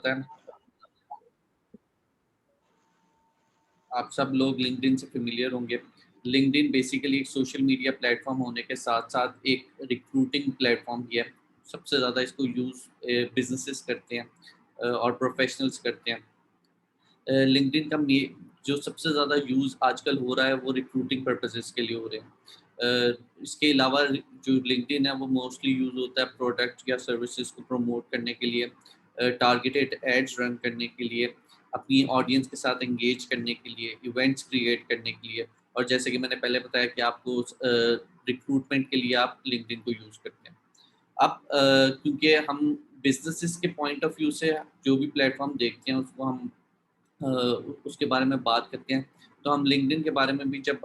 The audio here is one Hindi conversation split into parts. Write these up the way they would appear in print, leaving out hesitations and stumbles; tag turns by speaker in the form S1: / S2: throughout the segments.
S1: है आप सब लोग लिंक्डइन से फेमिलियर होंगे। लिंक्डइन बेसिकली एक सोशल मीडिया प्लेटफॉर्म होने के साथ-साथ एक रिक्रूटिंग प्लेटफॉर्म भी है। सबसे ज़्यादा इसको यूज़ बिज़नेसेस करते हैं और प्रोफेशनल्स करते हैं। लिंक्डइन का जो सबसे ज़्यादा यूज़ आजकल हो रहा है वो रिक्रूटिंग पर्पसेस के लिए हो रहे हैं। इसके अलावा जो लिंक्डइन है वो मोस्टली यूज़ होता है प्रोडक्ट या सर्विसेज को प्रमोट करने के लिए, टारगेटेड एड्स रन करने के लिए, अपनी ऑडियंस के साथ एंगेज करने के लिए, इवेंट्स क्रिएट करने के लिए, और जैसे कि मैंने पहले बताया कि आपको रिक्रूटमेंट के लिए आप लिंक्डइन को यूज़ करते हैं। अब क्योंकि हम बिजनेसेस के पॉइंट ऑफ व्यू से जो भी प्लेटफॉर्म देखते हैं उसको हम अ, उसके बारे में बात करते हैं, तो हम लिंक्डइन के बारे में भी जब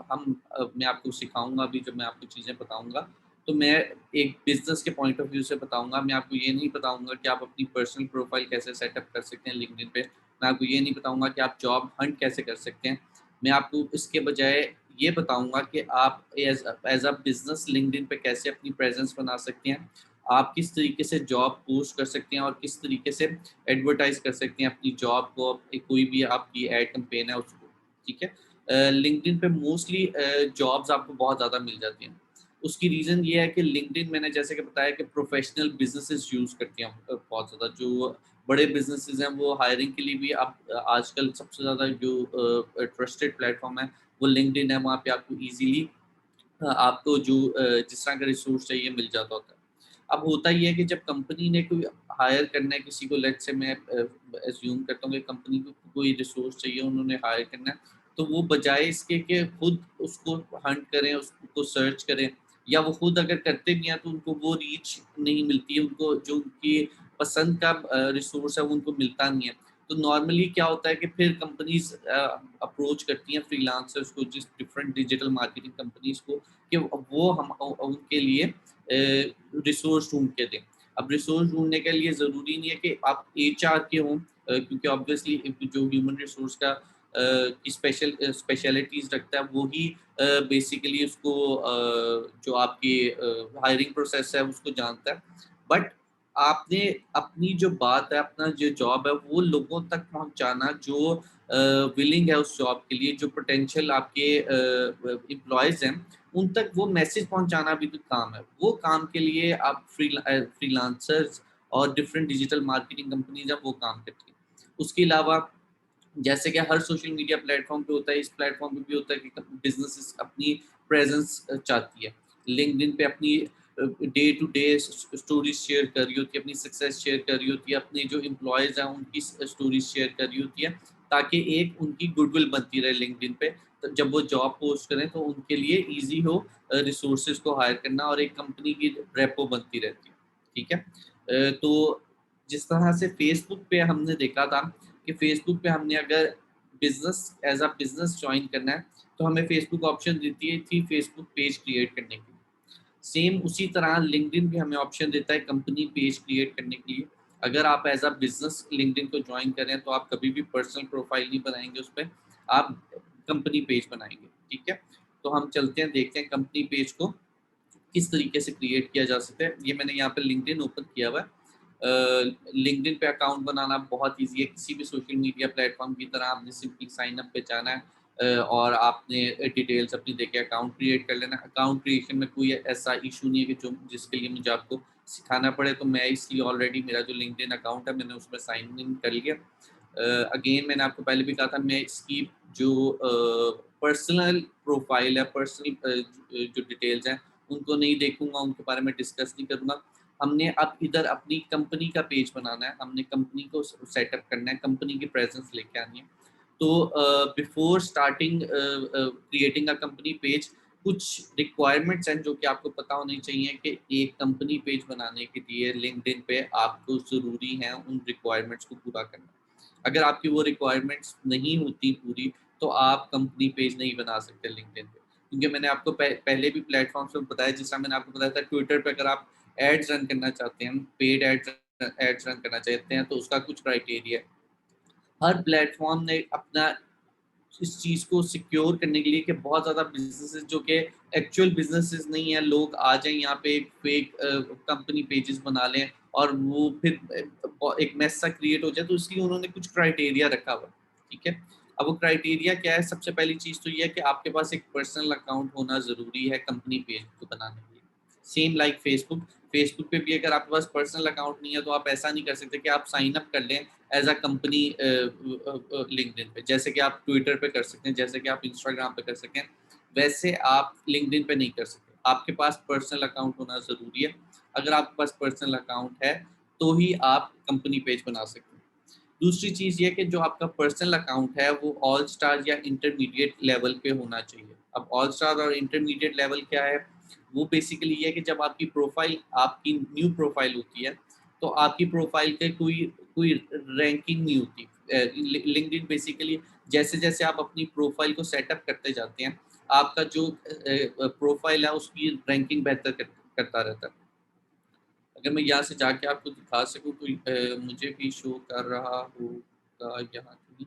S1: मैं आपको सिखाऊँगा अभी जब मैं आपको चीज़ें बताऊँगा, तो मैं एक बिज़नेस के पॉइंट ऑफ व्यू से बताऊँगा। मैं आपको ये नहीं बताऊँगा कि आप अपनी पर्सनल प्रोफाइल कैसे सेटअप कर सकते हैं लिंक्डइन पे। मैं आपको ये नहीं बताऊँगा कि आप जॉब हंट कैसे कर सकते हैं। मैं आपको इसके बजाय ये बताऊँगा कि आप एज़ अ बिज़नेस लिंक्डइन पे कैसे अपनी प्रेज़ेंस बना सकते हैं। आप किस तरीके से जॉब पोस्ट कर सकते हैं और किस तरीके से एडवर्टाइज़ कर सकते हैं अपनी जॉब को, कोई भी आपकी एड कैंपेन है उसको, ठीक है? लिंक्डइन पे मोस्टली जॉब्स आपको बहुत ज़्यादा मिल जाती हैं। उसकी रीज़न ये है कि लिंक्डइन मैंने जैसे कि बताया कि प्रोफ़ेशनल बिज़नेसेस यूज़ करती हैं बहुत ज़्यादा। जो बड़े बिज़नेसेस हैं वो हायरिंग के लिए भी अब आजकल सबसे ज़्यादा जो ट्रस्टेड प्लेटफ़ॉर्म है वो लिंक्डइन है। वहाँ पे आपको ईज़िली आपको जो जिस तरह का रिसोर्स चाहिए मिल जाता होता है। अब होता ये है कि जब कंपनी ने कोई हायर करना है किसी को, लेट्स से मैं अज़्यूम करता हूँ कि कंपनी को कोई रिसोर्स चाहिए, उन्होंने हायर करना है, तो वो बजाय इसके कि खुद उसको हंट करें, उसको सर्च करें, या वो खुद अगर करते भी हैं तो उनको वो रीच नहीं मिलती है, उनको जो उनकी पसंद का रिसोर्स है वो उनको मिलता नहीं है। तो नॉर्मली क्या होता है कि फिर कंपनीज़ अप्रोच करती हैं फ्रीलांसर्स को, जिस डिफरेंट डिजिटल मार्केटिंग कंपनीज़ को, कि वो हम उनके लिए रिसोर्स ढूँढ के दें। अब रिसोर्स ढूँढने के लिए ज़रूरी नहीं है कि आप एचआर के हों, क्योंकि ऑब्वियसली जो ह्यूमन रिसोर्स का की स्पेशलिटीज़ रखता है वो ही बेसिकली उसको जो आपकी हायरिंग प्रोसेस है उसको जानता है। बट आपने अपनी जो बात है, अपना जो जॉब है वो लोगों तक पहुँचाना जो विलिंग है उस जॉब के लिए, जो पोटेंशियल आपके एम्प्लॉइज़ हैं, उन तक वो मैसेज पहुँचाना भी तो काम है। वो काम के लिए आप फ्रीलांसर्स और डिफरेंट डिजिटल मार्केटिंग कंपनीज़ हैं, वो काम करती हैं। उसके अलावा जैसे कि हर सोशल मीडिया प्लेटफ़ॉर्म पे होता है, इस प्लेटफ़ॉर्म पे भी होता है कि बिज़नेसेस अपनी प्रेज़ेंस चाहती है। लिंक्डइन पे अपनी day to day stories share कर रही होती है, अपनी सक्सेस शेयर कर रही होती है, अपने जो एम्प्लॉइज़ हैं उनकी स्टोरीज़ शेयर कर रही होती है, ताकि एक उनकी गुडविल बनती रहे लिंक्डइन पे। तो जब वो जॉब पोस्ट करें तो उनके लिए ईज़ी हो रिसोर्सेज़ को हायर करना, और एक कंपनी की रेपो बनती रहती है, ठीक है? तो जिस तरह से फ़ेसबुक पे हमने देखा था कि फ़ेसबुक पे हमने अगर एज़ अ बिज़नेस जॉइन करना है, तो हमें फ़ेसबुक ऑप्शन देती थी फ़ेसबुक पेज क्रिएट करने के लिए। सेम उसी तरह लिंक्डइन भी हमें ऑप्शन देता है कंपनी पेज क्रिएट करने के लिए। अगर आप एज़ अ बिज़नेस लिंक्डइन को जॉइन करें तो आप कभी भी पर्सनल प्रोफ़ाइल नहीं बनाएँगे उस पे, आप कंपनी पेज बनाएँगे, ठीक है? तो हम चलते हैं, देखते हैं कंपनी पेज को किस तरीके से क्रिएट किया जा सकता है। ये मैंने यहाँ पे लिंक्डइन ओपन किया हुआ है। लिंक्डइन पे अकाउंट बनाना बहुत ईज़ी है, किसी भी सोशल मीडिया प्लेटफ़ॉर्म की तरह आपने सिंपली साइन अप पे जाना है, और आपने डिटेल्स अपनी देके अकाउंट क्रिएट कर लेना है। अकाउंट क्रिएशन में कोई ऐसा इश्यू नहीं है कि जो जिसके लिए मुझे आपको सिखाना पड़े, तो मैं इसलिए ऑलरेडी मेरा जो लिंक्डइन अकाउंट है मैंने उसमें साइन इन कर लिया। अगेन मैंने आपको पहले भी कहा था, मैं इसकी जो पर्सनल प्रोफ़ाइल है, पर्सनल जो डिटेल्स हैं उनको नहीं देखूँगा, उनके बारे में डिस्कस नहीं करूँगा। हमने अब इधर अपनी कंपनी का पेज बनाना है, हमने कंपनी को सेटअप करना है, कंपनी की प्रेज़ेंस लेके आनी है। तो before starting creating a company page, कुछ रिक्वायरमेंट्स हैं जो कि आपको पता होनी चाहिए कि एक कंपनी पेज बनाने के लिए लिंक्डइन पे आपको ज़रूरी है उन रिक्वायरमेंट्स को पूरा करना। अगर आपकी वो रिक्वायरमेंट्स नहीं होती पूरी, तो आप कंपनी पेज नहीं बना सकते लिंक्डइन पे। क्योंकि मैंने आपको पहले भी प्लेटफ़ॉर्म्स पे बताया, जिस तरह मैंने आपको बताया था ट्विटर पे, अगर आप एड्स रन करना चाहते हैं, पेड एड्स रन करना चाहते हैं, तो उसका कुछ क्राइटेरिया है। हर प्लेटफ़ॉर्म ने अपना इस चीज़ को सिक्योर करने के लिए कि बहुत ज़्यादा बिज़नेसेस जो कि एक्चुअल बिज़नेसेस नहीं है, लोग आ जाएँ यहाँ पे फेक कंपनी पेजेस बना लें और वो फिर एक मेस सा क्रिएट हो जाए, तो इसलिए उन्होंने कुछ क्राइटेरिया रखा हुआ, ठीक है। अब वो क्राइटेरिया क्या है? सबसे पहली चीज़ तो ये है कि आपके पास एक पर्सनल अकाउंट होना ज़रूरी है कंपनी पेज को बनाने के लिए। सेम लाइक फेसबुक, फेसबुक पे भी अगर आपके पास पर्सनल अकाउंट नहीं है तो आप ऐसा नहीं कर सकते कि आप साइन अप कर लें एज अ कंपनी लिंक्डइन पे, जैसे कि आप ट्विटर पे कर सकते हैं, जैसे कि आप इंस्टाग्राम पे कर सकते हैं, वैसे आप लिंक्डइन पे नहीं कर सकते। आपके पास पर्सनल अकाउंट होना ज़रूरी है। अगर आपके पास पर्सनल अकाउंट है तो ही आप कंपनी पेज बना सकते हैं। दूसरी चीज़ ये कि जो आपका पर्सनल अकाउंट है वो ऑल स्टार या इंटरमीडिएट लेवल पे होना चाहिए। अब ऑल स्टार और इंटरमीडिएट लेवल क्या है? वो बेसिकली ये है कि जब आपकी प्रोफाइल, आपकी न्यू प्रोफाइल होती है, तो आपकी प्रोफाइल के कोई कोई रैंकिंग नहीं होती। लिंक्डइन बेसिकली जैसे-जैसे आप अपनी प्रोफाइल को सेटअप करते जाते हैं, आपका जो प्रोफाइल है उसकी रैंकिंग बेहतर करता रहता है। अगर मैं यहाँ से जाके आपको दिखा सकूँ तो मुझे भी शो कर रहा होगा यहाँ कहीं।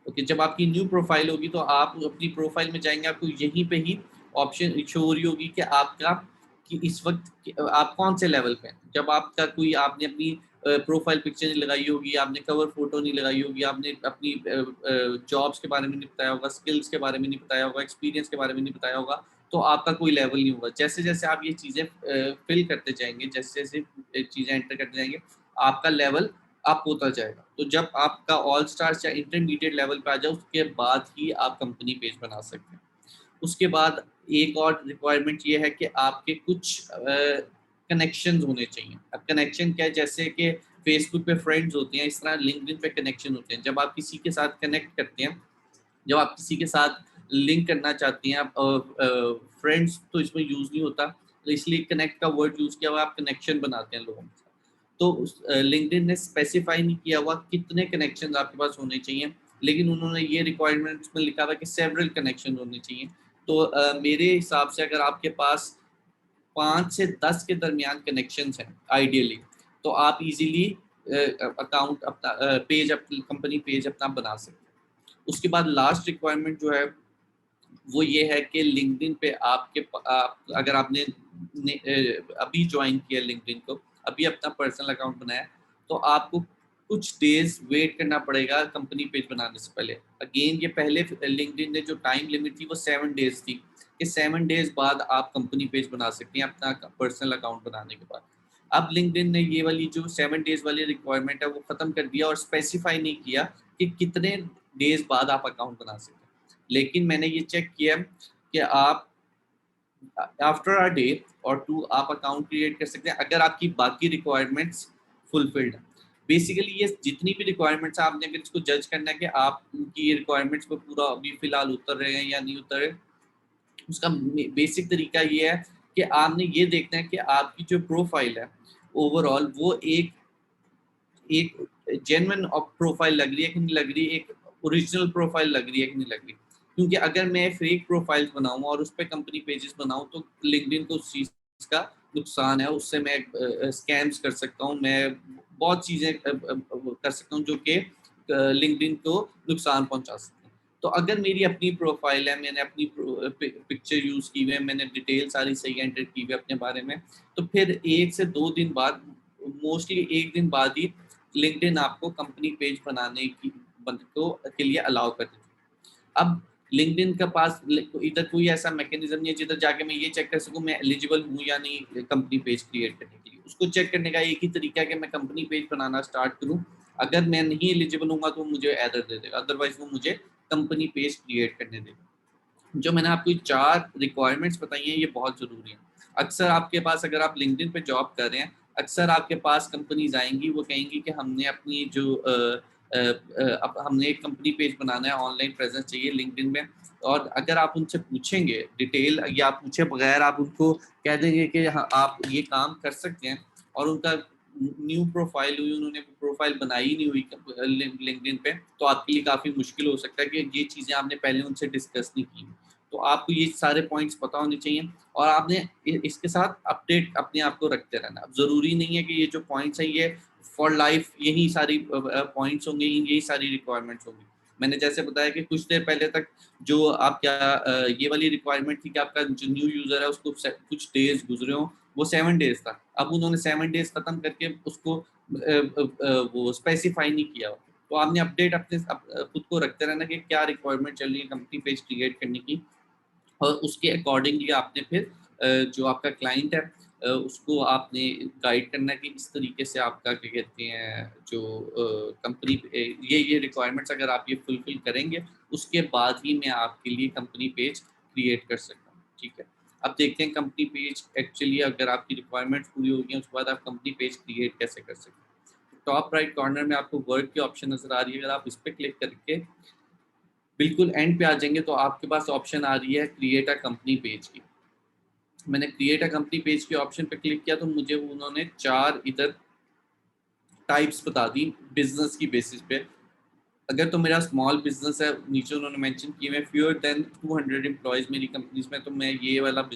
S1: ओके, जब आपकी न्यू प्रोफाइल होगी तो आप अपनी प्रोफाइल में जाएँगे, आपको यहीं पे ही ऑप्शन शो हो रही होगी कि आपका कि इस वक़्त आप कौन से लेवल पे हैं। जब आपका कोई आपने अपनी प्रोफाइल पिक्चर नहीं लगाई होगी, आपने कवर फ़ोटो नहीं लगाई होगी, आपने अपनी जॉब्स के बारे में नहीं बताया होगा, स्किल्स के बारे में नहीं बताया होगा, एक्सपीरियंस के बारे में नहीं बताया होगा, तो आपका कोई लेवल नहीं होगा। जैसे-जैसे आप ये चीज़ें फ़िल करते जाएँगे, जैसे-जैसे चीज़ें एंटर करते जाएँगे, आपका लेवल अप होता जाएगा। तो जब आपका ऑल स्टार्स या इंटरमीडिएट लेवल पे आ जाए, उसके बाद ही आप कंपनी पेज बना सकते हैं। उसके बाद एक और रिक्वायरमेंट ये है कि आपके कुछ कनेक्शंस होने चाहिए। अब कनेक्शन क्या है? जैसे कि फेसबुक पे फ्रेंड्स होते हैं, इस तरह लिंक्डइन पे कनेक्शन होते हैं। जब आप किसी के साथ कनेक्ट करते हैं, जब आप किसी के साथ लिंक करना चाहती हैं, आप फ्रेंड्स तो इसमें यूज़ नहीं होता, तो इसलिए कनेक्ट का वर्ड यूज़ किया हुआ है, आप कनेक्शन बनाते हैं लोगों के साथ। तो उस लिंक्डइन ने स्पेसिफाई नहीं किया हुआ कितने कनेक्शंस आपके पास होने चाहिए, लेकिन उन्होंने ये रिक्वायरमेंट्स में लिखा हुआ है कि सेवरल कनेक्शन होने चाहिए। तो मेरे हिसाब से अगर आपके पास 5 से 10 के दरमियान कनेक्शंस हैं आइडियली, तो आप इज़िली अकाउंट अपना पेज अपनी कंपनी पेज अपना बना सकते हैं। उसके बाद लास्ट रिक्वायरमेंट जो है वो ये है कि लिंक्डइन पे आप अगर आपने अभी ज्वाइन किया लिंक्डइन को, अभी अपना पर्सनल अकाउंट बनाया, तो आपको कुछ डेज़ वेट करना पड़ेगा कंपनी पेज बनाने से पहले। अगेन ये पहले लिंक्डइन ने जो टाइम लिमिट थी वो 7 डेज़ थी, कि 7 डेज़ बाद आप कंपनी पेज बना सकते हैं अपना पर्सनल अकाउंट बनाने के बाद। अब लिंक्डइन ने ये वाली जो 7 डेज़ वाली रिक्वायरमेंट है वो ख़त्म कर दिया और स्पेसिफाई नहीं किया कि कितने डेज़ बाद आप अकाउंट बना सकते हैं। लेकिन मैंने ये चेक किया कि आप आफ्टर अ डे और 2 आप अकाउंट क्रिएट कर सकते हैं अगर आपकी बाकी रिक्वायरमेंट्स फुलफिल्ड हैं। बेसिकली ये जितनी भी रिक्वायरमेंट्स हैं, आपने अगर इसको जज करना है कि आप उनकी ये रिक्वायरमेंट्स पे पूरा अभी फ़िलहाल उतर रहे हैं या नहीं उतर रहे, उसका बेसिक तरीका ये है कि आपने ये देखना है कि आपकी जो प्रोफाइल है ओवरऑल वो एक एक जेन्युइन प्रोफाइल लग रही है कि नहीं लग रही, एक ओरिजिनल प्रोफाइल लग रही है कि नहीं लग रही। क्योंकि अगर मैं फेक प्रोफाइल्स बनाऊँ और उस पे कंपनी पेजेस बनाऊँ तो लिंक्डइन को उस चीज़ का नुकसान है, उससे मैं स्कैम्स कर सकता हूँ, मैं बहुत चीज़ें कर सकता हूँ जो कि लिंक्डइन को नुकसान पहुँचा सकते हैं। तो अगर मेरी अपनी प्रोफाइल है, मैंने अपनी पिक्चर यूज़ की हुई है, मैंने डिटेल सारी सही एंटर की हुई है अपने बारे में, तो फिर 1 से 2 दिन बाद, मोस्टली 1 दिन बाद ही लिंक्डइन आपको कंपनी पेज बनाने की बन को के लिए अलाउ कर देती है। अब लिंक्डइन के पास इधर कोई ऐसा मैकेनिज्म नहीं है जिधर जाके मैं ये चेक कर सकूँ मैं एलिजिबल हूँ या नहीं कंपनी पेज क्रिएट करने के लिए। उसको चेक करने का एक ही तरीका है कि मैं कंपनी पेज बनाना स्टार्ट करूँ। अगर मैं नहीं एलिजिबल होऊँगा तो मुझे एरर दे देगा, अदरवाइज़ वो मुझे कंपनी पेज क्रिएट करने देगा। जो मैंने आपको 4 रिक्वायरमेंट्स बताई हैं, ये बहुत ज़रूरी हैं। अक्सर आपके पास अगर आप लिंक्डइन पे जॉब कर रहे हैं, अक्सर आपके पास कंपनीज़ आएँगी, वो कहेंगी कि हमने अपनी जो अब हमने एक कंपनी पेज बनाना है, ऑनलाइन प्रेज़ेंस चाहिए लिंक्डइन में। और अगर आप उनसे पूछेंगे डिटेल या पूछे बगैर आप उनको कह देंगे कि हाँ, आप ये काम कर सकते हैं और उनका न्यू प्रोफ़ाइल हुई, उन्होंने प्रोफ़ाइल बनाई नहीं हुई लिंक्डइन पे, तो आपके लिए काफ़ी मुश्किल हो सकता है कि ये चीज़ें आपने पहले उनसे डिस्कस नहीं की। तो आपको ये सारे पॉइंट्स पता होने चाहिए और आपने इसके साथ अपडेट अपने आप को रखते रहना। अब ज़रूरी नहीं है कि ये जो पॉइंट्स हैं ये फॉर लाइफ यही सारी पॉइंट्स होंगे, यही सारी रिक्वायरमेंट्स होंगी। मैंने जैसे बताया कि कुछ देर पहले तक जो आप क्या ये वाली रिक्वायरमेंट थी कि आपका जो न्यू यूजर है उसको कुछ डेज गुजरे हो, वो 7 डेज था। अब उन्होंने 7 डेज खत्म करके उसको वो स्पेसिफाई नहीं किया। तो आपने अपडेट अपने खुद को रखते रहना कि क्या रिक्वायरमेंट चल रही है कंपनी पेज क्रिएट करने की, और उसके अकॉर्डिंगली आपने फिर जो आपका क्लाइंट है उसको आपने गाइड करना है कि इस तरीके से आपका क्या कहते हैं जो कंपनी ये रिक्वायरमेंट्स अगर आप ये फुलफिल करेंगे, उसके बाद ही मैं आपके लिए कंपनी पेज क्रिएट कर सकता हूँ। ठीक है, अब देखते हैं कंपनी पेज एक्चुअली अगर आपकी रिक्वायरमेंट्स पूरी होगी उसके बाद आप कंपनी पेज क्रिएट कैसे कर सकते हैं। टॉप राइट कॉर्नर में आपको वर्क की ऑप्शन नजर आ रही है, अगर आप इस पर क्लिक करके बिल्कुल एंड पे आ जाएंगे तो आपके पास ऑप्शन आ रही है क्रिएट अ कंपनी पेज की। मैंने क्रिएट अ कंपनी पेज के ऑप्शन पे क्लिक किया तो मुझे उन्होंने 4 इधर टाइप्स बता दी बिजनेस की बेसिस पे। अगर तो मेरा स्मॉल बिजनेस है, नीचे उन्होंने मेंशन किए हुए फ्यूअर देन 200 एम्प्लॉयज मेरी कंपनीज में, तो मैं ये वाला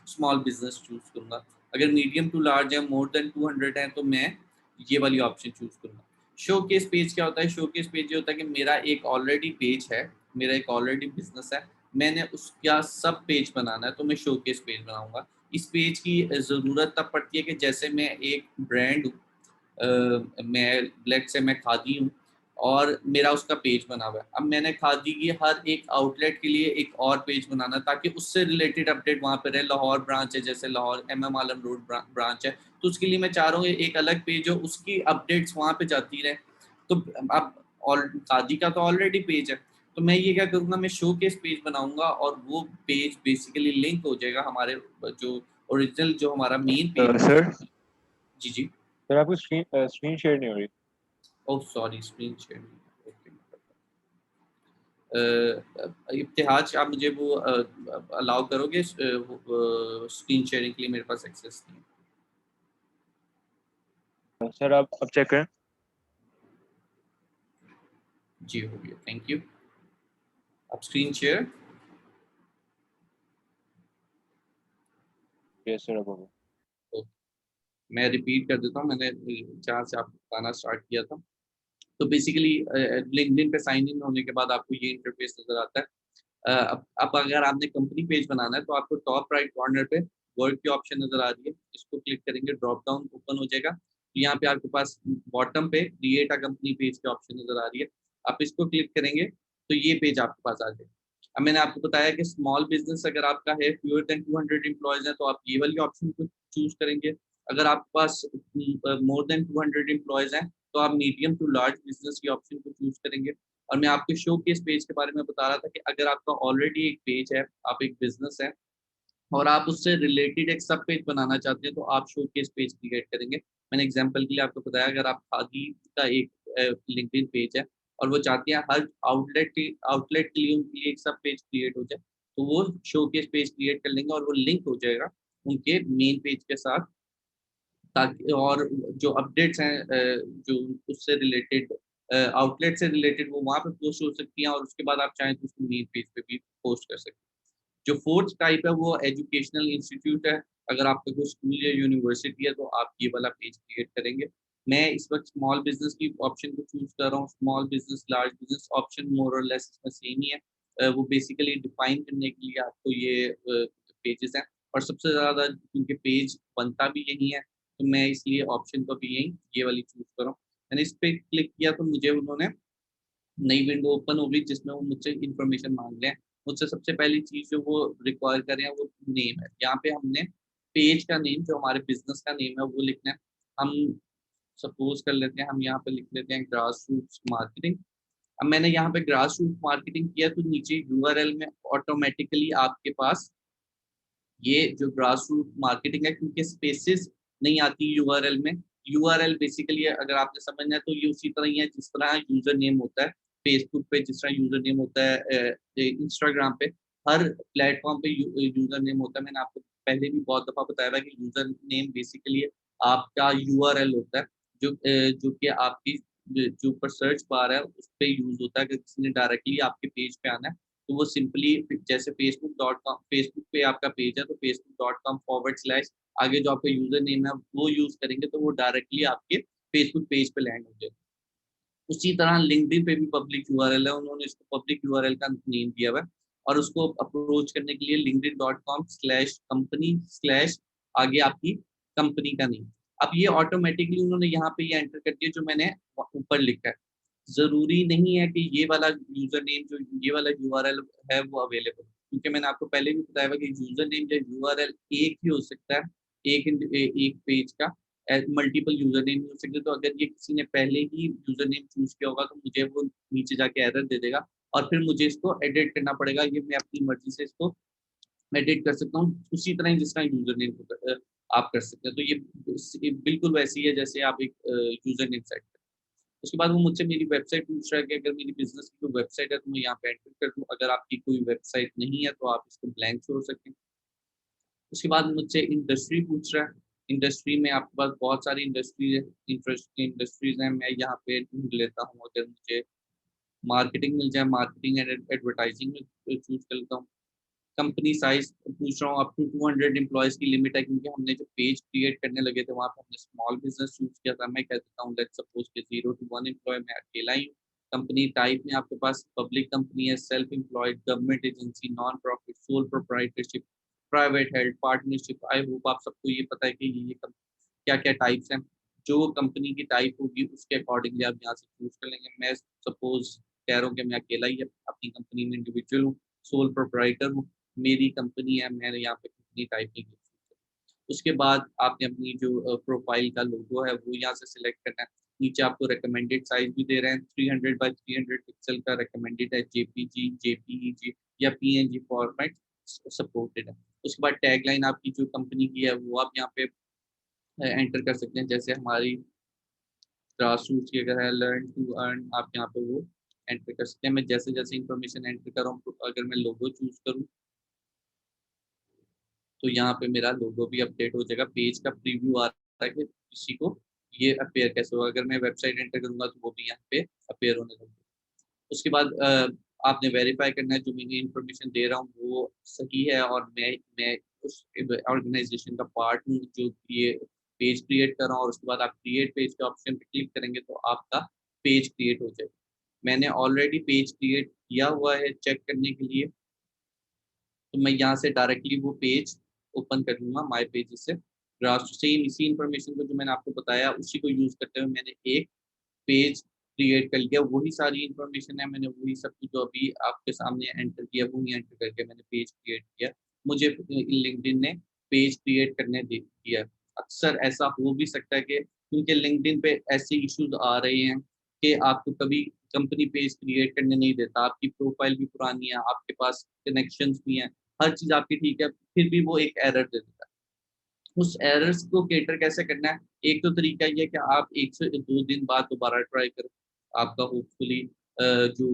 S1: स्मॉल बिजनेस चूज करूंगा। अगर मीडियम टू लार्ज है, मोर देन 200 है, तो मैं ये वाली ऑप्शन चूज करूंगा। शोकेस पेज क्या होता है? शोकेस पेज ये होता है कि मेरा एक ऑलरेडी पेज है, मेरा एक ऑलरेडी बिजनेस है, मैंने उसका सब पेज बनाना है, तो मैं शोकेस पेज बनाऊंगा। इस पेज की ज़रूरत तब पड़ती है कि जैसे मैं एक ब्रांड हूँ, मैं लेट्स से मैं खादी हूँ और मेरा उसका पेज बना हुआ है। अब मैंने खादी की हर एक आउटलेट के लिए एक और पेज बनाना ताकि उससे रिलेटेड अपडेट वहाँ पे रहे। लाहौर ब्रांच है, जैसे लाहौर MM आलम रोड ब्रांच है, तो उसके लिए मैं चाह रहा हूँ एक अलग पेज हो, उसकी अपडेट्स वहाँ पे जाती रहे। तो अब और खादी का तो ऑलरेडी पेज है, तो मैं ये क्या करूँगा, मैं शो केस पेज बनाऊंगा और वो पेज बेसिकली लिंक हो जाएगा हमारे जो ओरिजिनल जो हमारा मेन पेज होगा।
S2: सर
S1: जी जी।
S2: सर आपको स्क्रीन शेयर नहीं हो रही।
S1: Oh sorry, screen share. Okay, Ibtihaj आप मुझे वो अलाउ करोगे? स्क्रीन शेयरिंग के लिए मेरे पास एक्सेस नहीं है।
S2: सर आप अब चेक करें।
S1: जी हो गया, थैंक यू। अब स्क्रीन शेयर।
S2: यस सर अब हो गया।
S1: मैं रिपीट कर देता हूँ, मैंने जहाँ से आपको बताना स्टार्ट किया था। तो बेसिकली लिंक्डइन पे साइन इन होने के बाद आपको ये इंटरफेस नजर आता है। अब अगर आपने कंपनी पेज बनाना है तो आपको टॉप राइट कॉर्नर पे वर्क की ऑप्शन नजर आ रही है, इसको क्लिक करेंगे, ड्रॉप डाउन ओपन हो जाएगा। तो यहाँ पे आपके पास बॉटम पे क्रिएट अ कंपनी पेज की ऑप्शन नजर आ रही है, आप इसको क्लिक करेंगे तो ये पेज आपके पास आ जाएगा। अब मैंने आपको बताया कि स्मॉल बिजनेस अगर आपका है, फ्यूअर देन 200 एम्प्लॉयज है, तो आप ये वाली ऑप्शन को चूज करेंगे। अगर आपके पास मोर देन 200 एम्प्लॉयज हैं तो आप मीडियम टू लार्ज बिजनेस की ऑप्शन को चूज करेंगे। और मैं आपके शो केस पेज के बारे में बता रहा था कि अगर आपका ऑलरेडी एक पेज है, आप एक बिजनेस है और आप उससे रिलेटेड एक सब पेज बनाना चाहते हैं, तो आप शो केस पेज क्रिएट करेंगे। मैंने एग्जांपल के लिए आपको बताया, अगर आप खादी का एक लिंक्डइन पेज है और वो चाहते हैं हर आउटलेट के लिए उनके लिए एक सब पेज क्रिएट हो जाए, तो वो शो केस पेज क्रिएट कर लेंगे और वो लिंक हो जाएगा उनके मेन पेज के साथ, ताकि और जो अपडेट्स हैं जो उससे रिलेटेड आउटलेट से रिलेटेड वो वहाँ पे पोस्ट हो सकती हैं, और उसके बाद आप चाहें तो उसको मेन पेज पे भी पोस्ट कर सकते हैं। जो फोर्थ टाइप है वो एजुकेशनल इंस्टीट्यूट है। अगर आपका कोई स्कूल या यूनिवर्सिटी है तो आप ये वाला पेज क्रिएट करेंगे। मैं इस वक्त स्मॉल बिजनेस की ऑप्शन को चूज कर रहा हूँ। Small business large business option more और लेस इसमें सेम ही है। वो बेसिकली डिफाइन करने के लिए आपको ये पेजेस हैं, और सबसे ज़्यादा क्योंकि पेज बनता भी यही है, तो मैं इसलिए ऑप्शन को भी यही ये वाली चूज कर रहा हूँ। मैंने इस पर क्लिक किया तो मुझे उन्होंने नई विंडो ओपन हो गई जिसमें वो मुझसे इन्फॉर्मेशन मांग रहे हैं। मुझसे सबसे पहली चीज़ जो वो रिक्वायर कर रहे हैं वो नेम है। यहाँ पे हमने पेज का नेम, जो हमारे बिजनेस का नेम है, वो लिखना है। हम सपोज कर लेते हैं, हम यहाँ पे लिख लेते हैं ग्रास रूट्स मार्केटिंग। अब मैंने यहाँ पे ग्रास रूट मार्केटिंग किया तो नीचे यूआरएल में ऑटोमेटिकली आपके पास ये जो ग्रास रूट मार्केटिंग है, क्योंकि स्पेसिस नहीं आती यूआरएल में। यूआरएल बेसिकली अगर आपने समझना है तो ये उसी तरह ही है जिस तरह यूजर नेम होता है फेसबुक पे, जिस तरह यूजर नेम होता है इंस्टाग्राम पे, हर प्लेटफॉर्म पे यूजर नेम होता है। मैंने आपको पहले भी बहुत दफा बताया था कि यूजर नेम बेसिकली आपका यूआरएल होता है, जो कि आपकी जो ऊपर सर्च बार है उस पर यूज होता है। अगर किसी ने डायरेक्टली आपके पेज पे आना है तो वो सिंपली जैसे facebook.com, फेसबुक पे आपका पेज है तो facebook.com/, आगे जो आपका यूजर नेम है वो यूज करेंगे तो वो डायरेक्टली आपके फेसबुक पेज पे लैंड हो जाएगा। उसी तरह लिंक्डइन पे भी पब्लिक यूआरएल है, उन्होंने इसको पब्लिक यूआरएल का नेम दिया हुआ है और उसको अप्रोच करने के लिए linkedin.com/company/ आगे आपकी कंपनी का नेम। अब ये ऑटोमेटिकली उन्होंने यहाँ पे ये एंटर कर दिया जो मैंने ऊपर लिखा है। ज़रूरी नहीं है कि ये वाला यूज़र नेम जो ये वाला यूआरएल है वो अवेलेबल, क्योंकि मैंने आपको पहले भी बताया हुआ कि यूज़र नेम या यूआरएल एक ही हो सकता है, एक पेज का मल्टीपल यूज़र नेम हो सकते हैं। तो अगर ये किसी ने पहले ही यूज़र नेम चूज़ किया होगा तो मुझे वो नीचे जाके एरर दे देगा और फिर मुझे इसको एडिट करना पड़ेगा। ये मैं अपनी मर्ज़ी से इसको एडिट कर सकता हूँ, उसी तरह ही जिस तरह यूज़र नेम को आप कर सकते हैं। तो ये बिल्कुल वैसे ही है जैसे आप एक यूज़र नेम सेट करें। उसके बाद वो मुझसे मेरी वेबसाइट पूछ रहा है कि अगर मेरी बिज़नेस की कोई वेबसाइट है तो मैं यहाँ पे एंटर कर दूँ। अगर आपकी कोई वेबसाइट नहीं है तो आप इसको ब्लैंक छोड़ सकते हैं। उसके बाद मुझसे इंडस्ट्री पूछ रहा है। इंडस्ट्री में आपके पास बहुत सारी इंडस्ट्रीज़ हैं, मैं यहाँ पे ढूँढ लेता हूँ। अगर मुझे मार्केटिंग मिल जाए, मार्केटिंग एंड एडवर्टाइज़िंग में चूज़ कर लेता हूँ। कंपनी साइज़ पूछ रहा हूँ, अप टू 200 एम्प्लॉइज़ की लिमिट है, क्योंकि हमने जो पेज क्रिएट करने लगे थे वहाँ पे हमने स्मॉल बिज़नेस चूज़ किया था। मैं कह देता हूँ लेट्स सपोज़ कि 0 टू 1 एम्प्लॉयी मैं अकेला ही हूँ। कंपनी टाइप में आपके पास पब्लिक कंपनी है, self employed, government agency, non profit, sole proprietorship, private held, partnership. I hope आप सबको ये पता है कि ये क्या-क्या टाइप्स हैं। जो कंपनी की टाइप होगी उसके अकॉर्डिंगली आप यहाँ से चूज़ कर लेंगे। मैं सपोज़ कह रहा हूँ कि मैं अकेला ही अपनी कंपनी में इंडिविजुअल हूँ, सोल प्रोप्राइटर हूँ, मेरी कंपनी है, मैंने यहाँ पे कंपनी टाइप नहीं की। उसके बाद आपने अपनी जो प्रोफ़ाइल का लोगो है वो यहाँ से सिलेक्ट करना है। नीचे आपको रिकमेंडेड साइज़ भी दे रहे हैं, 300 बाय 300 पिक्सल का रिकमेंडेड है, जेपीजी, जेपीईजी या पीएनजी फॉर्मेट सपोर्टेड है। उसके बाद टैगलाइन आपकी जो कंपनी की है वो आप यहाँ पे एंटर कर सकते हैं। जैसे हमारी ग्रासरूट्स की अगर है लर्न टू अर्न, आप यहाँ पे वो एंटर कर सकते हैं। मैं जैसे-जैसे इन्फॉर्मेशन एंटर कर रहा हूँ, तो अगर मैं लोगो चूज़ करूँ तो यहाँ पे मेरा लोगो भी अपडेट हो जाएगा। पेज का प्रीव्यू आ रहा है कि किसी को ये अपीयर कैसे होगा। अगर मैं वेबसाइट एंटर करूँगा तो वो भी यहाँ पे अपीयर होने लगेगा। उसके बाद आपने वेरीफ़ाई करना है जो मैं इन्फॉर्मेशन दे रहा हूँ वो सही है और मैं उस ऑर्गेनाइज़ेशन का पार्ट हूँ जो ये पेज क्रिएट कर रहा हूँ, और उसके बाद आप क्रिएट पेज के ऑप्शन पे क्लिक करेंगे तो आपका पेज क्रिएट हो जाएगा। मैंने ऑलरेडी पेज क्रिएट किया हुआ है चेक करने के लिए, तो मैं यहाँ से डायरेक्टली वो पेज ओपन कर लूँगा माय पेजेस से। ग्राफ सेम इसी इन्फॉर्मेशन को जो मैंने आपको बताया उसी को यूज़ करते हुए मैंने एक पेज क्रिएट कर लिया। वही सारी इन्फॉर्मेशन है, मैंने वही सब कुछ जो अभी आपके सामने एंटर किया वही एंटर करके मैंने पेज क्रिएट किया। मुझे लिंक्डइन ने पेज क्रिएट करने दे दिया। अक्सर ऐसा हो भी सकता है कि क्योंकि लिंक्डइन पे ऐसे इश्यूज़ आ रहे हैं कि आपको कभी कंपनी पेज क्रिएट करने नहीं देता, आपकी प्रोफाइल भी पुरानी है, आपके पास कनेक्शंस भी हैं, हर चीज़ आपकी ठीक है, फिर भी वो एक एरर दे देता है। उस एरर्स को कैटर कैसे करना है? एक तो तरीका ये है कि आप 1 से 2 दिन बाद दोबारा ट्राई करें। आपका होपफुली जो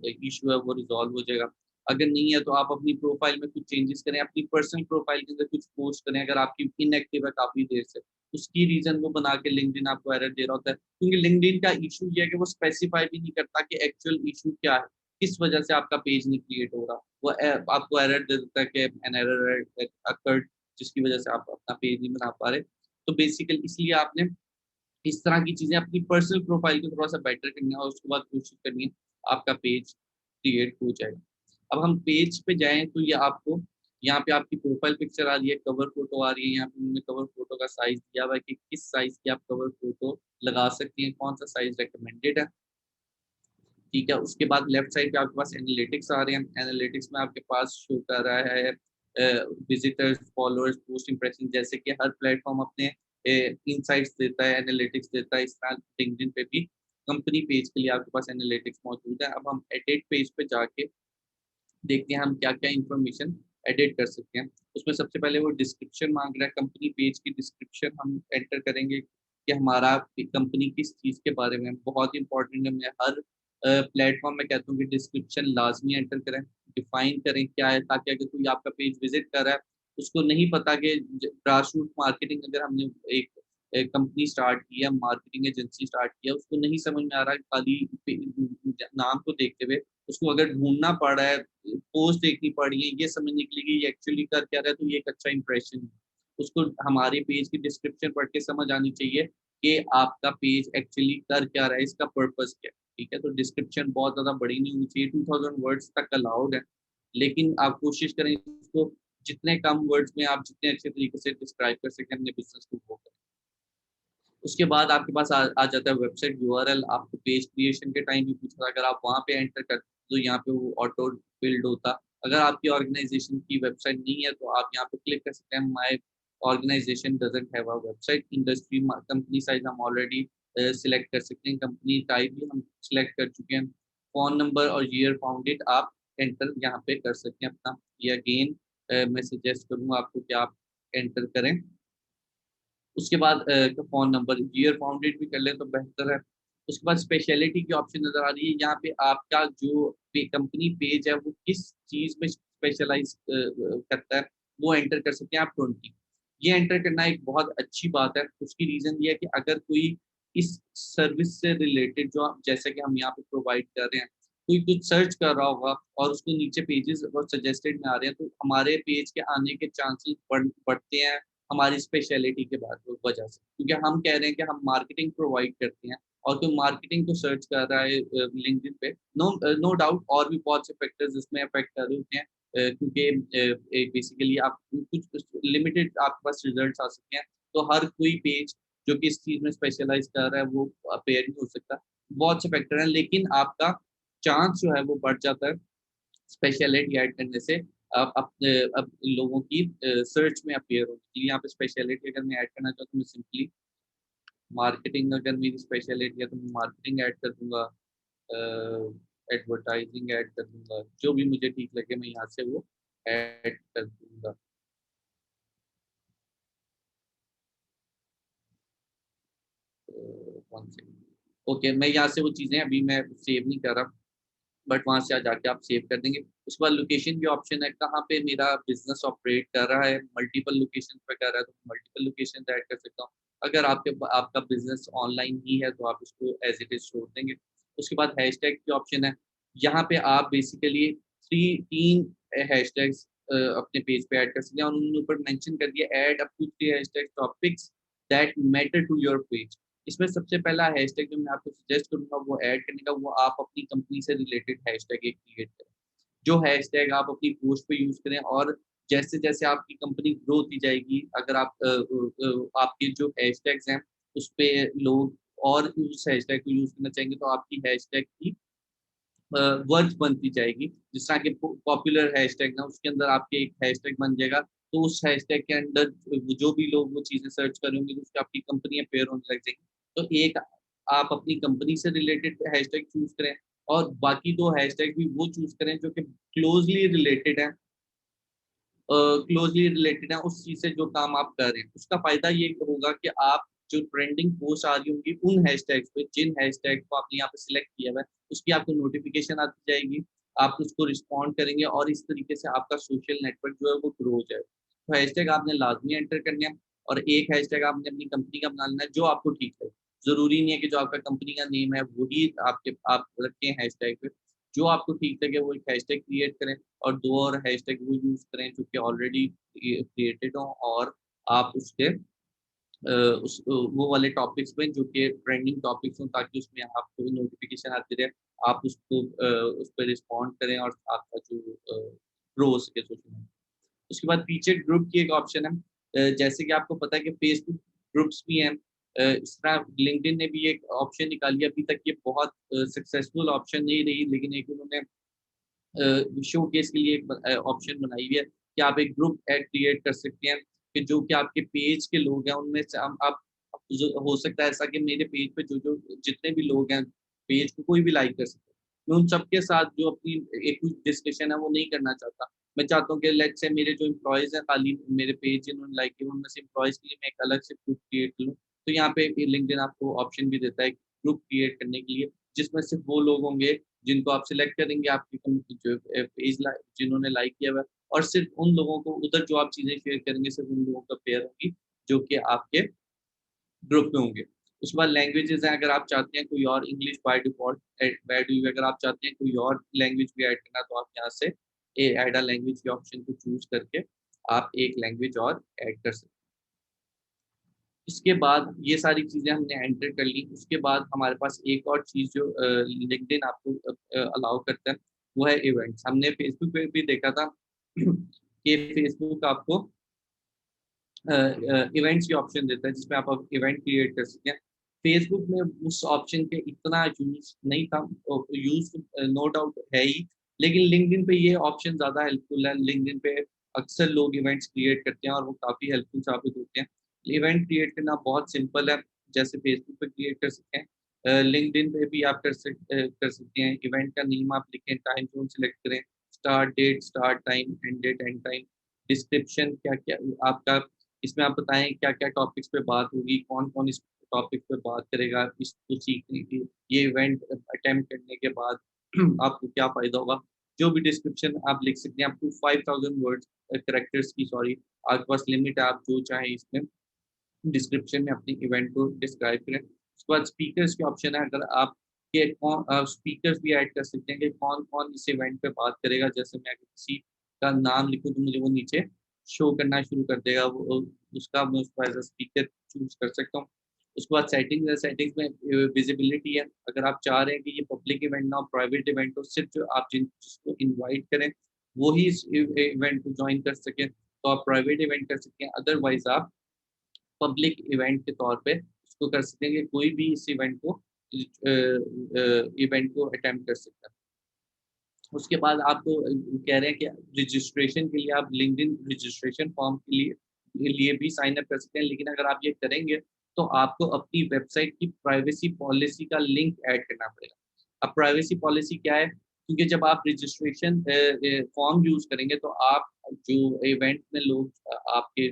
S1: इश्यू है वो रिज़ॉल्व हो जाएगा। अगर नहीं है तो आप अपनी प्रोफ़ाइल में कुछ चेंजेस करें, अपनी पर्सनल प्रोफ़ाइल के अंदर कुछ पोस्ट करें अगर आपकी इनएक्टिव है काफ़ी देर से। उसकी रीज़न वो बना के लिंक्डइन आपको एरर दे रहा होता है। क्योंकि लिंक्डइन का इश्यू ये है कि वो स्पेसिफ़ाई भी नहीं करता कि एक्चुअल इश्यू क्या है? किस वजह से आपका पेज नहीं क्रिएट हो रहा? वो आपको एरर दे देता है कि एन एरर अकर्ड, जिसकी वजह से आप अपना पेज नहीं बना पा रहे। तो बेसिकली इसलिए आपने इस तरह की चीज़ें अपनी पर्सनल प्रोफ़ाइल को थोड़ा-सा बेटर करना है और उसके बाद कोशिश करनी है आपका पेज क्रिएट हो जाएगा। अब हम पेज पे जाएँ तो ये आपको यहाँ पे आपकी प्रोफ़ाइल पिक्चर आ रही है, कवर फ़ोटो आ रही है, यहाँ पे उन्होंने कवर फ़ोटो का साइज़ दिया हुआ है कि किस साइज़ की आप कवर फ़ोटो लगा सकती हैं, कौन-सा साइज़ रिकमेंडेड है। ठीक है, उसके बाद लेफ्ट साइड पे आपके पास एनालिटिक्स आ रहे हैं। एनालिटिक्स में आपके पास शो कर रहा है विज़िटर्स, फॉलोअर्स, पोस्ट इंप्रेशन, जैसे कि हर प्लेटफ़ॉर्म अपने इनसाइट्स देता है, एनालिटिक्स देता है। इस तरह लिंक्डइन पे भी कंपनी पेज के लिए आपके पास एनालिटिक्स मौजूद है। अब हम एडिट पेज पे जाके देखते हैं हम क्या-क्या इन्फॉर्मेशन एडिट कर सकते हैं। उसमें सबसे पहले वो डिस्क्रिप्शन माँग रहा है, कंपनी पेज की डिस्क्रिप्शन हम एंटर करेंगे कि हमारा कंपनी किस चीज़ के बारे में है। बहुत इम्पोर्टेंट है, मैं हर प्लेटफ़ॉर्म में कहता हूँ कि डिस्क्रिप्शन लाज़मी एंटर करें, डिफ़ाइन करें क्या है, ताकि अगर कोई आपका पेज विज़िट कर रहा है, उसको नहीं पता कि ग्रासरूट मार्केटिंग अगर हमने एक कंपनी स्टार्ट की है, मार्केटिंग एजेंसी स्टार्ट किया, उसको नहीं समझ में आ रहा है खाली नाम को देखते हुए, उसको अगर ढूँढना पड़ रहा है, पोस्ट देखनी पड़ रही है, ये समझने के लिए कि ये एक्चुअली कर क्या रहा है, तो ये एक अच्छा इंप्रेशन है। उसको हमारे पेज की डिस्क्रिप्शन पढ़ के समझ आनी चाहिए कि आपका पेज एक्चुअली कर क्या रहा है, इसका पर्पस क्या है, ठीक है। तो डिस्क्रिप्शन बहुत ज़्यादा बड़ी नहीं होनी चाहिए, 2000 वर्ड्स तक अलाउड है, लेकिन आप कोशिश करें इसको जितने कम वर्ड्स में आप जितने अच्छे तरीके से डिस्क्राइब कर सकें अपने बिज़नेस को वो करें। उसके बाद आपके पास आ जाता है वेबसाइट यूआरएल। आपको पेज क्रिएशन के टाइम भी पूछा था, अगर आप वहाँ पे एंटर कर तो यहाँ पे वो ऑटो फिल्ड होता। अगर आपकी ऑर्गेनाइजेशन की वेबसाइट नहीं है तो आप यहाँ पे क्लिक कर सकते हैं, my organization doesn't have a website. Industry company size हम ऑलरेडी सिलेक्ट कर सकते हैं, कंपनी टाइप भी हम सिलेक्ट कर चुके हैं, फ़ोन नंबर और ईयर फाउंडेड आप एंटर यहाँ पे कर सकते हैं अपना। ये अगेन मैं सजेस्ट करूँगा आपको कि आप एंटर करें। उसके बाद फ़ोन नंबर, ईयर फाउंडेड भी कर लें तो बेहतर है। उसके बाद स्पेशलिटी की ऑप्शन नज़र आ रही है, यहाँ पे आपका जो कंपनी पेज है वो किस चीज़ में स्पेशलाइज़ करता है, वो एंटर कर सकते हैं आप 20। ये एंटर करना एक बहुत अच्छी बात है, उसकी रीज़न ये है कि अगर कोई इस सर्विस से रिलेटेड जो आप जैसे कि हम यहाँ पे प्रोवाइड कर रहे हैं, कोई कुछ सर्च कर रहा होगा और उसको नीचे पेजेज़ और सजेस्टेड में आ रहे हैं, तो हमारे पेज के आने के चांसेस बढ़ते हैं हमारी स्पेशलिटी के बाद वजह से। क्योंकि हम कह रहे हैं कि हम मार्केटिंग प्रोवाइड करते हैं और कोई मार्केटिंग को सर्च कर रहा है लिंक्डइन पे, नो डाउट और भी बहुत से फैक्टर्स इसमें अफेक्ट कर रहे होते हैं, क्योंकि बेसिकली आप कुछ लिमिटेड आपके पास रिजल्ट्स आ सकते हैं। तो हर कोई पेज जो कि इस चीज़ में स्पेशलाइज़ कर रहा है वो अपेयर नहीं हो सकता। बहुत से फैक्टर हैं, लेकिन आपका चांस जो है वो बढ़ जाता है स्पेशलिटी ऐड करने से। अब लोगों की सर्च में अपीयर होने के लिए यहाँ पे स्पेशलिटी अगर मैं ऐड करना चाहूँ तो मैं सिंपली मार्केटिंग, अगर मेरी स्पेशलिटी है तो मैं मार्केटिंग ऐड कर दूँगा, एडवर्टाइज़िंग ऐड कर दूँगा, जो भी मुझे ठीक लगे मैं यहाँ से वो ऐड कर दूँगा। 1 सेकंड। ओके, मैं यहाँ से वो चीज़ें अभी मैं सेव नहीं कर रहा। बट वहाँ से जाके आप सेव कर देंगे। उसके बाद लोकेशन भी ऑप्शन है, कहाँ पे मेरा बिज़नेस ऑपरेट कर रहा है, मल्टीपल लोकेशन पे कर रहा है, तो मल्टीपल लोकेशन ऐड कर सकता हूँ। अगर आपका बिज़नेस ऑनलाइन ही है, तो आप उसको एज़ इट इज़ छोड़ देंगे। उसके बाद हैशटैग की ऑप्शन है, यहाँ पे आप बेसिकली 3 हैशटैग्स अपने पेज पे ऐड कर सकते हैं और उन्होंने ऊपर मेंशन कर दिया add up to 3 hashtag topics that matter to your page. इसमें सबसे पहला हैशटैग जो मैं आपको सजेस्ट करूँगा वो ऐड करने का, वो आप अपनी कंपनी से रिलेटेड हैशटैग एक क्रिएट करें। जो हैशटैग आप अपनी पोस्ट पे यूज़ करें और जैसे-जैसे आपकी कंपनी ग्रो होती जाएगी, अगर आप आपके जो हैशटैग्स हैं, उसपे लोग और उस हैशटैग को यूज़ करना चाहेंगे, तो आपकी हैशटैग की वर्थ बनती जाएगी। जिस तरह के पॉपुलर हैशटैग ना उसके अंदर आपके एक हैशटैग बन जाएगा, तो उस हैशटैग के अंदर जो भी लोग वो चीज़ें सर्च करेंगे तो उसपे आपकी कंपनी अपीयर होने लग जाएगी। तो एक आप अपनी कंपनी से रिलेटेड हैशटैग चूज़ करें और बाकी 2 हैशटैग भी वो चूज़ करें जो कि क्लोज़ली रिलेटेड हैं, क्लोज़ली रिलेटेड है उस चीज़ से जो काम आप कर रहे हैं। उसका फ़ायदा ये होगा कि आप जो ट्रेंडिंग पोस्ट आ रही होंगी उन हैशटैग्स पे, जिन हैशटैग को आपने यहाँ पे सिलेक्ट किया हुआ है, उसकी आपको नोटिफ़िकेशन आती जाएगी, आप उसको रिस्पॉन्ड करेंगे और इस तरीके से आपका सोशल नेटवर्क जो है वो ग्रो हो जाएगा। तो हैशटैग आपने लाज़मी एंटर करने हैं और एक हैशटैग आपने अपनी कंपनी का बना लेना है जो आपको ठीक लगे। ज़रूरी नहीं है कि जो आपका कंपनी का नेम है वही आप रखें हैशटैग पे। जो आपको ठीक लगे वो एक हैशटैग क्रिएट करें और 2 और हैशटैग वो यूज़ करें जो कि ऑलरेडी क्रिएटेड हों और आप उसके वो वाले टॉपिक्स पे जो कि ट्रेंडिंग टॉपिक्स हों ताकि उसमें आपको नोटिफ़िकेशन आती रहे। आप उसको उस पे रिस्पॉन्ड करें और आपका जो ग्रो हो सके सोशल मीडिया। उसके बाद फीचर्ड ग्रुप की एक ऑप्शन है। जैसे कि आपको पता है कि फेसबुक ग्रुप्स भी हैं। इस तरह लिंक्डइन ने भी एक ऑप्शन निकाली है। अभी तक ये बहुत सक्सेसफुल ऑप्शन नहीं रही, लेकिन एक उन्होंने शोकेस के लिए एक ऑप्शन बनाई हुई है कि आप एक ग्रुप ऐड क्रिएट कर सकते हैं कि जो कि आपके पेज के लोग हैं उनमें से हम आप जो हो सकता है ऐसा कि मेरे पेज पे जो जितने भी लोग हैं पेज को कोई भी लाइक कर सकता है। मैं उन सबके साथ जो अपनी एक कुछ डिस्कशन है वो नहीं करना चाहता। मैं चाहता हूँ कि लेट्स से मेरे जो एम्प्लॉइज़ हैं खाली मेरे पेज जिन्होंने लाइक किया उनमें से एम्प्लॉइज़ के लिए मैं एक अलग से ग्रुप क्रिएट करूँ। तो यहाँ पे लिंक्डइन आपको ऑप्शन भी देता है ग्रुप क्रिएट करने के लिए, जिसमें सिर्फ़ वो लोग होंगे जिनको आप सिलेक्ट करेंगे आपकी कंपनी जो पेज जिन्होंने लाइक किया हुआ है और सिर्फ़ उन लोगों को उधर जो आप चीज़ें शेयर करेंगे सिर्फ़ उन लोगों का पेयर होगी, जो कि आपके ग्रुप में होंगे। उसके बाद लैंग्वेजेज़ हैं, अगर आप चाहते हैं कोई और इंग्लिश बाय डिफ़ॉल्ट ऐड हुई है, अगर आप चाहते हैं कोई और लैंग्वेज भी ऐड करना तो आप यहाँ से ऐड अ लैंग्वेज के ऑप्शन को चूज़ करके आप एक लैंग्वेज और ऐड कर सकते हैं। इसके बाद ये सारी चीज़ें हमने एंटर कर ली। उसके बाद हमारे पास एक और चीज़ जो लिंक्डइन आपको अलाउ करता है, वो है इवेंट्स। हमने फेसबुक पे भी देखा था कि फेसबुक आपको इवेंट्स की ऑप्शन देता है, जिसमें आप अब इवेंट क्रिएट कर सकते हैं। फेसबुक में उस ऑप्शन के इतना यूज़ नहीं था, यूज़ नो डाउट है ही, लेकिन लिंक्डइन पे ये ऑप्शन ज़्यादा हेल्पफुल है। लिंक्डइन पे अक्सर लोग इवेंट्स क्रिएट करते हैं और वो काफ़ी हेल्पफुल साबित होते हैं। इवेंट क्रिएट करना बहुत सिंपल है, जैसे फेसबुक पे क्रिएट कर सकते हैं। लिंक्डइन पे भी आप कर सकते हैं। इवेंट का नेम आप लिखें, टाइम ज़ोन सेलेक्ट करें, start date, start time, end date, end time, description क्या-क्या आपका, इसमें आप बताएँ क्या-क्या टॉपिक्स पे बात होगी, कौन-कौन इस टॉपिक पे बात करेगा, इसको सीखने की, ये इवेंट अटेम्प्ट करने के बाद आपको क्या फ़ायदा होगा। जो भी डिस्क्रिप्शन आप लिख सकते हैं, अप टू 5000 वर्ड्स कैरेक्टर्स की सॉरी आपके पास लिमिट है, आप जो चाहें इसमें डिस्क्रिप्शन में अपने इवेंट को डिस्क्राइब करें। उसके बाद स्पीकर्स के ऑप्शन है, अगर आप के स्पीकर्स भी ऐड कर सकते हैं कि कौन-कौन इस इवेंट पे बात करेगा। जैसे मैं अगर किसी का नाम लिखूँ तो मुझे वो नीचे शो करना शुरू कर देगा, वो उसका मैं उसको एज़ अ स्पीकर चूज़ कर सकता हूँ। उसके बाद सेटिंग्स है, सेटिंग्स में विज़िबिलिटी है। अगर आप चाह रहे हैं कि ये पब्लिक इवेंट ना हो, प्राइवेट इवेंट हो, सिर्फ़ जो आप जिसको इनवाइट करें, वो ही इस इवेंट को जॉइन कर सकें, तो आप प्राइवेट इवेंट कर सकते हैं। अदरवाइज़ आप पब्लिक इवेंट के तौर पे उसको कर सकते हैं कि कोई भी इस इवेंट को इवेंट को अटेम्प्ट कर सकता है। उसके बाद आपको कह रहे हैं कि रजिस्ट्रेशन के लिए आप लिंक्डइन रजिस्ट्रेशन फॉर्म के लिए भी साइन अप कर सकते हैं, लेकिन अगर आप ये करेंगे तो आपको अपनी वेबसाइट की प्राइवेसी पॉलिसी का लिंक ऐड करना पड़ेगा। अब प्राइवेसी पॉलिसी क्या है? क्योंकि जब आप रजिस्ट्रेशन फॉर्म यूज़ करेंगे तो आप जो इवेंट में लोग आपके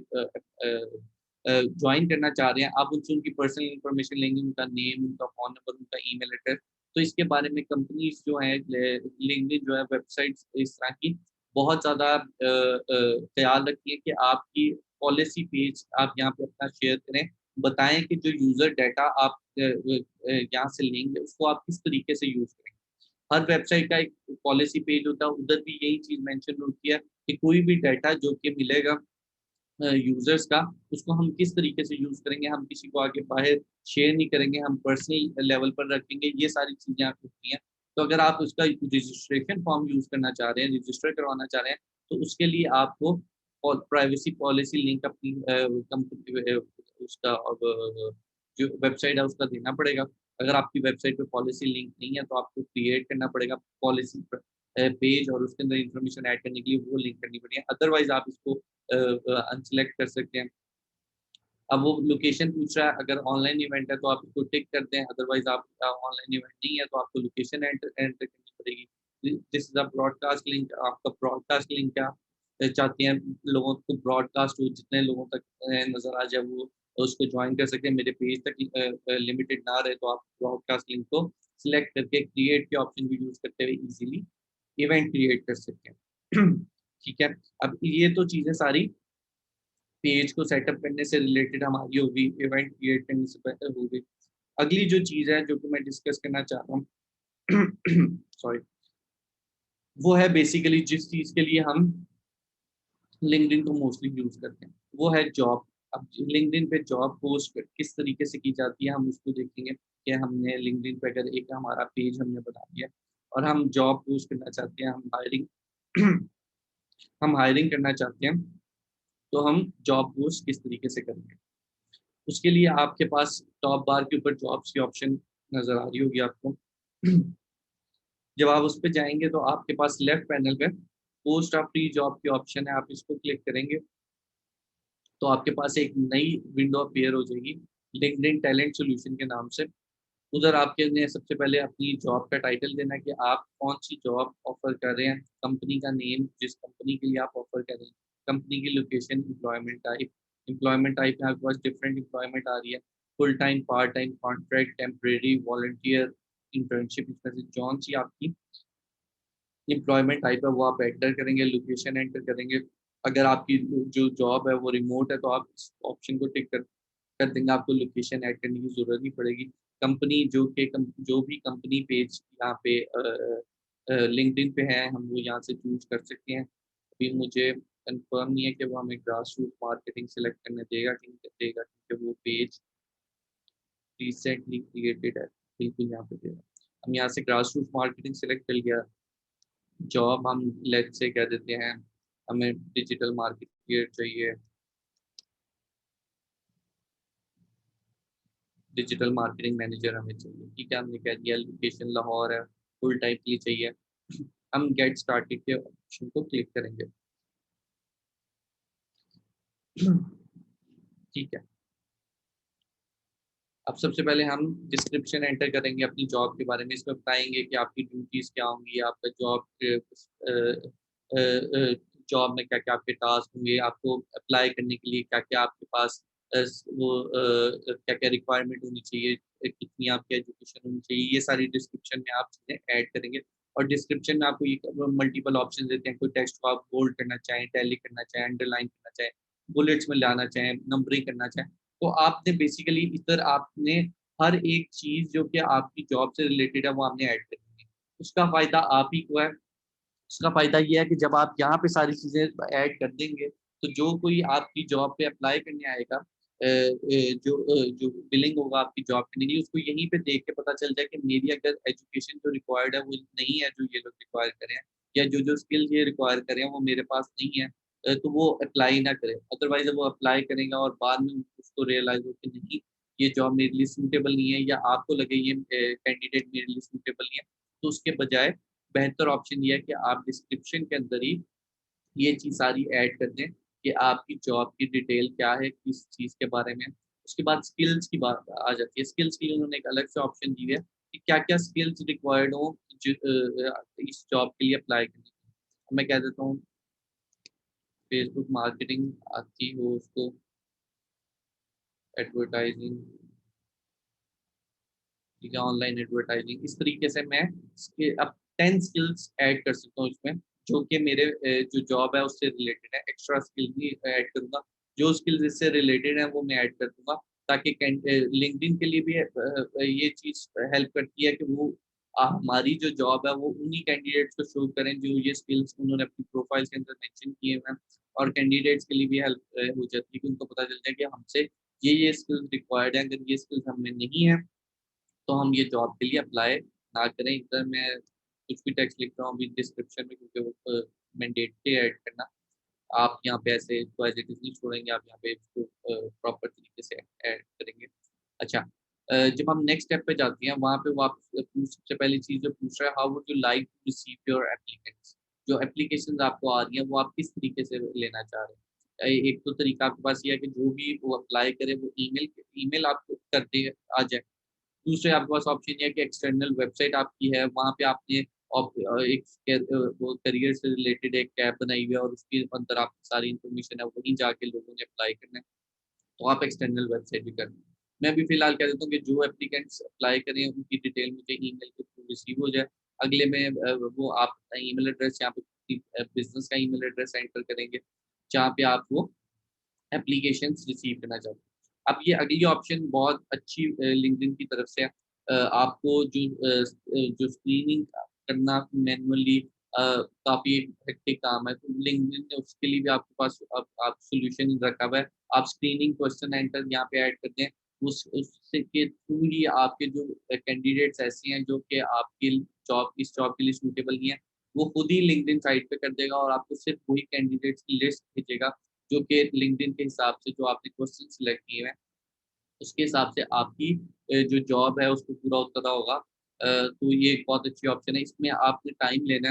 S1: जॉइन करना चाह रहे हैं, आप उनसे उनकी पर्सनल इन्फॉर्मेशन लेंगे, उनका नेम, उनका फ़ोन नंबर, उनका ईमेल एड्रेस। तो इसके बारे में कंपनीज़ जो हैं लिंक्डइन जो है वेबसाइट्स इस तरह की बहुत ज़्यादा ख़्याल रखती है कि आपकी पॉलिसी पेज आप यहाँ पे अपना शेयर करें। बताएँ कि जो यूज़र डाटा आप यहाँ से लेंगे उसको आप किस तरीके से यूज़ करेंगे। हर वेबसाइट का एक पॉलिसी पेज होता है, उधर भी यही चीज़ मेंशन होती है कि कोई भी डाटा जो कि मिलेगा यूज़र्स का, उसको हम किस तरीके से यूज़ करेंगे, हम किसी को आगे बाहर शेयर नहीं करेंगे, हम पर्सनल लेवल पर रखेंगे, ये सारी चीज़ें आप होती हैं। तो अगर आप उसका रजिस्ट्रेशन फॉर्म यूज़ करना चाह रहे हैं, रजिस्टर करवाना चाह रहे हैं, तो उसके लिए आपको और प्राइवेसी पॉलिसी लिंक अपनी कंपनी उसका जो वेबसाइट है उसका देना पड़ेगा। अगर आपकी वेबसाइट पे पॉलिसी लिंक नहीं है, तो आपको क्रिएट करना पड़ेगा पॉलिसी पेज, और उसके अंदर इन्फॉर्मेशन ऐड करने के लिए वो लिंक करनी पड़ेगी। अदरवाइज़ आप इसको अनसेलेक्ट कर सकते हैं। अब वो लोकेशन पूछ रहा है, अगर ऑनलाइन इवेंट है तो आप इसको टिक कर दें, अदरवाइज़ आप ऑनलाइन इवेंट नहीं है तो आपको लोकेशन एंटर एंटर करनी पड़ेगी। This is a broadcast link, आपका ब्रॉडकास्ट लिंक क्या चाहते हैं लोगों को ब्रॉडकास्ट हो, जितने लोगों तक नज़र आ जाए वो उसको जॉइन कर सकते हैं, मेरे पेज तक लिमिटेड ना रहे, तो आप ब्रॉडकास्ट लिंक को सिलेक्ट करके क्रिएट के ऑप्शन भी यूज़ करते हुए ईज़िली इवेंट क्रिएट कर सकते हैं। ठीक है? अब ये तो चीज़ें सारी पेज को सेटअप करने से रिलेटेड हमारी होगी, इवेंट क्रिएट करने से पहले हो गई। अगली जो चीज़ है जो कि मैं डिस्कस करना चाह रहा हूँ सॉरी, वो है बेसिकली जिस चीज़ के लिए हम लिंक्डइन को मोस्टली यूज़ करते हैं, वो है जॉब। अब लिंक्डइन पे जॉब पोस्ट किस तरीके से की जाती है हम उसको देखेंगे कि हमने लिंक्डइन पे अगर एक हमारा पेज हमने बना दिया और हम जॉब पोस्ट करना चाहते हैं, हम हायरिंग हम हायरिंग करना चाहते हैं, तो हम जॉब पोस्ट किस तरीके से करेंगे? उसके लिए आपके पास टॉप बार के ऊपर जॉब्स की ऑप्शन नज़र आ रही होगी आपको। जब आप उस पे जाएँगे तो आपके पास लेफ्ट पैनल पे पोस्ट ऑफ फ्री जॉब की ऑप्शन है, आप इसको क्लिक करेंगे, तो आपके पास एक नई विंडो अपीयर हो जाएगी, लिंक्डइन टैलेंट सॉल्यूशन के नाम से। उधर आपके ने सबसे पहले अपनी जॉब का टाइटल देना है कि आप कौन-सी जॉब ऑफ़र कर रहे हैं, कंपनी का नेम जिस कंपनी के लिए आप ऑफ़र कर रहे हैं, कंपनी की लोकेशन, एम्प्लॉयमेंट टाइप में आपके पास डिफरेंट एम्प्लॉयमेंट आ रही है, full time, part time, contract, temporary, volunteer, internship, इसमें से जौन-सी आपकी एम्प्लॉयमेंट टाइप है वो आप एंटर करेंगे, लोकेशन एंटर करेंगे। अगर आपकी जो जॉब है वो रिमोट है तो आप इस ऑप्शन को टिक कर देंगे, आपको लोकेशन ऐड करने की ज़रूरत नहीं पड़ेगी। कंपनी जो भी कंपनी पेज यहाँ पे लिंक्डइन पे है, हम वो यहाँ से चूज़ कर सकते हैं। अभी मुझे कंफर्म नहीं है कि वो हमें ग्रास रूट मार्केटिंग सेलेक्ट करने देगा कि नहीं देगा, क्योंकि वो पेज रिसेंटली क्रिएटेड है। बिल्कुल यहाँ पे देगा। हम यहाँ से ग्रास रूट मार्केटिंग सेलेक्ट कर लिया। जॉब हम लेट से कह देते हैं हमें डिजिटल मार्केटिंग चाहिए, डिजिटल मार्केटिंग मैनेजर हमें चाहिए। ठीक है, हमने कह दिया लोकेशन लाहौर है, फुल टाइम के लिए चाहिए। हम गेट स्टार्टेड के ऑप्शन को क्लिक करेंगे। ठीक है, अब सबसे पहले हम डिस्क्रिप्शन एंटर करेंगे अपनी जॉब के बारे में। इसमें बताएंगे कि आपकी ड्यूटीज क्या होंगी, आपका जॉब में क्या क्या आपके टास्क होंगे, आपको अप्लाई करने के लिए क्या क्या आपके पास वो क्या क्या रिक्वायरमेंट होनी चाहिए, कितनी आपकी एजुकेशन होनी चाहिए, ये सारी डिस्क्रिप्शन में आप चीज़ें ऐड करेंगे। और डिस्क्रिप्शन में आपको ये मल्टीपल ऑप्शन देते हैं। कोई टेक्स्ट को आप बोल्ड करना चाहें, टैली करना चाहें, अंडरलाइन करना चाहें, बुलेट्स में लाना चाहें, नंबरिंग करना चाहें, तो आपने बेसिकली इधर आपने हर एक चीज़ जो कि आपकी जॉब से रिलेटेड है वो आपने ऐड करनी है। उसका फ़ायदा आप ही को है। उसका फ़ायदा ये है कि जब आप यहाँ पे सारी चीज़ें ऐड कर देंगे, तो जो कोई आपकी जॉब पे अप्लाई करने आएगा, जो बिलिंग होगा आपकी जॉब करने के लिए, उसको यहीं पे देख के पता चल जाए कि मेरी अगर एजुकेशन जो रिक्वायर्ड है वो नहीं है, जो ये लोग रिक्वायर कर रहे हैं, या जो स्किल्स ये रिक्वायर कर रहे हैं वो मेरे पास नहीं है, तो वो अप्लाई ना करें। अदरवाइज़ वो अप्लाई करेंगे और बाद में उसको रियलाइज़ हो कि नहीं, ये जॉब मेरे लिए सूटेबल नहीं है, या आपको लगे ये कैंडिडेट मेरे लिए सूटेबल नहीं है, तो उसके बजाय बेहतर ऑप्शन ये है कि आप डिस्क्रिप्शन के अंदर ही ये चीज़ सारी ऐड कर दें कि आपकी जॉब की डिटेल क्या है, किस चीज़ के बारे में। उसके बाद स्किल्स की बात आ जाती है। स्किल्स के लिए उन्होंने एक अलग से ऑप्शन दी है कि क्या-क्या स्किल्स रिक्वायर्ड हो इस जॉब के लिए अप्लाई करने के लिए। मैं कह देता हूँ फेसबुक मार्केटिंग आती हो उसको, एडवर्टाइज़िंग, ठीक है, ऑनलाइन एडवर्टाइजिंग। इस तरीके से मैं अब 10 स्किल्स ऐड कर सकता हूँ इसमें, जो कि मेरे जो जॉब है उससे रिलेटेड है। एक्स्ट्रा स्किल भी ऐड करूँगा। जो स्किल्स इससे रिलेटेड है वो मैं ऐड कर दूँगा, ताकि लिंक्डइन के लिए भी ये चीज़ हेल्प करती है कि वो हमारी जो जॉब है वो उन्हीं कैंडिडेट्स को शो करें जो ये स्किल्स उन्होंने अपनी प्रोफाइल के अंदर मेंशन किए हुए हैं। और कैंडिडेट्स के लिए भी हेल्प हो जाती है कि उनको पता चल जाए कि हमसे ये स्किल्स रिक्वायर्ड है। अगर ये स्किल्स हम में नहीं है तो हम ये जॉब के लिए अप्लाई ना करें। इधर मैं कुछ भी टेक्स्ट लिख रहा हूँ अभी डिस्क्रिप्शन में, क्योंकि वो मैंडेटरी ऐड करना। आप यहाँ पे ऐसे इसको एज़ इट इज़ नहीं छोड़ेंगे, आप यहाँ पे इसको प्रॉपर तरीके से ऐड करेंगे। अच्छा, जब हम नेक्स्ट स्टेप पे जाते हैं, वहाँ पे वो आप सबसे पहली चीज़ जो पूछ रहा है, how would you like to receive your applicants? जो एप्लीकेशंस आपको आ रही हैं, वो आप किस तरीके से लेना चाह रहे हैं? एक तो तरीका आपके पास ये है कि जो भी वो अप्लाई करे वो ईमेल आपको कर दे आ जाए। दूसरे आपके पास ऑप्शन ये है कि एक्सटर्नल वेबसाइट आपकी है, वहाँ पे आपने एक वो करियर से रिलेटेड एक टैब बनाई हुई है और उसके अंदर आपकी सारी इन्फॉर्मेशन है, वहीं जाके लोगों ने अप्लाई करना है, तो आप एक्सटर्नल वेबसाइट भी कर दें। मैं अभी फ़िलहाल कह देता हूँ कि जो एप्लीकेंट्स अप्लाई करें, उनकी डिटेल मुझे ईमेल के थ्रू रिसीव हो जाए। अगले में वो आप अपना ईमेल एड्रेस यहाँ पे बिज़नेस का ईमेल एड्रेस एंटर करेंगे, जहाँ पे आप वो एप्लीकेशंस रिसीव करना चाहते हैं। अब ये अगली ऑप्शन बहुत अच्छी लिंक्डइन की तरफ से है। आपको जो स्क्रीनिंग करना मैनुअली काफ़ी हेक्टिक काम है, तो लिंक्डइन ने उसके लिए भी आपके पास अब आप सॉल्यूशन रखा हुआ है। आप स्क्रीनिंग क्वेश्चन एंटर यहाँ पे ऐड करते हैं, उससे के थ्रू ही आपके जो कैंडिडेट्स ऐसे हैं जो कि आपकी इस जॉब के लिए सूटेबल नहीं है, वो खुद ही लिंक्डइन साइट पे कर देगा और आपको सिर्फ वही कैंडिडेट्स की लिस्ट भेजेगा जो कि लिंक्डइन के हिसाब से जो आपने क्वेश्चन सिलेक्ट किए हैं, उसके हिसाब से आपकी जो जॉब है उसको पूरा उतरा होगा। तो ये एक बहुत अच्छी ऑप्शन है। इसमें आपने टाइम लेना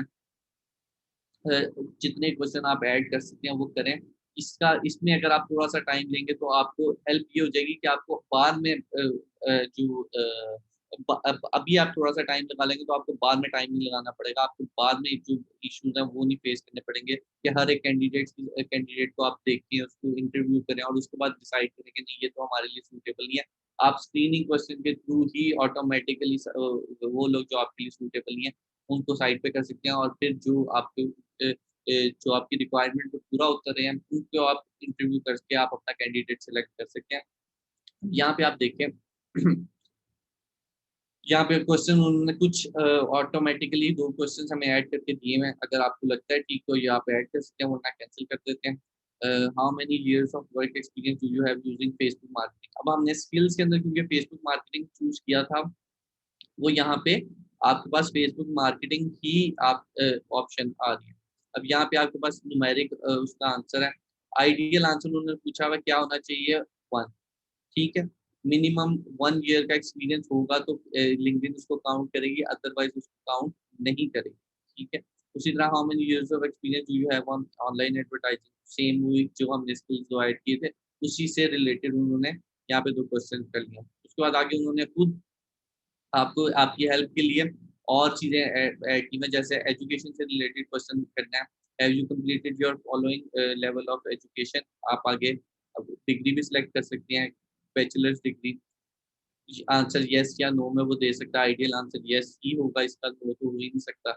S1: है। जितने क्वेश्चन आप ऐड कर सकते हैं वो करें। इसमें अगर आप थोड़ा-सा टाइम लेंगे तो आपको हेल्प ये हो जाएगी कि आपको बाद में जो ब अब अभी आप थोड़ा-सा टाइम लगा लेंगे तो आपको बाद में टाइम नहीं लगाना पड़ेगा। आपको बाद में जो इश्यूज़ हैं वो नहीं फेस करने पड़ेंगे कि हर एक कैंडिडेट को आप देखें, उसको इंटरव्यू करें और उसके बाद डिसाइड करें कि नहीं ये तो हमारे लिए सूटेबल नहीं है। आप स्क्रीनिंग क्वेश्चन के थ्रू ही ऑटोमैटिकली वो लोग जो आपके लिए सूटेबल नहीं है, उनको साइड पे कर सकते हैं और फिर जो आपके जो आपकी रिक्वायरमेंट पे पूरा उतर रहे हैं, उनको आप इंटरव्यू करके आप अपना कैंडिडेट सेलेक्ट कर सकते हैं। यहाँ पे आप देखें यहाँ पे क्वेश्चन उन्होंने कुछ ऑटोमेटिकली 2 क्वेश्चन हमें ऐड करके दिए हैं, अगर आपको लगता है ठीक तो ये आप ऐड कर सकते हैं, वरना कैंसिल कर देते हैं। How many years of work experience do you have using Facebook marketing. अब हमने स्किल्स के अंदर क्योंकि फेसबुक मार्केटिंग चूज किया था, वो यहाँ पे आपके पास फेसबुक मार्केटिंग ही आप ऑप्शन आ रही है। अब यहाँ पे आपके पास न्यूमेरिक उसका आंसर है। आइडियल आंसर उन्होंने पूछा हुआ क्या होना चाहिए, 1। ठीक है, मिनिमम 1 ईयर का एक्सपीरियंस होगा तो लिंक्डइन उसको काउंट करेगी, अदरवाइज उसको काउंट नहीं करेगी। ठीक है, उसी तरह how many years of experience do you have on online advertising, same वही जो हमने स्किल्स जो ऐड किए थे उसी से रिलेटेड उन्होंने यहाँ पे 2 क्वेश्चन कर लिया। उसके बाद आगे उन्होंने खुद आपको आपकी हेल्प के लिए और चीज़ें ऐड की हैं, जैसे एजुकेशन से रिलेटेड क्वेश्चन करना है। Have you completed your following level of education, आप आगे अब डिग्री भी सिलेक्ट कर सकते हैं, बैचलर्स डिग्री। आंसर येस या नो में वो दे सकता है, आइडियल आंसर येस ही होगा, इसका नो तो हो ही नहीं सकता।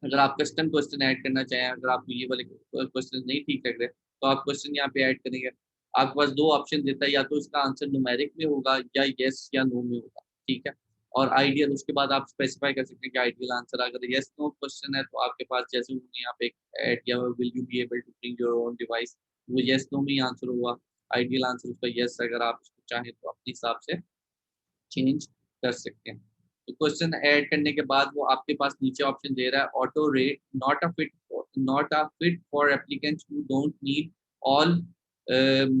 S1: अगर आप कस्टम क्वेश्चन ऐड करना चाहें, अगर आपको ये वाले क्वेश्चन नहीं ठीक लग रहे, तो आप क्वेश्चन यहाँ पे ऐड करेंगे। आपके पास 2 ऑप्शन देता है, या तो इसका आंसर न्यूमेरिक में होगा या येस या नो में होगा। ठीक है, और आइडियल उसके बाद आप स्पेसिफाई कर सकते हैं कि आइडियल आंसर अगर येस नो क्वेश्चन है, तो आपके पास जैसे उन्होंने यहाँ पे ऐड किया हुआ, will you be able to bring your own device, वो येस नो में ही आंसर होगा। आइडियल आंसर उसका येस, अगर आप उसको चाहें तो अपने हिसाब से चेंज कर सकते हैं। तो क्वेश्चन ऐड करने के बाद वो आपके पास नीचे ऑप्शन दे रहा है, auto rate not a fit for applicants who don't need all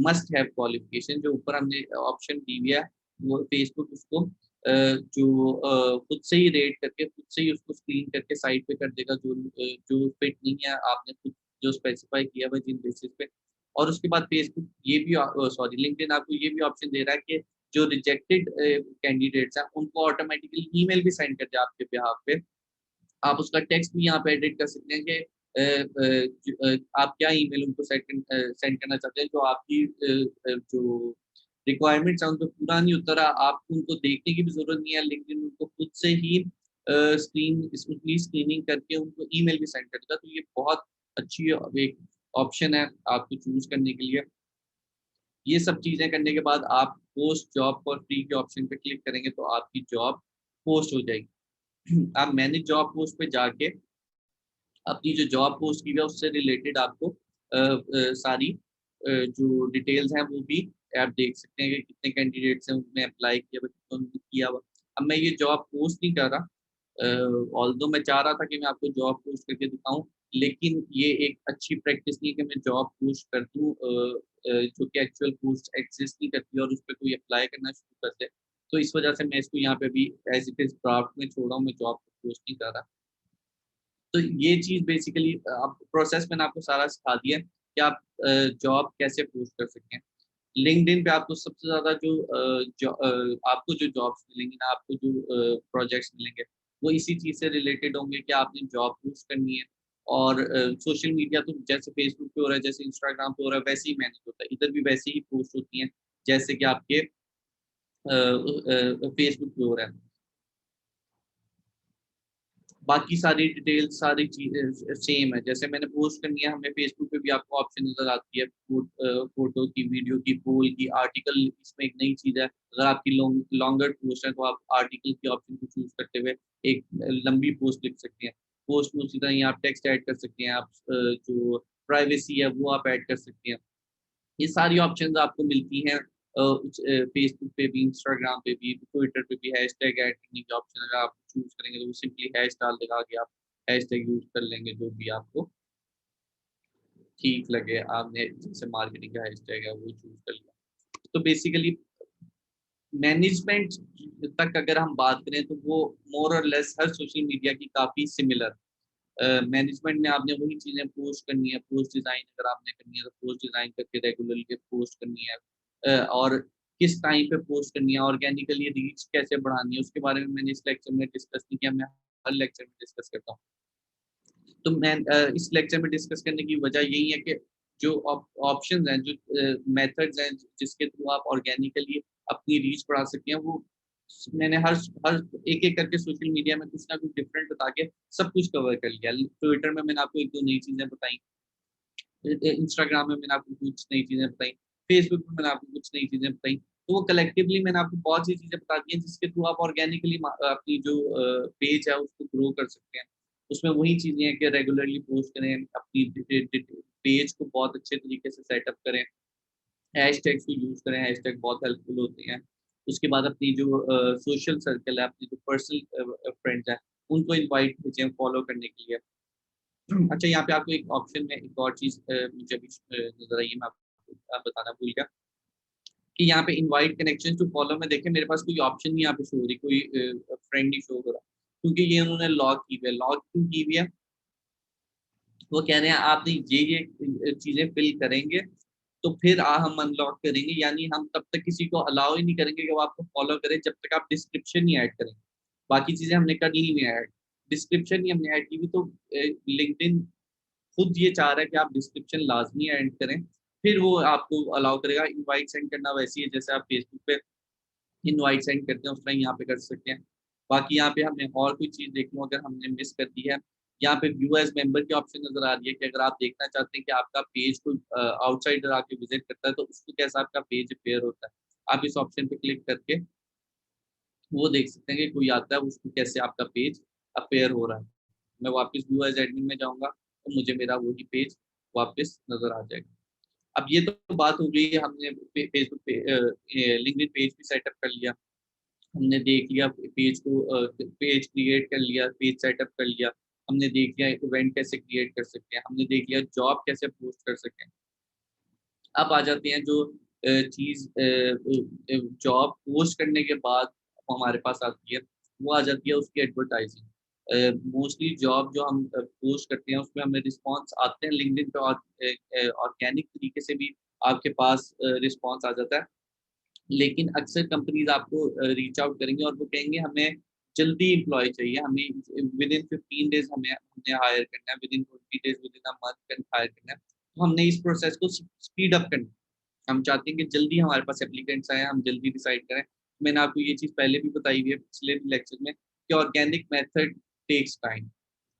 S1: must have qualification. जो ऊपर हमने ऑप्शन दी हुई है, वो फेसबुक उसको जो खुद से ही रेट करके खुद से ही उसको स्क्रीन करके साइड पे कर देगा, जो फिट नहीं है आपने खुद जो स्पेसिफाई किया हुआ जिन बेसिस पे। और उसके बाद फेसबुक ये भी सॉरी लिंक्डइन आपको ये भी ऑप्शन दे रहा है कि जो रिजेक्टेड कैंडिडेट्स हैं उनको ऑटोमेटिकली ईमेल भी सेंड कर दे आपके बिहाफ पे। आप उसका टेक्स्ट भी यहाँ पे एडिट कर सकते हैं कि आप क्या ईमेल उनको सेंड करना चाहते हैं, जो आपकी जो रिक्वायरमेंट्स हैं उन पे पूरा नहीं उतरा, आपको उनको देखने की भी ज़रूरत नहीं है, लेकिन उनको खुद से ही स्क्रीनिंग करके उनको ईमेल भी सेंड कर देगा। तो ये बहुत अच्छी एक ऑप्शन है आपको चूज़ करने के लिए। ये सब चीज़ें करने के बाद आप पोस्ट जॉब फॉर फ्री के ऑप्शन पे क्लिक करेंगे तो आपकी जॉब पोस्ट हो जाएगी। आप मैनेज जॉब पोस्ट पे जाके अपनी जो जॉब पोस्ट की है उससे रिलेटेड आपको सारी जो डिटेल्स हैं वो भी आप देख सकते हैं कि कितने कैंडिडेट्स हैं उसने अप्लाई किया हुआ, कितनों ने किया हुआ। अब मैं ये जॉब पोस्ट नहीं कर रहा, ऑल्दो मैं चाह रहा था कि मैं आपको जॉब पोस्ट करके दिखाऊँ, लेकिन ये एक अच्छी प्रैक्टिस नहीं है कि मैं जॉब पोस्ट कर दूँ जो कि एक्चुअल पोस्ट एग्ज़िस्ट नहीं करती और उस पे कोई अप्लाई करना शुरू कर दे। तो इस वजह से मैं इसको यहाँ पे अभी एज़ इट इज़ ड्राफ्ट में छोड़ रहा हूँ, मैं जॉब पोस्ट नहीं कर रहा। तो ये चीज़ बेसिकली आप प्रोसेस मैंने आपको सारा सिखा दिया है कि आप जॉब कैसे पोस्ट कर सकते हैं। लिंक्डइन पे आपको सबसे ज़्यादा आपको जो जॉब्स मिलेंगी ना, आपको जो प्रोजेक्ट्स मिलेंगे, वो इसी चीज़ से रिलेटेड होंगे कि आपने जॉब पोस्ट करनी है। और सोशल मीडिया तो जैसे फेसबुक पे हो रहा है, जैसे इंस्टाग्राम पे हो रहा है, वैसे ही मैनेज होता है। इधर भी वैसे ही पोस्ट होती हैं, जैसे कि आपके फेसबुक पे हो रहा है। बाकी सारी डिटेल्स सारी चीज़ें सेम है, जैसे मैंने पोस्ट करनी है, हमें फेसबुक पे भी आपको ऑप्शन नज़र आती है फ़ोटो की, वीडियो की, पोल की, आर्टिकल। इसमें एक नई चीज़ है, अगर आपकी लॉन्गर पोस्ट है तो आप आर्टिकल के ऑप्शन को चूज़ करते हुए एक लंबी पोस्ट लिख सकते हैं। पोस्ट में उसी तरह ही आप टेक्स्ट ऐड कर सकते हैं, आप जो प्राइवेसी है वो आप ऐड कर सकते हैं। ये सारी ऑप्शंस आपको मिलती हैं फेसबुक पे भी, इंस्टाग्राम पे भी, ट्विटर पे भी। हैशटैग ऐड करने की ऑप्शन अगर आप चूज़ करेंगे तो वो सिंपली हैश डाल देगा, आगे आप हैशटैग यूज़ कर लेंगे जो भी आपको ठीक लगे। आपने जैसे मार्केटिंग का हैशटैग है वो चूज़ कर लिया। तो बेसिकली मैनेजमेंट तक अगर हम बात करें तो वो मोर और लेस हर सोशल मीडिया की काफ़ी सिमिलर। मैनेजमेंट में आपने वही चीज़ें पोस्ट करनी है, पोस्ट डिज़ाइन अगर आपने करनी है तो पोस्ट डिज़ाइन करके रेगुलरली पोस्ट करनी है। और किस टाइम पे पोस्ट करनी है, ऑर्गेनिकली रीच कैसे बढ़ानी है, उसके बारे में मैंने इस लेक्चर में डिस्कस नहीं किया, मैं हर लेक्चर में डिस्कस करता हूँ। तो मैं इस लेक्चर में डिस्कस करने की वजह यही है कि जो ऑप्शंस हैं, जो मेथड्स हैं जिसके थ्रू आप ऑर्गेनिकली अपनी रीच बढ़ा सकते हैं, वो मैंने हर हर एक-एक करके सोशल मीडिया में कुछ ना कुछ डिफरेंट बता के सब कुछ कवर कर लिया। ट्विटर में मैंने आपको 1-2 नई चीज़ें बताई, इंस्टाग्राम में मैंने आपको कुछ नई चीज़ें बताई, फेसबुक में मैंने आपको कुछ नई चीज़ें बताई। तो वो कलेक्टिवली मैंने आपको बहुत सी चीज़ें बता दी हैं जिसके थ्रू आप ऑर्गेनिकली अपनी जो पेज है उसको ग्रो कर सकते हैं। उसमें वही चीज़ें हैं कि रेगुलरली पोस्ट करें, अपनी पेज को बहुत अच्छे तरीके से सेटअप करें, हैशटैग्स को यूज़ करें, हैशटैग बहुत हेल्पफुल होते हैं। उसके बाद अपनी जो सोशल सर्कल है, अपनी जो पर्सनल फ्रेंड्स हैं, उनको इनवाइट कीजिए फॉलो करने के लिए। अच्छा, यहाँ पे आपको एक ऑप्शन में एक और चीज़ मुझे अभी नज़र आई है, मैं आपको बताना भूल गया कि यहाँ पे इनवाइट कनेक्शंस टू फॉलो में देखें मेरे पास कोई ऑप्शन नहीं यहाँ पे शो हो रही, कोई फ्रेंड नहीं शो हो रहा, क्योंकि ये उन्होंने लॉक की हुई है। लॉक क्यों की हुई है? वो कह रहे हैं आपने ये चीज़ें फिल करेंगे, तो फिर हम अनलॉक करेंगे, यानी हम तब तक किसी को अलाउ ही नहीं करेंगे कि वो आपको फॉलो करे जब तक आप डिस्क्रिप्शन नहीं ऐड करेंगे। बाकी चीज़ें हमने कर ली हुई हैं ऐड, डिस्क्रिप्शन ही हमने ऐड की हुई, तो लिंक्डइन खुद ये चाह रहा है कि आप डिस्क्रिप्शन लाज़मी ऐड करें, फिर वो आपको अलाउ करेगा। इनवाइट सेंड करना वैसे ही है जैसे आप फेसबुक पे इनवाइट सेंड करते हैं, उस तरह यहाँ पे कर सकते हैं। बाकी यहाँ पे हमने और कोई चीज़ देख लूँ अगर हमने मिस कर दी है, यहाँ पे व्यू एज़ मेंबर की ऑप्शन नज़र आ रही है कि अगर आप देखना चाहते हैं कि आपका पेज कोई आउटसाइडर आके विज़िट करता है, तो उसको कैसा आपका पेज अपीयर होता है। आप इस ऑप्शन पे क्लिक करके वो देख सकते हैं कि कोई आता है, उसको कैसे आपका पेज अपीयर हो रहा है। मैं वापस व्यू एज़ एडमिन में जाऊँगा, तो मुझे मेरा वही पेज वापस नज़र आ जाएगा। अब ये तो बात हो गई, हमने फेसबुक पे लिंक्डइन पेज भी सेटअप कर लिया। हमने देख लिया पेज को, पेज क्रिएट कर लिया, पेज सेटअप कर लिया। हमने देख लिया इवेंट कैसे क्रिएट कर सकते हैं, हमने देख लिया जॉब कैसे पोस्ट कर सकते हैं। अब आ जाते हैं जो चीज़ जॉब पोस्ट करने के बाद हमारे पास आती है, वो आ जाती है उसकी एडवर्टाइजिंग। मोस्टली जॉब जो हम पोस्ट करते हैं उसमें हमें रिस्पॉन्स आते हैं लिंक्डइन पे, और ऑर्गेनिक तरीके से भी आपके पास रिस्पॉन्स आ जाता है। लेकिन अक्सर कंपनीज़ आपको रीच आउट करेंगे और वो कहेंगे हमें जल्दी एम्प्लॉयी चाहिए, हमें विदिन 15 डेज़ हमने हायर करना है, within 20 days, within a month can hire करना है। तो हमने इस प्रोसेस को स्पीड अप करना है। हम चाहते हैं कि जल्दी हमारे पास एप्लीकेंट्स आएँ, हम जल्दी डिसाइड करें। मैंने आपको ये चीज़ पहले भी बताई हुई है पिछले लेक्चर में कि ऑर्गेनिक मेथड टेक्स टाइम।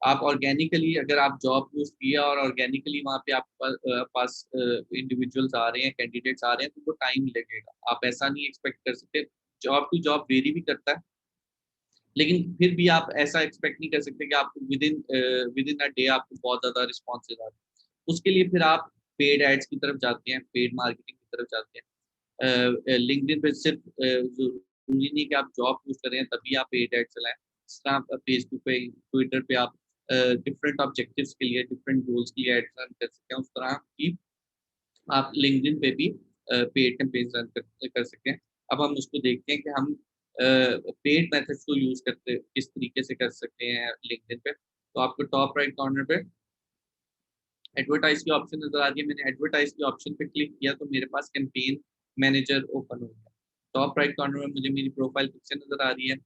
S1: आप ऑर्गेनिकली अगर आप जॉब पोस्ट किया और ऑर्गेनिकली वहाँ पे आपके पास इंडिविजुअल्स आ रहे हैं, कैंडिडेट्स आ रहे हैं, तो वो टाइम लगेगा। आप ऐसा नहीं एक्सपेक्ट कर सकते। जॉब टू जॉब वेरी भी करता है, लेकिन फिर भी आप ऐसा एक्सपेक्ट नहीं कर सकते कि आपको विदिन अ डे आपको बहुत ज़्यादा रिस्पॉन्सेज़ आ रहे हैं। उसके लिए फिर आप पेड एड्स की तरफ जाते हैं, पेड मार्केटिंग की तरफ जाते हैं। लिंक्डइन पे सिर्फ ज़रूरी नहीं कि आप जॉब पोस्ट कर रहे हैं तभी आप पेड एड चलाएँ। इस तरह आप फेसबुक पे, ट्विटर पे आप डिफरेंट ऑब्जेक्टिव्स के लिए, डिफरेंट गोल्स के लिए एड्स रन कर सकते हैं। उस तरह की आप लिंक्डइन पे भी पेड कैंपेन्स रन कर सकते हैं। अब हम उसको देखते हैं कि हम पेड मेथड्स को यूज़ करते किस तरीके से कर सकते हैं लिंक्डइन पे। तो आपको टॉप राइट कॉर्नर पे एडवर्टाइज़ की ऑप्शन नज़र आ रही है। मैंने एडवर्टाइज़ के ऑप्शन पे क्लिक किया तो मेरे पास कैंपेन मैनेजर ओपन हो गया। टॉप राइट कॉर्नर में मुझे मेरी प्रोफाइल पिक्चर नज़र आ रही है।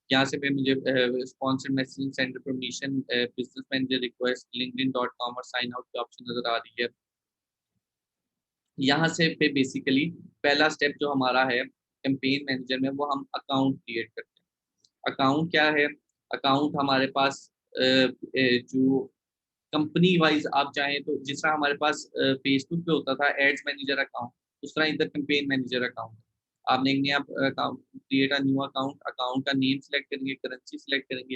S1: यहाँ से फिर मुझे sponsored messaging sender permission, business manager request, लिंक्डइन.com और साइन आउट की ऑप्शन नज़र आ रही है। यहाँ से फिर बेसिकली पहला स्टेप जो हमारा है कैंपेन मैनेजर में, वो हम अकाउंट क्रिएट करते हैं। अकाउंट क्या है? अकाउंट हमारे पास जो कंपनी वाइज़ आप चाहें तो जिस तरह हमारे पास फेसबुक पे होता था एड्स मैनेजर अकाउंट, उस तरह इधर कैंपेन मैनेजर अकाउंट। आपने एक नया account create a new account, account का नेम सेलेक्ट करेंगे, करेंसी सेलेक्ट करेंगे,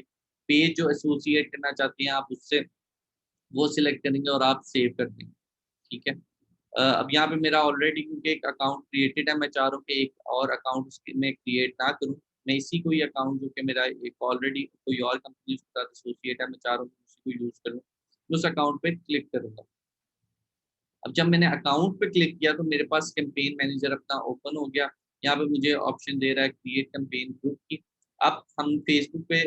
S1: पेज जो एसोसिएट करना चाहते हैं आप उससे, वो सिलेक्ट करेंगे और आप सेव कर देंगे, ठीक है? अब यहाँ पे मेरा ऑलरेडी क्योंकि एक अकाउंट क्रिएटेड है, मैं चाह रहा हूँ कि एक और अकाउंट उसके मैं क्रिएट ना करूँ। मैं इसी को ही अकाउंट जो कि मेरा एक ऑलरेडी कोई और कंपनी के साथ एसोसिएट है, मैं चाह रहा हूँ कि उसी को यूज़ करूँ। मैं उस अकाउंट पे क्लिक करूँगा। अब जब मैंने अकाउंट पे क्लिक किया तो मेरे पास कैंपेन मैनेजर अपना ओपन हो गया। यहाँ पे मुझे ऑप्शन दे रहा है क्रिएट कैंपेन ग्रुप की। अब हम फेसबुक पे,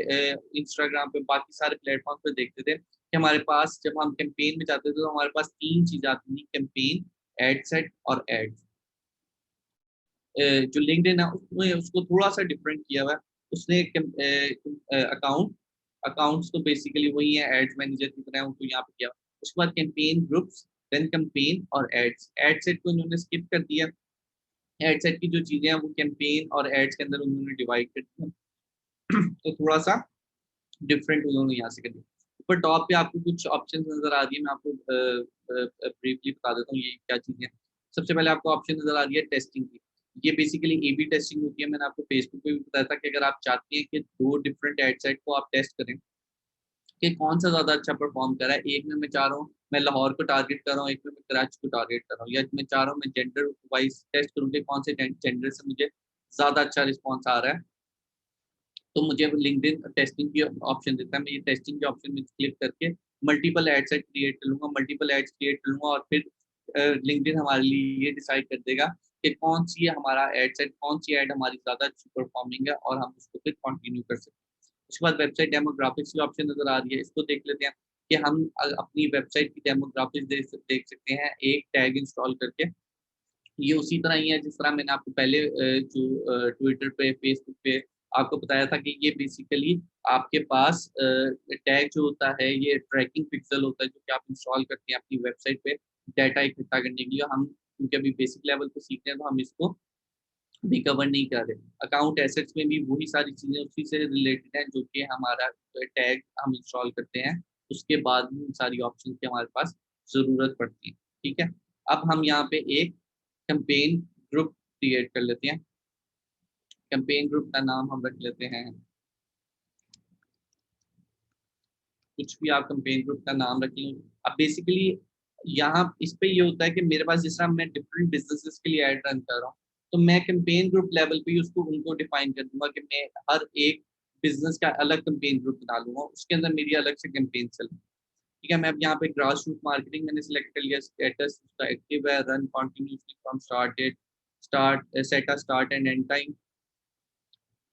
S1: इंस्टाग्राम पे, बाकी सारे प्लेटफ़ॉर्म पे देखते थे कि हमारे पास जब हम कैंपेन में जाते थे तो हमारे पास 3 चीज़ आती थी, कैंपेन, एड सेट और एड्स। जो लिंक्डइन है उसने उसको थोड़ा-सा डिफरेंट किया हुआ है। उसने अकाउंट अकाउंट्स तो बेसिकली वही है, एड्स मैनेजर की तरह उनको यहाँ पे किया हुआ है। उसके बाद कैंपेन ग्रुप्स, देन कैंपेन और एड्स। एड सेट को इन्होंने स्किप कर दिया। एड सेट की जो चीज़ें हैं वो कैंपेन और एड्स के अंदर उन्होंने डिवाइड कर दिया। तो थोड़ा-सा डिफरेंट उन्होंने यहाँ से कर दिया। ऊपर टॉप पे आपको कुछ ऑप्शंस नज़र आ रही है, मैं आपको ब्रीफली बता देता हूँ ये क्या चीज़ें हैं। सबसे पहले आपको ऑप्शन नज़र आ रही है टेस्टिंग की। ये बेसिकली ए बी टेस्टिंग होती है। मैंने आपको फेसबुक पे भी बताया था कि अगर आप चाहते हैं कि 2 डिफरेंट एड सेट को आप टेस्ट करें कि कौन सा ज़्यादा अच्छा परफॉर्म कर रहा है। एक में मैं चाह रहा हूँ मैं लाहौर को टारगेट कर रहा हूँ, एक में मैं कराची को टारगेट कर रहा हूँ, या मैं चाह रहा हूँ मैं जेंडर वाइज़ टेस्ट करूँ कि कौन से जेंडर से मुझे ज़्यादा अच्छा रिस्पॉन्स आ रहा है। तो मुझे लिंक्डइन टेस्टिंग की ऑप्शन देता है। मैं ये टेस्टिंग के ऑप्शन में क्लिक करके मल्टीपल एड सेट क्रिएट कर लूँगा, मल्टीपल एड्स क्रिएट कर लूँगा, और फिर लिंक्डइन हमारे लिए ये डिसाइड कर देगा कि कौन सी हमारा एड सेट, कौन सी एड हमारी ज़्यादा अच्छी परफॉर्मिंग है, और हम उसको फिर कंटिन्यू कर सकते हैं। उसके बाद वेबसाइट डेमोग्राफिक्स की ऑप्शन नज़र आ रही है, इसको देख लेते हैं कि हम अपनी वेबसाइट की डेमोग्राफिक्स देख सकते हैं एक टैग इंस्टॉल करके। ये उसी तरह ही है जिस तरह मैंने आपको पहले जो ट्विटर पे, फेसबुक पे आपको बताया था कि ये बेसिकली आपके पास टैग जो होता है, ये ट्रैकिंग पिक्सल होता है जो कि आप इंस्टॉल करते हैं अपनी वेबसाइट पे डाटा इकट्ठा करने के लिए। हम क्योंकि अभी बेसिक लेवल पे सीख रहे हैं तो हम इसको भी कवर नहीं कर रहे। अकाउंट एसेट्स में भी वही सारी चीज़ें उसी से रिलेटेड हैं जो कि हमारा टैग हम इंस्टॉल करते हैं, उसके बाद भी उन सारी ऑप्शन की हमारे पास ज़रूरत पड़ती है। ठीक है? अब हम यहाँ पे एक कैंपेन ग्रुप क्रिएट कर लेते हैं। कैंपेन ग्रुप का नाम हम रख लेते हैं, कुछ भी आप कैंपेन ग्रुप का नाम रखें। अब बेसिकली यहाँ इस पे ये होता है कि मेरे पास जिस तरह मैं डिफरेंट बिज़नेसेस के लिए ऐड रन कर रहा हूँ, तो मैं कैंपेन ग्रुप लेवल पे ही उसको उनको डिफाइन कर दूँगा कि मैं हर एक बिज़नेस का अलग कैंपेन ग्रुप बना लूँगा, उसके अंदर मेरी अलग से कैंपेन चले। ठीक है? मैं अब यहाँ पे ग्रास रूट मार्केटिंग मैंने सेलेक्ट कर लिया, स्टेटस उसका एक्टिव है, run continuously from start date, set a start and end time,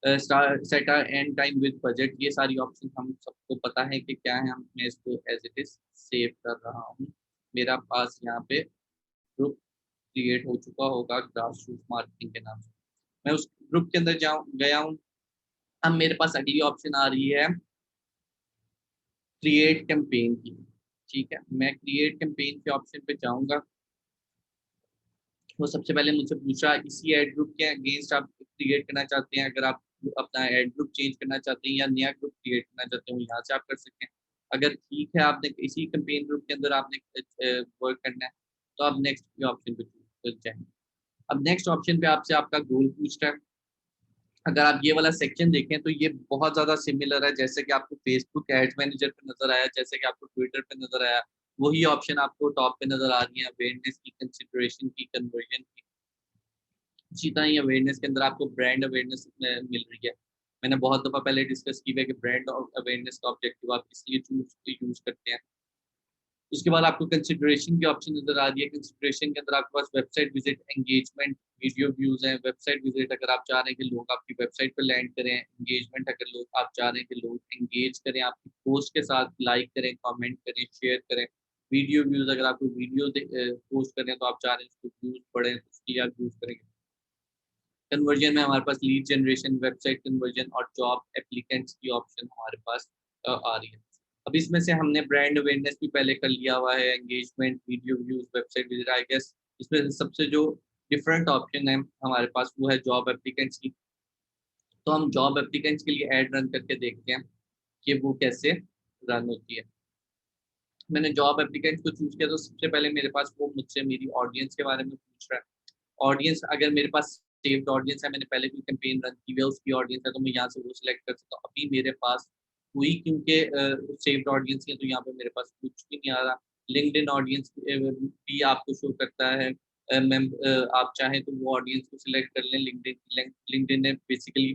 S1: set a end time with budget. ये सारी ऑप्शन हम सबको पता है कि क्या है। हम मैं इसको एज इट इज सेव कर रहा हूँ। मेरा पास यहाँ पे ग्रुप क्रिएट हो चुका होगा ग्रास रूट मार्केटिंग के नाम से। मैं उस ग्रुप के अंदर जाऊँ गया हूँ। अब मेरे पास अगली ऑप्शन आ रही है क्रिएट कैंपेन की। ठीक है, मैं क्रिएट कैंपेन के ऑप्शन पे जाऊँगा। वो सबसे पहले मुझसे पूछा इसी एड ग्रुप के अगेंस्ट आप क्रिएट करना चाहते हैं, अगर आप अपना एड ग्रुप चेंज करना चाहते हैं या नया ग्रुप क्रिएट करना चाहते हो, यहाँ से आप कर सकते हैं। अगर ठीक है आपने इसी कैंपेन ग्रुप के अंदर आपने वर्क करना है, तो आप नेक्स्ट के ऑप्शन पे चूज जाएंगे। अब नेक्स्ट ऑप्शन पे आपसे आपका गोल पूछ रहा है। अगर आप ये वाला सेक्शन देखें तो ये बहुत ज़्यादा सिमिलर है, जैसे कि आपको फेसबुक एड्स मैनेजर पे नज़र आया, जैसे कि आपको ट्विटर पे नज़र आया, वही ऑप्शन आपको टॉप पे नज़र आ रही है, अवेयरनेस की, कंसिडरेशन की, कन्वर्जन की। उसी तरह ही अवेयरनेस के अंदर आपको ब्रांड अवेयरनेस मिल रही है। मैंने बहुत दफ़ा पहले डिस्कस की है कि ब्रांड और अवेयरनेस का ऑब्जेक्टिव आप किस लिए यूज़ करते हैं। उसके बाद आपको कंसिडरेशन की ऑप्शन नज़र आ रही है। कंसिडरेशन के अंदर आपके पास website visit, engagement, video views हैं। वेबसाइट विज़िट अगर आप चाह रहे हैं कि लोग आपकी वेबसाइट पे लैंड करें, एंगेजमेंट अगर लोग आप चाह रहे हैं कि लोग एंगेज करें, आपकी पोस्ट के साथ लाइक करें, कमेंट करें, शेयर करें। वीडियो व्यूज़ अगर आप कोई वीडियो पोस्ट करें तो आप चाह रहे हैं उसको व्यूज़ बढ़ें, तो उसकी आप यूज़ करेंगे। कन्वर्जन में हमारे पास लीड जनरेशन, वेबसाइट कन्वर्जन और जॉब एप्लीकेंट्स की ऑप्शन हमारे पास आ रही है। अब इसमें से हमने ब्रांड अवेयरनेस भी पहले कर लिया हुआ है, engagement, video views, website visit. I guess इसमें से सबसे जो डिफरेंट ऑप्शन है हमारे पास वो है जॉब एप्लीकेंट्स की। तो हम जॉब एप्लीकेंट्स के लिए ऐड रन करके देखते हैं कि वो कैसे रन होती है। मैंने जॉब एप्लीकेंट्स को चूज़ किया तो सबसे पहले मेरे पास वो मुझसे मेरी ऑडियंस के बारे में पूछ रहा है। ऑडियंस अगर मेरे पास सेव्ड ऑडियंस है, मैंने पहले कोई कैंपेन रन की हुई है, उसकी ऑडियंस है, तो मैं यहाँ से वो सिलेक्ट कर सकता हूँ। अभी मेरे पास हुई क्योंकि सेव्ड ऑडियंस है तो यहाँ पे मेरे पास कुछ भी नहीं आ रहा। लिंक्डइन ऑडियंस भी आपको शो करता है। आप चाहें तो वो ऑडियंस को सिलेक्ट कर लें। लिंक्डइन लिंक्डइन ने बेसिकली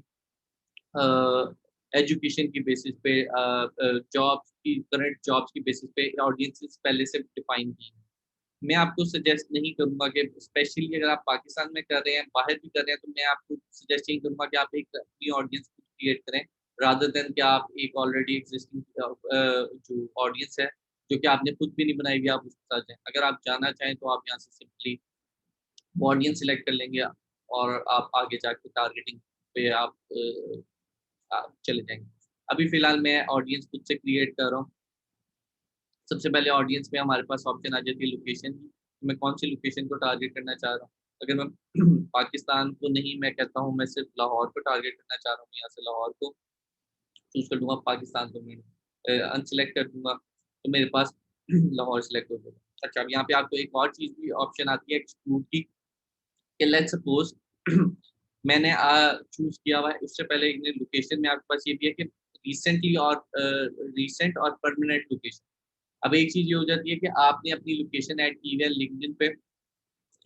S1: एजुकेशन की बेसिस पे जॉब्स की, करंट जॉब्स की बेसिस पे ऑडियंसेस पहले से डिफाइन की हैं। मैं आपको सजेस्ट नहीं करूँगा कि स्पेशली अगर आप पाकिस्तान में कर रहे हैं, बाहर भी कर रहे हैं, तो मैं आपको सजेस्ट यही करूँगा कि आप एक अपनी ऑडियंस खुद क्रिएट करें, रादर देन कि आप एक ऑलरेडी एक्जिस्टिंग जो ऑडियंस है, जो कि आपने खुद भी नहीं बनाई हुई, आप उसके साथ जाएँ। अगर आप जाना चाहें तो आप यहाँ से सिंपली वो ऑडियंस सिलेक्ट कर लेंगे और आप आगे जाके टारगेटिंग पे आप चले जाएँगे। अभी फ़िलहाल मैं ऑडियंस खुद से क्रिएट कर रहा हूँ। सबसे पहले ऑडियंस में हमारे पास ऑप्शन आ जाती है लोकेशन की, मैं कौन-सी लोकेशन को टारगेट करना चाह रहा हूँ। अगर मैं पाकिस्तान को नहीं, मैं कहता हूँ मैं सिर्फ़ लाहौर को टारगेट करना चाह रहा हूँ, यहाँ से लाहौर को चूज़ कर लूँगा, पाकिस्तान को मैं अनसेलेक्ट कर दूँगा, तो मेरे पास लाहौर सेलेक्ट हो जाएगा। अच्छा, अब यहाँ पे आपको एक और चीज़ भी ऑप्शन आती है एक्सक्लूड की, कि लेट्स सपोज़ मैंने चूज किया हुआ है। उससे पहले इन्हें लोकेशन में आपके पास ये भी है कि रिसेंटली और रिसेंट और परमानेंट लोकेशन। अब एक चीज ये हो जाती है कि आपने अपनी लोकेशन ऐड की है लिंक्डइन पे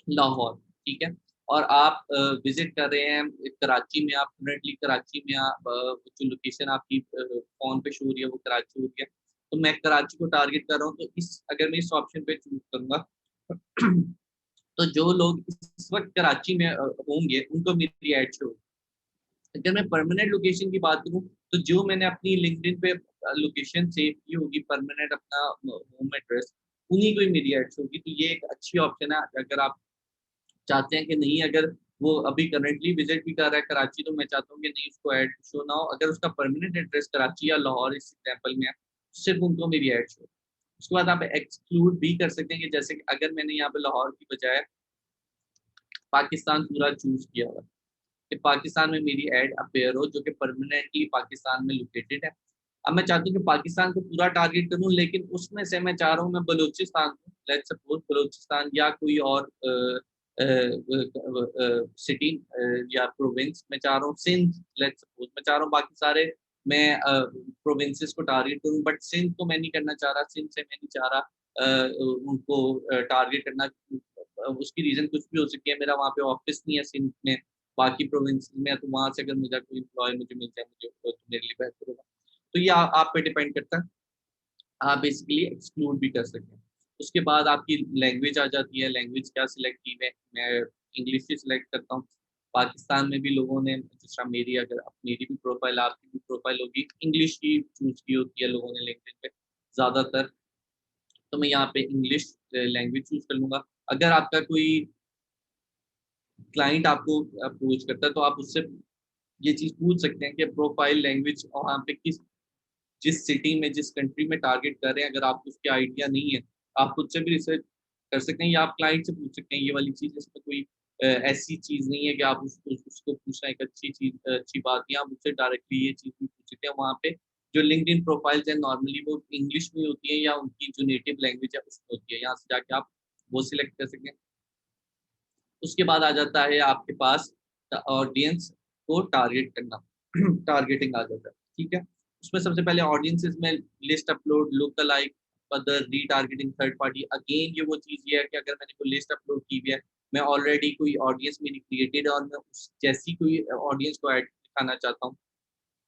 S1: लाहौर, ठीक है, और आप विजिट कर रहे हैं कराची में, आप करंटली कराची में, आप जो लोकेशन आपकी फ़ोन पे शो हो रही है वो कराची हो रही है, तो मैं कराची को टारगेट कर रहा हूँ, तो इस अगर मैं इस ऑप्शन पे चूज़ करूँगा तो जो लोग इस वक़्त कराची में होंगे उनको मेरी ऐड शो। अगर मैं परमानेंट लोकेशन की बात करूँ, तो जो मैंने अपनी लिंक्डइन पे लोकेशन सेव की होगी परमानेंट अपना होम एड्रेस, उन्हीं को ही मेरी ऐड्स होगी। तो ये एक अच्छी ऑप्शन है अगर आप चाहते हैं कि नहीं, अगर वो अभी करंटली विज़िट भी कर रहा है कराची, तो मैं चाहता हूँ कि नहीं उसको ऐड शो ना हो। अगर उसका परमानेंट एड्रेस कराची या लाहौर इस एग्ज़ाम्पल में है, सिर्फ़ उनको मेरी ऐड शो। उसके बाद आप एक्सक्लूड भी कर सकते हैं कि जैसे कि अगर मैंने यहाँ पे लाहौर की बजाय पाकिस्तान पूरा चूज़ किया हुआ है, कि पाकिस्तान में मेरी ऐड अपीयर हो जो कि परमानेंटली पाकिस्तान में लोकेटेड है। अब मैं चाहता हूँ कि पाकिस्तान को पूरा टारगेट करूँ, लेकिन उसमें से मैं चाह रहा हूँ मैं बलूचिस्तान को, लेट्स सपोज़ बलूचिस्तान या कोई और सिटी या प्रोविंस, मैं चाह रहा हूँ सिंध, लेट्स सपोज़ मैं चाह रहा हूँ बाकी सारे मैं प्रोविंसेस को टारगेट करूँ, बट सिंध को मैं नहीं करना चाह रहा, सिंध से मैं नहीं चाह रहा उनको टारगेट करना। उसकी रीज़न कुछ भी हो सकती है, मेरा वहाँ पे ऑफ़िस नहीं है सिंध में, बाकी प्रोविंस में, तो वहाँ से अगर मुझे कोई एम्प्लॉय मुझे मिल जाए मुझे तो मेरे लिए बेहतर होगा। तो ये आप पे डिपेंड करता है, आप बेसिकली एक्सक्लूड भी कर सकते हैं। उसके बाद आपकी लैंग्वेज आ जाती है, लैंग्वेज क्या सिलेक्ट की मैं इंग्लिश ही सिलेक्ट करता हूँ। पाकिस्तान में भी लोगों ने जिस तरह मेरी अगर अब मेरी भी प्रोफ़ाइल आपकी भी प्रोफ़ाइल होगी, इंग्लिश ही चूज़ की होती है लोगों ने लिंक्डइन पे ज़्यादातर, तो मैं यहाँ पे इंग्लिश लैंग्वेज चूज़ कर लूँगा। अगर आपका कोई क्लाइंट आपको अप्रोच करता है तो आप उससे ये चीज़ पूछ सकते हैं कि प्रोफ़ाइल लैंग्वेज वहाँ पे जिस सिटी में, जिस कंट्री में टारगेट कर रहे हैं, अगर आपको उसकी आइडिया नहीं है, आप खुद से भी रिसर्च कर सकते हैं या आप क्लाइंट से पूछ सकते हैं। ये वाली चीज़ इसमें कोई ऐसी चीज़ नहीं है कि आप उसको पूछना एक अच्छी चीज़ अच्छी बात नहीं है, आप उससे डायरेक्टली ये चीज़ भी पूछ सकते हैं। वहाँ पे जो लिंक्डइन प्रोफाइल्स हैं नॉर्मली वो इंग्लिश में होती है या उनकी जो नेटिव लैंग्वेज है उसमें होती है। यहाँ से जाके आप वो सिलेक्ट कर सकते हैं। उसके बाद आ जाता है आपके पास ऑडियंस को टारगेट करना टारगेटिंग आ जाता है, ठीक है? उसमें सबसे पहले ऑडियंसेस में list upload, look alike, further retargeting, third party. Again ये वो चीज़ ये है कि अगर मैंने कोई लिस्ट अपलोड की हुई है, मैं ऑलरेडी कोई ऑडियंस मेरी क्रिएटेड है और मैं उस जैसी कोई ऑडियंस को ऐड दिखाना चाहता हूँ,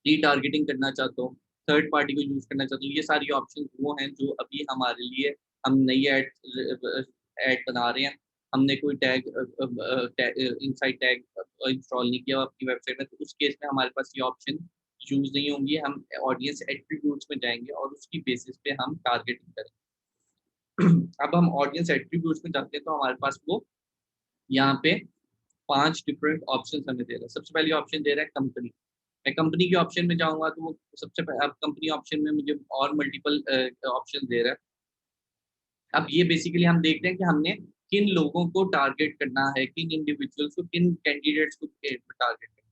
S1: रीटारगेटिंग करना चाहता हूँ, थर्ड पार्टी को यूज़ करना चाहता हूँ। ये सारी ऑप्शंस वो हैं जो अभी हमारे लिए हम नई ऐड बना रहे हैं। हमने कोई इनसाइड टैग इंस्टॉल नहीं किया अपनी वेबसाइट में, तो उस केस में हमारे पास ये ऑप्शन यूज़ नहीं होंगी। हम ऑडियंस एट्रिब्यूट्स में जाएँगे और उसकी बेसिस पे हम टारगेटिंग करेंगे। अब हम ऑडियंस एट्रिब्यूट्स में जाते हैं तो हमारे पास वो यहाँ पे 5 डिफरेंट ऑप्शंस हमें दे रहा है। सबसे पहले ऑप्शन दे रहा है कंपनी। मैं कंपनी के ऑप्शन में जाऊँगा तो वो सबसे अब कंपनी ऑप्शन में मुझे और मल्टीपल ऑप्शन दे रहा है। अब ये बेसिकली हम देखते हैं कि हमने किन लोगों को टारगेट करना है, किन इंडिविजुअल्स को, किन कैंडिडेट्स को टारगेट करना है।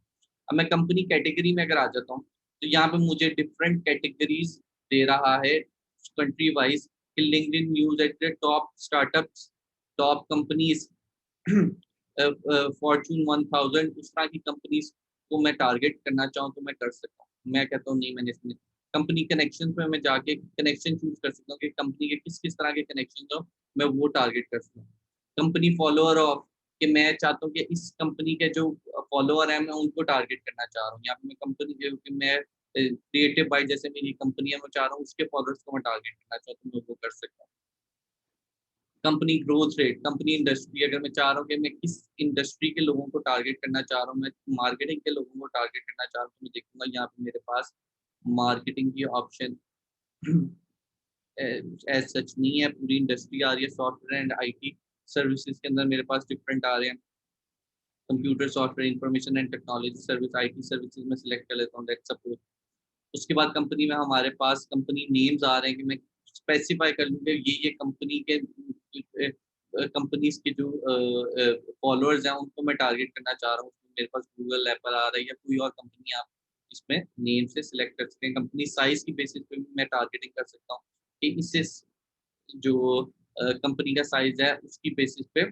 S1: अब मैं कंपनी कैटेगरी में अगर आ जाता हूँ, तो यहाँ पे मुझे डिफरेंट कैटेगरीज़ दे रहा है कंट्री वाइज़ कि LinkedIn news at the top startups, top companies Fortune 1000 उस तरह की कंपनीज़ को मैं टारगेट करना चाहूँ तो मैं कर सकता हूँ। मैं कहता हूँ नहीं, मैंने इसमें कंपनी कनेक्शंस में मैं जाके कनेक्शन चूज़ कर सकता हूँ कि कंपनी के किस-किस तरह के कनेक्शंस हो, मैं वो टारगेट कर सकता हूँ। कंपनी फॉलोअर ऑफ कि मैं चाहता हूँ कि इस कंपनी के जो फॉलोअर हैं मैं उनको टारगेट करना चाह रहा हूँ। यहाँ पे मैं कंपनी के कि मैं क्रिएटिव बाय जैसे मेरी कंपनी है मैं चाह रहा हूँ उसके फॉलोअर्स को मैं टारगेट करना चाहता हूँ, मैं वो कर सकता हूँ। Company growth rate, company industry अगर मैं चाह रहा हूँ कि मैं किस इंडस्ट्री के लोगों को टारगेट करना चाह रहा हूँ, मैं मार्केटिंग के लोगों को टारगेट करना चाह रहा हूँ, तो मैं देखूँगा यहाँ पे मेरे पास मार्केटिंग की ऑप्शन एज़ सच नहीं है, पूरी इंडस्ट्री आ रही है, सॉफ्टवेयर एंड आईटी सर्विसेज़ के अंदर मेरे पास डिफरेंट आ रहे हैं। Computer software, information and technology service, IT services में सिलेक्ट कर लेता हूँ, दैट्स सपोज़। उसके बाद कंपनी में हमारे पास कंपनी नेम्स आ रहे हैं कि मैं स्पेसिफाई कर लूँ कि ये कंपनी के कंपनीज़ के जो फॉलोअर्स हैं उनको मैं टारगेट करना चाह रहा हूँ। उसमें मेरे पास गूगल, एप्पल आ रहा है या कोई और कंपनी आप इसमें नेम से सिलेक्ट कर सकते हैं। कंपनी साइज़ की बेसिस पे भी मैं टारगेटिंग कर सकता हूँ कि इससे जो कंपनी का साइज़ है उसकी बेसिस पे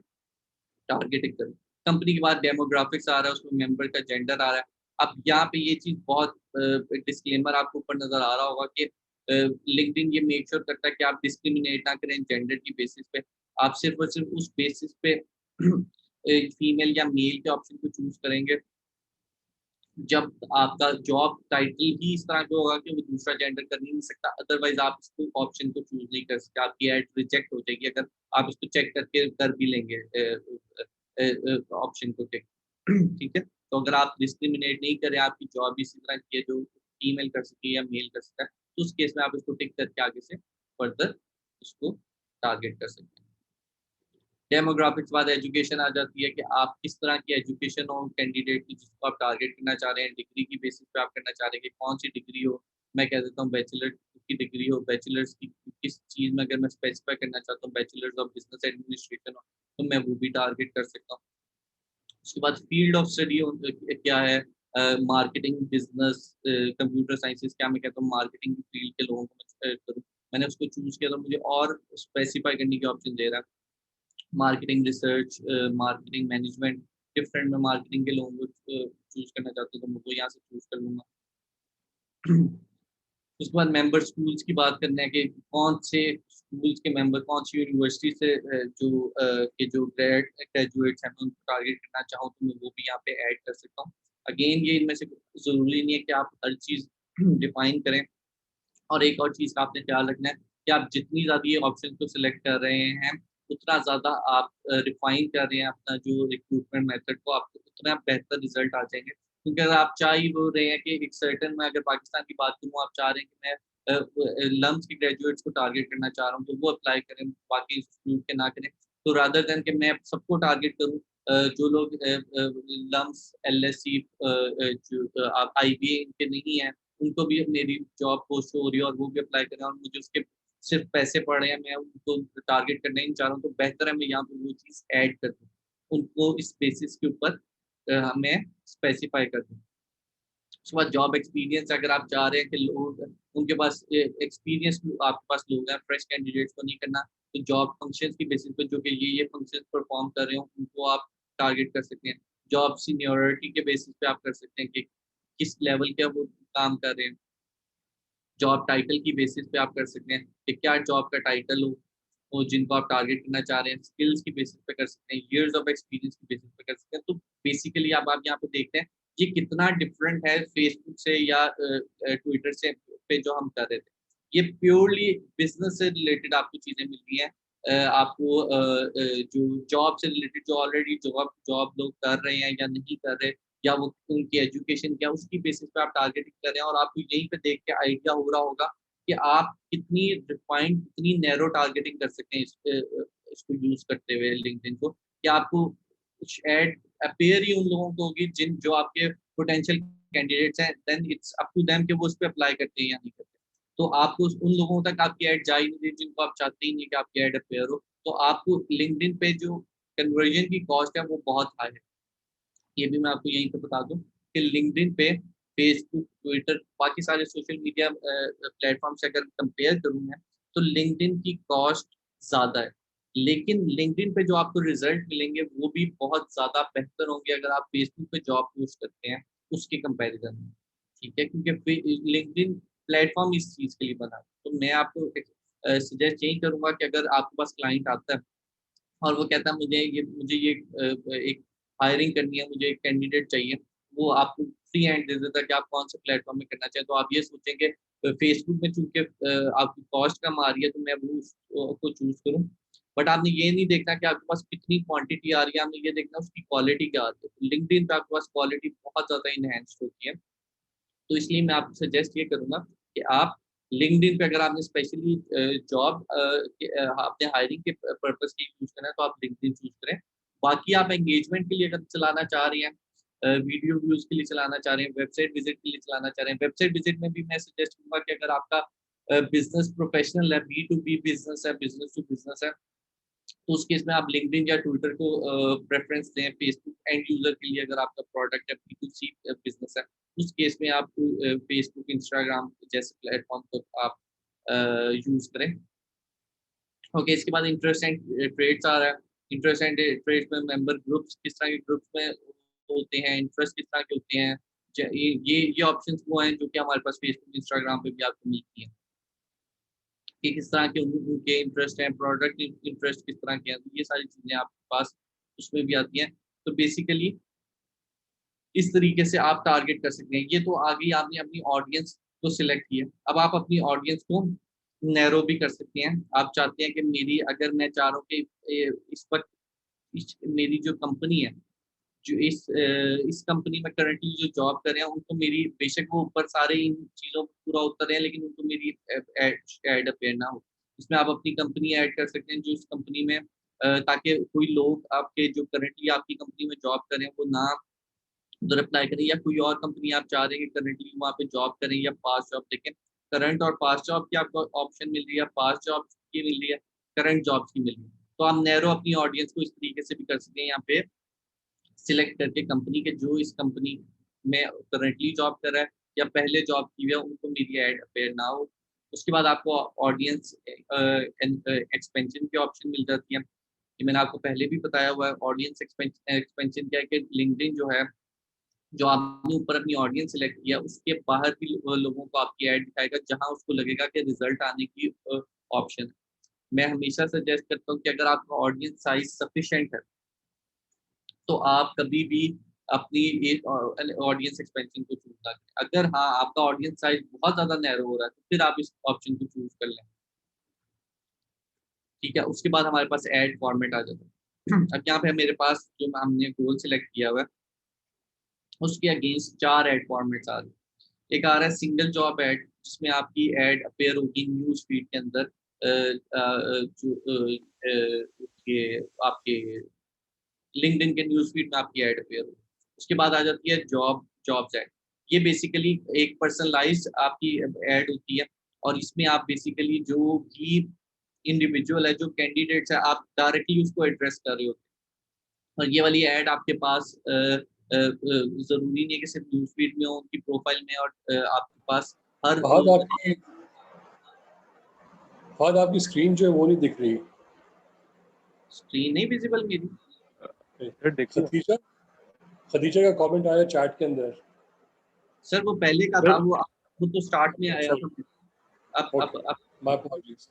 S1: टारगेटिंग करें। कंपनी के बाद डेमोग्राफिक्स आ रहा है, उसमें मेंबर का जेंडर आ रहा है। अब यहाँ पे ये चीज़ बहुत डिस्क्लेमर आपको ऊपर नज़र आ रहा होगा कि लिंक्डइन ये मेक श्योर करता है कि आप डिस्क्रिमिनेट ना करें जेंडर की बेसिस पे। आप सिर्फ़ और सिर्फ़ उस बेसिस पे फीमेल या मेल के ऑप्शन को चूज़ करेंगे जब आपका जॉब टाइटल ही इस तरह का होगा कि वो दूसरा जेंडर कर ही नहीं सकता, अदरवाइज़ आप इसको ऑप्शन को चूज़ नहीं कर सकते, आपकी ऐड रिजेक्ट हो जाएगी अगर आप इसको चेक करके कर भी लेंगे ऑप्शन को टिक। ठीक है? तो अगर आप डिस्क्रिमिनेट नहीं करें, आपकी जॉब इसी तरह की है जो फीमेल कर सके या मेल कर सकता है, तो उस केस में आप इसको टिक करके आगे से फर्दर उसको टारगेट कर सकते हैं। डेमोग्राफिक्स बाद एजुकेशन आ जाती है कि आप किस तरह की एजुकेशन हो कैंडिडेट की जिसको आप टारगेट करना चाह रहे हैं, डिग्री की बेसिस पे आप करना चाह रहे हैं कि कौन सी डिग्री हो। मैं कह देता हूँ बैचलर की डिग्री हो, बैचलर्स की किस चीज़ में अगर मैं स्पेसिफाई करना चाहता हूँ बैचलर्स ऑफ बिजनेस एडमिनिस्ट्रेशन हो, तो मैं वो भी टारगेट कर सकता हूँ। उसके बाद फील्ड ऑफ स्टडी क्या है, मार्केटिंग, बिजनेस, कंप्यूटर साइंसेस, क्या मैं कहता हूँ मार्केटिंग की फील्ड के लोगों को मैं करूँ। मैंने उसको चूज़ किया तो मुझे और स्पेसिफाई करने की ऑप्शन दे रहा है। Marketing research, marketing management, different मैं मार्केटिंग के लोगों को चूज़ करना चाहता हूँ, तो मैं वो यहाँ से चूज़ कर लूँगा। उसके बाद मेंबर स्कूल्स की बात करना है कि कौन से स्कूल्स के मेंबर कौन सी यूनिवर्सिटी से जो ग्रेजुएट्स हैं मैं उनको टारगेट करना चाहूँ तो मैं वो भी यहाँ पे ऐड कर सकता हूँ। अगेन ये इनमें से ज़रूरी नहीं है कि आप हर चीज़ डिफाइन करें। और एक और चीज़ का आपने ख्याल रखना है कि आप जितनी ज़्यादा ये ऑप्शन को सिलेक्ट कर रहे हैं, उतना ज़्यादा आप रिफाइन कर रहे हैं अपना जो रिक्रूटमेंट मेथड को, आपको उतना बेहतर रिज़ल्ट आ जाएँगे। क्योंकि अगर आप चाह ही बोल रहे हैं कि एक सर्टेन मैं अगर पाकिस्तान की बात करूँ, आप चाह रहे हैं कि मैं लम्स के ग्रेजुएट्स को टारगेट करना चाह रहा हूँ, तो वो अप्लाई करें, बाकी इंस्टीट्यूट के ना करें। तो रादर देन कि मैं सबको टारगेट करूँ, जो लोग लम्स, एलएससी, आईबीए इनके नहीं है, उनको भी मेरी जॉब पोस्ट हो रही है और वो भी अप्लाई कर रहे हैं और मुझे उसके सिर्फ पैसे पड़ रहे हैं, मैं उनको टारगेट करना ही नहीं चाह रहा हूँ, तो बेहतर है मैं यहाँ पे वो चीज़ ऐड कर दूँ। उनको इस बेसिस के ऊपर मैं स्पेसिफाई कर दूँ। उसके बाद जॉब एक्सपीरियंस, अगर आप चाह रहे हैं कि लोग उनके पास एक्सपीरियंस आपके पास लोग हैं, फ्रेश कैंडिडेट्स को नहीं करना, तो जॉब फंक्शंस की बेसिस पे जो कि ये फंक्शंस परफॉर्म कर रहे हो, उनको आप टारगेट कर सकते हैं। जॉब सीनियरिटी के बेसिस पे आप कर सकते हैं कि किस लेवल के वो काम कर रहे हैं। जॉब टाइटल की बेसिस पे आप कर सकते हैं कि क्या जॉब का टाइटल हो, वो जिनको आप टारगेट करना चाह रहे हैं, स्किल्स की बेसिस पे कर सकते हैं, ईयर्स ऑफ एक्सपीरियंस की बेसिस पे कर सकते हैं। तो बेसिकली अब आप यहाँ पे देखते हैं ये कितना डिफरेंट है फेसबुक से या ट्विटर से पे जो हम कर रहे थे। ये प्योरली बिजनेस से रिलेटेड आपको चीज़ें मिल रही हैं। आपको जो जॉब से रिलेटेड जो ऑलरेडी जॉब जॉब लोग कर रहे हैं या नहीं कर रहे, या वो उनकी एजुकेशन क्या उसकी बेसिस पे आप टारगेटिंग कर रहे हैं, और आपको यहीं पे देख के आइडिया हो रहा होगा कि आप कितनी रिफाइंड, कितनी नैरो टारगेटिंग कर सकते हैं इसको यूज़ करते हुए लिंक्डइन को, कि आपको कुछ ऐड अपीयर ही उन लोगों को होगी जो आपके पोटेंशियल कैंडिडेट्स हैं, then it's up to them कि वो उस पे अप्लाई करते हैं या नहीं करते। तो आपको उन लोगों तक आपकी ऐड जा ही नहीं रही जिनको आप चाहते ही नहीं कि आपकी ऐड अपीयर हो। तो आपको लिंक्डइन पे जो कन्वर्जन की कॉस्ट है वो बहुत हाई है। ये भी मैं आपको यहीं पे बता दूँ कि लिंक्डइन पे फेसबुक, ट्विटर, बाकी सारे सोशल मीडिया प्लेटफ़ॉर्म से अगर कंपेयर करूँ मैं, तो लिंक्डइन की कॉस्ट ज़्यादा है। लेकिन लिंक्डइन पे जो आपको रिज़ल्ट मिलेंगे वो भी बहुत ज़्यादा बेहतर होंगे अगर आप फेसबुक पे जॉब पोस्ट करते हैं, उसके कंपैरिज़न में। ठीक है? क्योंकि लिंक्डइन प्लेटफ़ॉर्म इस चीज़ के लिए बना है। तो मैं आपको सजेस्ट यही करूँगा कि अगर आपके पास क्लाइंट आता है और वो कहता है मुझे ये एक हायरिंग करनी है, मुझे एक कैंडिडेट चाहिए, वो आपको फ्री हैंड दे देता है कि आप कौन से प्लेटफ़ॉर्म में करना चाहें। तो आप ये सोचेंगे फेसबुक में चूँकि आपकी कॉस्ट कम आ रही है तो मैं वो को चूज़ करूँ। बट आपने ये नहीं देखना कि आपके पास कितनी क्वांटिटी आ रही है, आपने ये देखना उसकी क्वालिटी क्या आ रही है। लिंक्डइन पे आपके पास क्वालिटी बहुत ज़्यादा एनहांस्ड होती है। तो इसलिए मैं आपको सजेस्ट ये करूँगा कि आप लिंक्डइन पे अगर आपने स्पेशली आपने हायरिंग के पर्पज़ के लिए चूज़ करना है तो आप लिंक्डइन चूज़ करें। बाकी आप एंगेजमेंट के लिए अगर चलाना चाह रही हैं, वीडियो व्यूज़ के लिए चलाना चाह रहे हैं, वेबसाइट विज़िट के लिए चलाना चाह रहे हैं, वेबसाइट विज़िट में भी मैं सजेस्ट करूँगा कि अगर आपका बिज़नेस प्रोफेशनल है, बी टू बी बिज़नेस है, बिज़नेस टू बिज़नेस है, तो उस केस में आप लिंक्डइन या ट्विटर को प्रेफ़रेंस दें। फेसबुक एंड यूज़र के लिए अगर आपका प्रोडक्ट है, बी2सी बिज़नेस है, उस केस में आप फेसबुक, इंस्टाग्राम जैसे प्लेटफ़ॉर्म को आप यूज़ करें। ओके, इसके बाद इंटरेस्ट एंड ट्रेड्स आ रहा है। इंटरेस्ट एंड इंटरेस्ट में मेंबर ग्रुप्स किस तरह के ग्रुप्स में होते हैं, इंटरेस्ट किस तरह के होते हैं, ये ऑप्शंस वो हैं जो कि हमारे पास फेसबुक इंस्टाग्राम पे भी आपको मिलती हैं कि किस तरह के उनके इंटरेस्ट हैं, प्रोडक्ट इंटरेस्ट किस तरह के हैं, तो ये सारी चीज़ें आपके पास उसमें भी आती हैं। तो बेसिकली इस तरीके से आप टारगेट कर सकते हैं। ये तो आगे आपने अपनी ऑडियंस को सिलेक्ट किया। अब आप अपनी ऑडियंस को नैरो भी कर सकते हैं। आप चाहते हैं कि मेरी अगर मैं चाह रहा हूँ कि इस वक़्त मेरी जो कंपनी है, जो इस कंपनी में करंटली जो जॉब कर रहे हैं, उनको मेरी बेशक वो ऊपर सारे इन चीज़ों पे पूरा उतर रहे हैं, लेकिन उनको मेरी ऐड अपीयर ना हो। इसमें आप अपनी कंपनी ऐड कर सकते हैं, जो इस कंपनी में ताकि कोई लोग आपके जो करंटली आपकी कंपनी में जॉब कर रहे हैं, वो ना उधर अप्लाई करें, या कोई और कंपनी आप चाह रहे हैं कि करंटली वहाँ पे जॉब करें या पास्ट जॉब देखें। करंट और पास्ट जॉब की आपको ऑप्शन मिल रही है, पास्ट जॉब की मिल रही है, करंट जॉब्स की मिल रही है। तो आप नैरो अपनी ऑडियंस को इस तरीके से भी कर सकते हैं यहाँ पे सिलेक्ट करके कंपनी के जो इस कंपनी में करंटली जॉब कर रहा है या पहले जॉब की हुई है, उनको मेरी ऐड अपीयर ना हो। उसके बाद आपको ऑडियंस एक्सपेंशन की ऑप्शन मिल जाती है। ये मैंने आपको पहले भी बताया हुआ है। ऑडियंस एक्सपेंशन क्या है कि लिंक्डइन जो है, जो आपने ऊपर अपनी ऑडियंस सिलेक्ट किया, उसके बाहर भी लोगों को आपकी ऐड दिखाएगा, जहाँ उसको लगेगा कि रिजल्ट आने की ऑप्शन है। मैं हमेशा सजेस्ट करता हूँ कि अगर आपका ऑडियंस साइज़ सफिशिएंट है, तो आप कभी भी अपनी एक ऑडियंस एक्सपेंशन को चूज़ ना करें। अगर हाँ, आपका ऑडियंस साइज़ बहुत ज़्यादा नैरो हो रहा है, तो फिर आप इस ऑप्शन को चूज़ कर लें। ठीक है? उसके बाद हमारे पास ऐड फॉर्मेट आ जाता है। अब यहाँ पे मेरे पास जो हमने गोल सेलेक्ट किया हुआ है, उसके अगेंस्ट 4 ऐड फॉर्मेट्स आ रहे हैं। एक आ रहा है सिंगल जॉब ऐड, जिसमें आपकी ऐड अपीयर होगी न्यूज़ फीड के अंदर जो ये आपके लिंक्डइन के न्यूज़ फीड में आपकी ऐड अपीयर होगी। उसके बाद आ जाती है जॉब्स ऐड। ये बेसिकली एक पर्सनलाइज़्ड आपकी ऐड होती है, और इसमें आप बेसिकली जो भी इंडिविजुअल है, जो कैंडिडेट्स है, आप डायरेक्टली उसको एड्रेस कर रहे होते हैं। और ये वाली ऐड आपके पास ज़रूरी नहीं है कि सिर्फ़ न्यूज़ फीड में हो, उनकी प्रोफ़ाइल में, और आपके पास हर
S3: फहद आपकी फहद आपकी स्क्रीन जो है वो नहीं दिख रही।
S1: स्क्रीन नहीं विज़िबल मेरी?
S2: सर देखिए
S3: खदीजा खदीजा का कमेंट आया चैट के अंदर।
S1: सर वो पहले का था,
S2: सर
S1: वो तो स्टार्ट में आया
S2: अच्छा
S1: था।
S3: ओके,
S1: अब
S3: माय अपॉलजीज।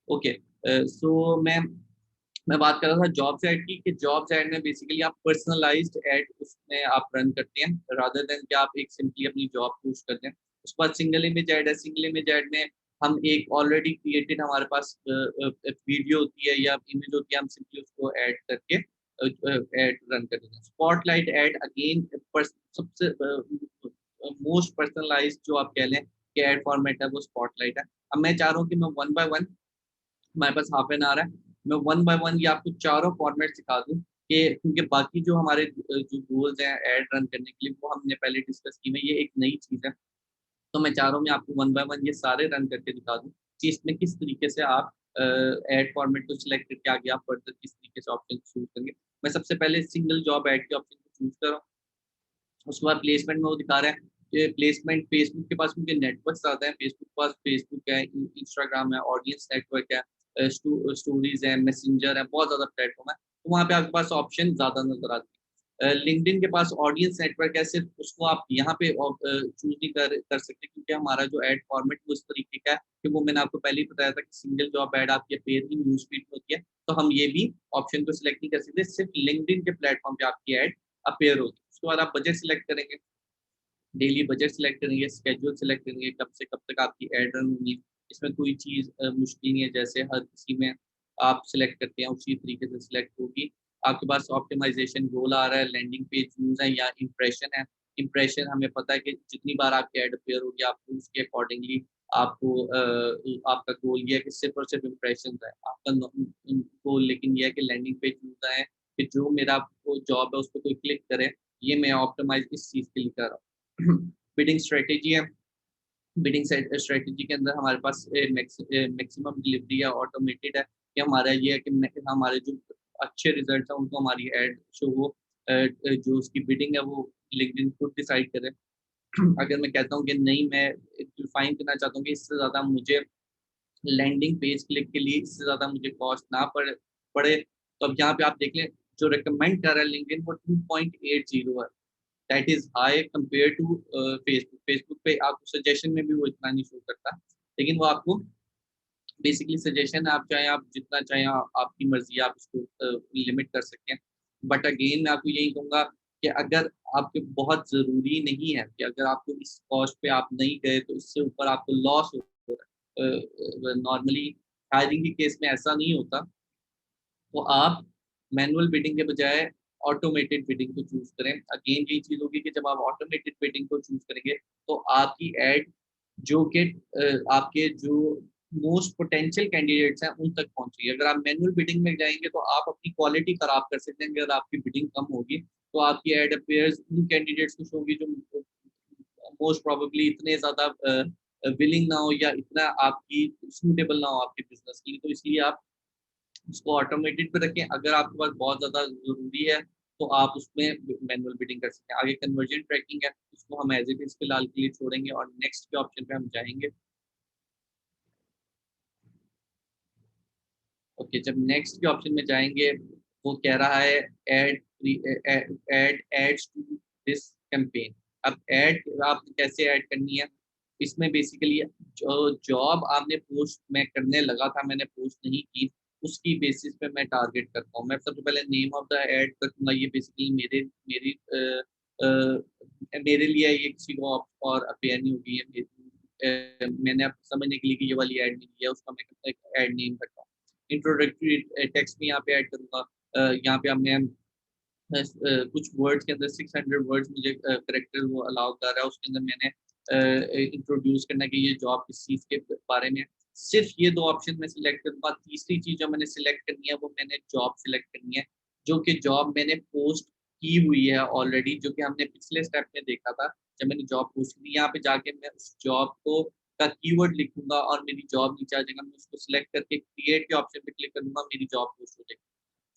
S1: ओके। सो मैं बात कर रहा था जॉब्स ऐड की, कि जॉब्स ऐड में बेसिकली आप पर्सनलाइज्ड ऐड उसमें आप रन करते हैं, रादर देन कि आप एक सिंपली अपनी जॉब पोस्ट करते हैं। उसके बाद सिंगल इमेज ऐड है। सिंगल इमेज ऐड में हम एक ऑलरेडी क्रिएटेड हमारे पास वीडियो होती है या इमेज होती है, हम सिंपली उसको ऐड करके ऐड रन कर देते हैं। स्पॉटलाइट ऐड अगेन सबसे मोस्ट पर्सनलाइज्ड जो आप कह लें कि ऐड फॉर्मेट है, वो स्पॉटलाइट है। अब मैं चाह रहा हूँ कि मैं वन बाय वन, हमारे पास हाफ एन आवर है, मैं वन बाय वन ये आपको चारों फॉर्मेट सिखा दूँ, कि क्योंकि बाकी जो हमारे जो गोल्स हैं ऐड रन करने के लिए, वो हमने पहले डिस्कस की में, ये एक नई चीज़ है। तो मैं चाह रहा हूँ मैं आपको वन बाय वन ये सारे रन करके दिखा दूँ कि इसमें किस तरीके से आप ऐड फॉर्मेट को सिलेक्ट करके आगे आप फर्दर किस तरीके से ऑप्शन चूज़ करेंगे। मैं सबसे पहले सिंगल जॉब ऐड के ऑप्शन को चूज़ कर रहा हूँ। उसके बाद प्लेसमेंट में वो दिखा रहा है कि प्लेसमेंट फेसबुक के पास क्योंकि नेटवर्क ज़्यादा है, फेसबुक के पास फेसबुक है, इंस्टाग्राम है, ऑडियंस नेटवर्क है, स्टोरीज है, मैसेंजर है, बहुत ज़्यादा प्लेटफॉर्म है, तो वहाँ पे आपके पास ऑप्शन ज़्यादा नजर आती है। लिंक्डइन के पास ऑडियंस नेटवर्क है, सिर्फ उसको आप यहाँ पे चूज नहीं कर सकते, क्योंकि हमारा जो एड फॉर्मेट वो इस तरीके का है कि वो मैंने आपको पहले ही बताया था कि सिंगल जॉब एड आपकी पेड ही न्यूज फीड में होती है, तो हम ये भी ऑप्शन को सिलेक्ट नहीं कर सकते, सिर्फ लिंक्डइन के प्लेटफॉर्म पे आपकी एड अपेयर होगी। उसके बाद आप बजट सिलेक्ट करेंगे, डेली बजट सिलेक्ट करेंगे, स्केड्यूल सिलेक्ट करेंगे, कब से कब तक आपकी एड रन होगी। इसमें कोई चीज़ मुश्किल नहीं है, जैसे हर किसी में आप सिलेक्ट करते हैं उसी तरीके से सिलेक्ट होगी। आपके पास ऑप्टिमाइजेशन गोल आ रहा है, लैंडिंग पेज व्यूज़ है या इंप्रेशन है। इंप्रेशन हमें पता है कि जितनी बार आपकी एड अपीयर होगी, आपको उसके अकॉर्डिंगली आपको आपका गोल ये है कि सिर्फ और सिर्फ इंप्रेशन है आपका गोल, लेकिन ये है कि लैंडिंग पेज व्यूज़ आए, कि जो मेरा जॉब है उस पर कोई क्लिक करे। ये मैं ऑप्टिमाइज इस चीज़ के लिए कर रहा हूँ। बिडिंग स्ट्रेटेजी है। बिडिंग स्ट्रेटेजी के अंदर हमारे पास मैक्सिमम डिलीवरी है, ऑटोमेटेड है, कि हमारा ये है कि हमारे जो अच्छे रिजल्ट हैं उनको हमारी एड शो हो, जो उसकी बिडिंग है वो लिंक्डइन खुद डिसाइड करे। अगर मैं कहता हूँ कि नहीं, मैं डिफाइन करना चाहता हूँ कि इससे ज़्यादा मुझे लैंडिंग पेज क्लिक के लिए इससे ज़्यादा मुझे कॉस्ट ना पड़े। तो अब यहाँ पे आप देख लें, जो रिकमेंड कर रहा है लिंक्डइन वो 2.80 है। That is high compare to Facebook. Facebook पे आपको सजेशन में भी वो इतना नहीं शो करता, लेकिन वो आपको बेसिकली सजेशन आप चाहें, आप जितना चाहें आपकी मर्जी, आप इसको लिमिट कर सकते हैं। बट अगेन मैं आपको यही कहूँगा कि अगर आपके बहुत ज़रूरी नहीं है कि अगर आपको इस कॉस्ट पे आप नहीं गए तो इससे ऊपर आपको लॉस हो रहा है, नॉर्मली हायरिंग के केस में ऐसा नहीं होता। तो आप मैनुअल बिडिंग के बजाय ऑटोमेटेड बिडिंग को चूज करें। अगेन यही चीज़ होगी कि जब आप ऑटोमेटेड बिडिंग को चूज करेंगे तो आपकी एड जो कि आपके जो मोस्ट पोटेंशियल कैंडिडेट्स हैं उन तक पहुंचेगी। अगर आप मैनुअल बिडिंग में जाएंगे तो आप अपनी क्वालिटी खराब कर सकते हैं। अगर आपकी बिडिंग कम होगी तो आपकी एड अपेयर्स उन कैंडिडेट्स को होगी जो मोस्ट प्रोबेबली इतने ज़्यादा विलिंग ना हो या इतना आपकी सूटेबल ना हो आपके बिजनेस के लिए। तो इसलिए आप उसको ऑटोमेटेड पे रखें। अगर आपके पास बहुत ज़्यादा ज़रूरी है तो आप उसमें मैनुअल बिडिंग कर सकते हैं। आगे कन्वर्जन ट्रैकिंग है, उसको हम एज इट इज़ फिलहाल के लिए छोड़ेंगे और नेक्स्ट के ऑप्शन पे हम जाएंगे। ओके, जब नेक्स्ट के ऑप्शन में जाएंगे वो कह रहा है add add ads to this campaign. अब ऐड आप कैसे ऐड करनी है, इसमें बेसिकली जो जॉब आपने पोस्ट में करने लगा था, मैंने पोस्ट नहीं की, उसकी बेसिस पे मैं टारगेट करता हूँ। मैं सबसे पहले नेम ऑफ द ऐड रखूंगा, ये बेसिकली मेरी मेरे लिए ये किसी को और अपेयर नहीं होगी। मैंने आप समझने के लिए कि ये वाली ऐड नहीं है, उसका मैं ऐड नेम रखता हूँ। इंट्रोडक्टरी टेक्स्ट भी यहाँ पे ऐड करूंगा। यहाँ पे अब मैं कुछ वर्ड्स के अंदर 600 वर्ड्स मुझे करेक्टर वो अलाउ कर रहा है। उसके अंदर मैंने इंट्रोड्यूस करना कि ये जॉब किस चीज़ के बारे में। सिर्फ ये दो ऑप्शन में सिलेक्ट करूँगा। तीसरी चीज़ जो मैंने सिलेक्ट करनी है वो मैंने जॉब सिलेक्ट करनी है, जो कि जॉब मैंने पोस्ट की हुई है ऑलरेडी, जो कि हमने पिछले स्टेप में देखा था। जब मैंने जॉब पोस्ट की, यहाँ पे जाके मैं उस जॉब को का कीवर्ड लिखूंगा और मेरी जॉब नीचे आ जाएगा। मैं उसको सिलेक्ट करके क्रिएट के ऑप्शन पे क्लिक करूंगा, मेरी जॉब पोस्ट हो जाएगी।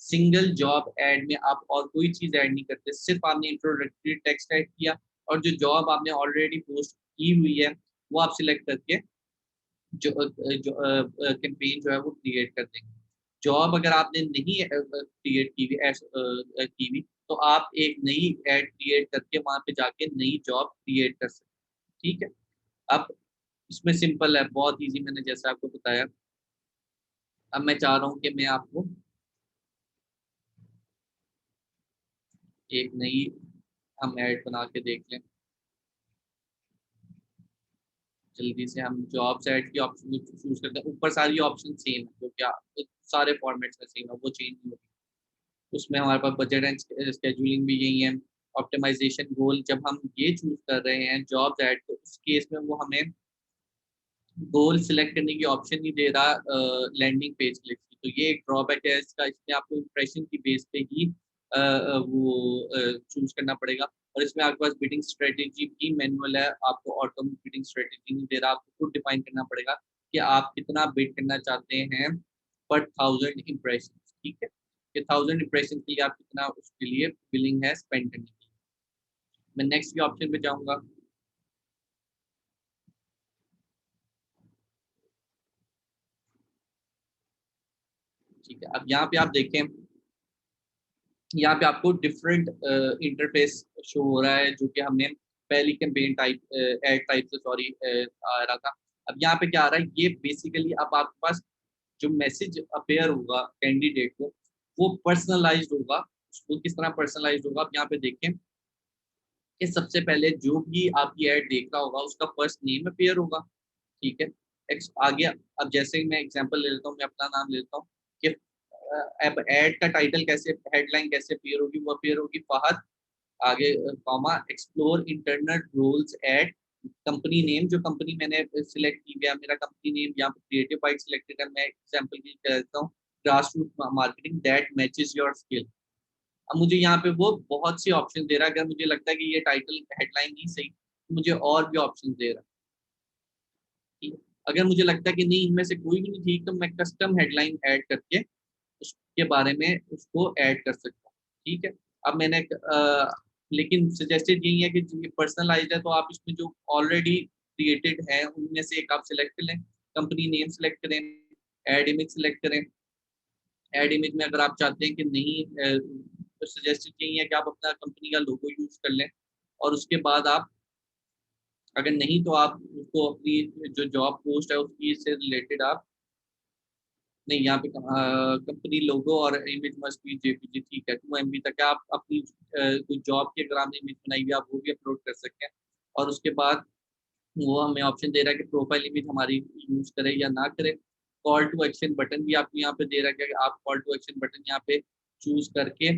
S1: सिंगल जॉब ऐड में आप और कोई चीज ऐड नहीं करते, सिर्फ आपने इंट्रोडक्टरी टेक्स्ट ऐड किया और जो जॉब आपने ऑलरेडी पोस्ट की हुई है वो आप सिलेक्ट करके जो कैंपेन जो है वो क्रिएट कर देंगे। जॉब अगर आपने नहीं क्रिएट की हुई तो आप एक नई ऐड क्रिएट करके वहां पे जाके नई जॉब क्रिएट कर सकते हैं। ठीक है, अब इसमें सिंपल है, बहुत इजी, मैंने जैसा आपको बताया। अब मैं चाह रहा हूँ कि मैं आपको एक नई हम ऐड बना के देख लें। जल्दी से हम जॉब्स ऐड की ऑप्शन चूज करते हैं। ऊपर सारी ऑप्शन सेम है, जो क्या सारे फॉर्मेट्स में सेम है, वो चेंज नहीं होगी। उसमें हमारे पास बजट एंड स्केड्यूलिंग भी यही है। ऑप्टिमाइजेशन गोल, जब हम ये चूज कर रहे हैं जॉब्स ऐड, तो उस केस में वो हमें गोल सिलेक्ट करने की ऑप्शन नहीं दे रहा लैंडिंग पेज क्लिक की। तो ये एक ड्रॉबैक है इसका। इसमें आपको इंप्रेशन की बेस पे ही वो चूज करना पड़ेगा। और इसमें आपके पास बिडिंग स्ट्रेटेजी भी मैनुअल है, आपको ऑटो बिडिंग स्ट्रेटेजी नहीं दे रहा। आपको खुद डिफाइन करना पड़ेगा कि आप कितना बिड करना चाहते हैं पर 1000 इंप्रेशन। ठीक है, कि 1000 इंप्रेशन के लिए आप कितना उसके लिए बिलिंग है स्पेंड करने के लिए। मैं नेक्स्ट के ऑप्शन पे जाऊंगा। ठीक है, अब यहाँ पे आप देखें, यहाँ पे आपको डिफरेंट इंटरफेस शो हो रहा है, जो कि हमने पहली कैंपेन टाइप एड टाइप से सॉरी आ रहा था। अब यहाँ पे क्या आ रहा है, ये बेसिकली अब आपके पास जो मैसेज अपेयर होगा कैंडिडेट को वो पर्सनलाइज्ड होगा। उसको किस तरह पर्सनलाइज्ड होगा, आप यहाँ पे देखें कि सबसे पहले जो भी आपकी ऐड देख रहा होगा उसका फर्स्ट नेम अपेयर होगा। ठीक है, आगे अब जैसे ही मैं एग्जांपल ले लेता हूँ, मैं अपना नाम ले लेता हूँ कि अब ऐड का टाइटल कैसे, हेडलाइन कैसे अपेयर होगी, वो अपेयर होगी फहद, आगे comma explore internal roles at company name, जो कंपनी मैंने सिलेक्ट की गया, मेरा कंपनी नेम यहाँ पे क्रिएटिव बाइट सिलेक्टेड है। मैं एग्जांपल की कहता हूँ grass root marketing that matches your skill. अब मुझे यहाँ पे वो बहुत सी ऑप्शन दे रहा है। अगर मुझे लगता है कि ये टाइटल हेडलाइन नहीं सही तो मुझे और भी ऑप्शन दे रहा है। ठीक है? अगर मुझे लगता है कि नहीं इनमें से कोई भी नहीं ठीक तो मैं कस्टम हेडलाइन ऐड करके उसके बारे में उसको ऐड कर सकता हूँ। ठीक है, अब मैंने लेकिन सजेस्टेड यही है कि ये पर्सनलाइज्ड है तो आप इसमें जो ऑलरेडी क्रिएटेड है उनमें से एक आप सिलेक्ट कर लें। कंपनी नेम सेलेक्ट करें, ऐड इमेज सेलेक्ट करें। ऐड इमेज में अगर आप चाहते हैं कि नहीं तो सजेस्टेड यही है कि आप अपना कंपनी का लोगो यूज कर लें, और उसके बाद आप अगर नहीं तो आप उसको अपनी जो जॉब पोस्ट है उसकी से रिलेटेड आप नहीं, यहाँ पे कंपनी लोगो और इमेज मस्ट बी जेपीजी, ठीक है, 2 MB तक है। आप अपनी कोई जॉब की अगर आपने इमेज बनाई हुई है आप वो भी अपलोड कर सकते हैं। और उसके बाद वो हमें ऑप्शन दे रहा है कि प्रोफाइल इमेज हमारी यूज करे या ना करे। कॉल टू एक्शन बटन भी आपको यहाँ पे दे रहा है कि आप कॉल टू एक्शन बटन यहाँ पे चूज करके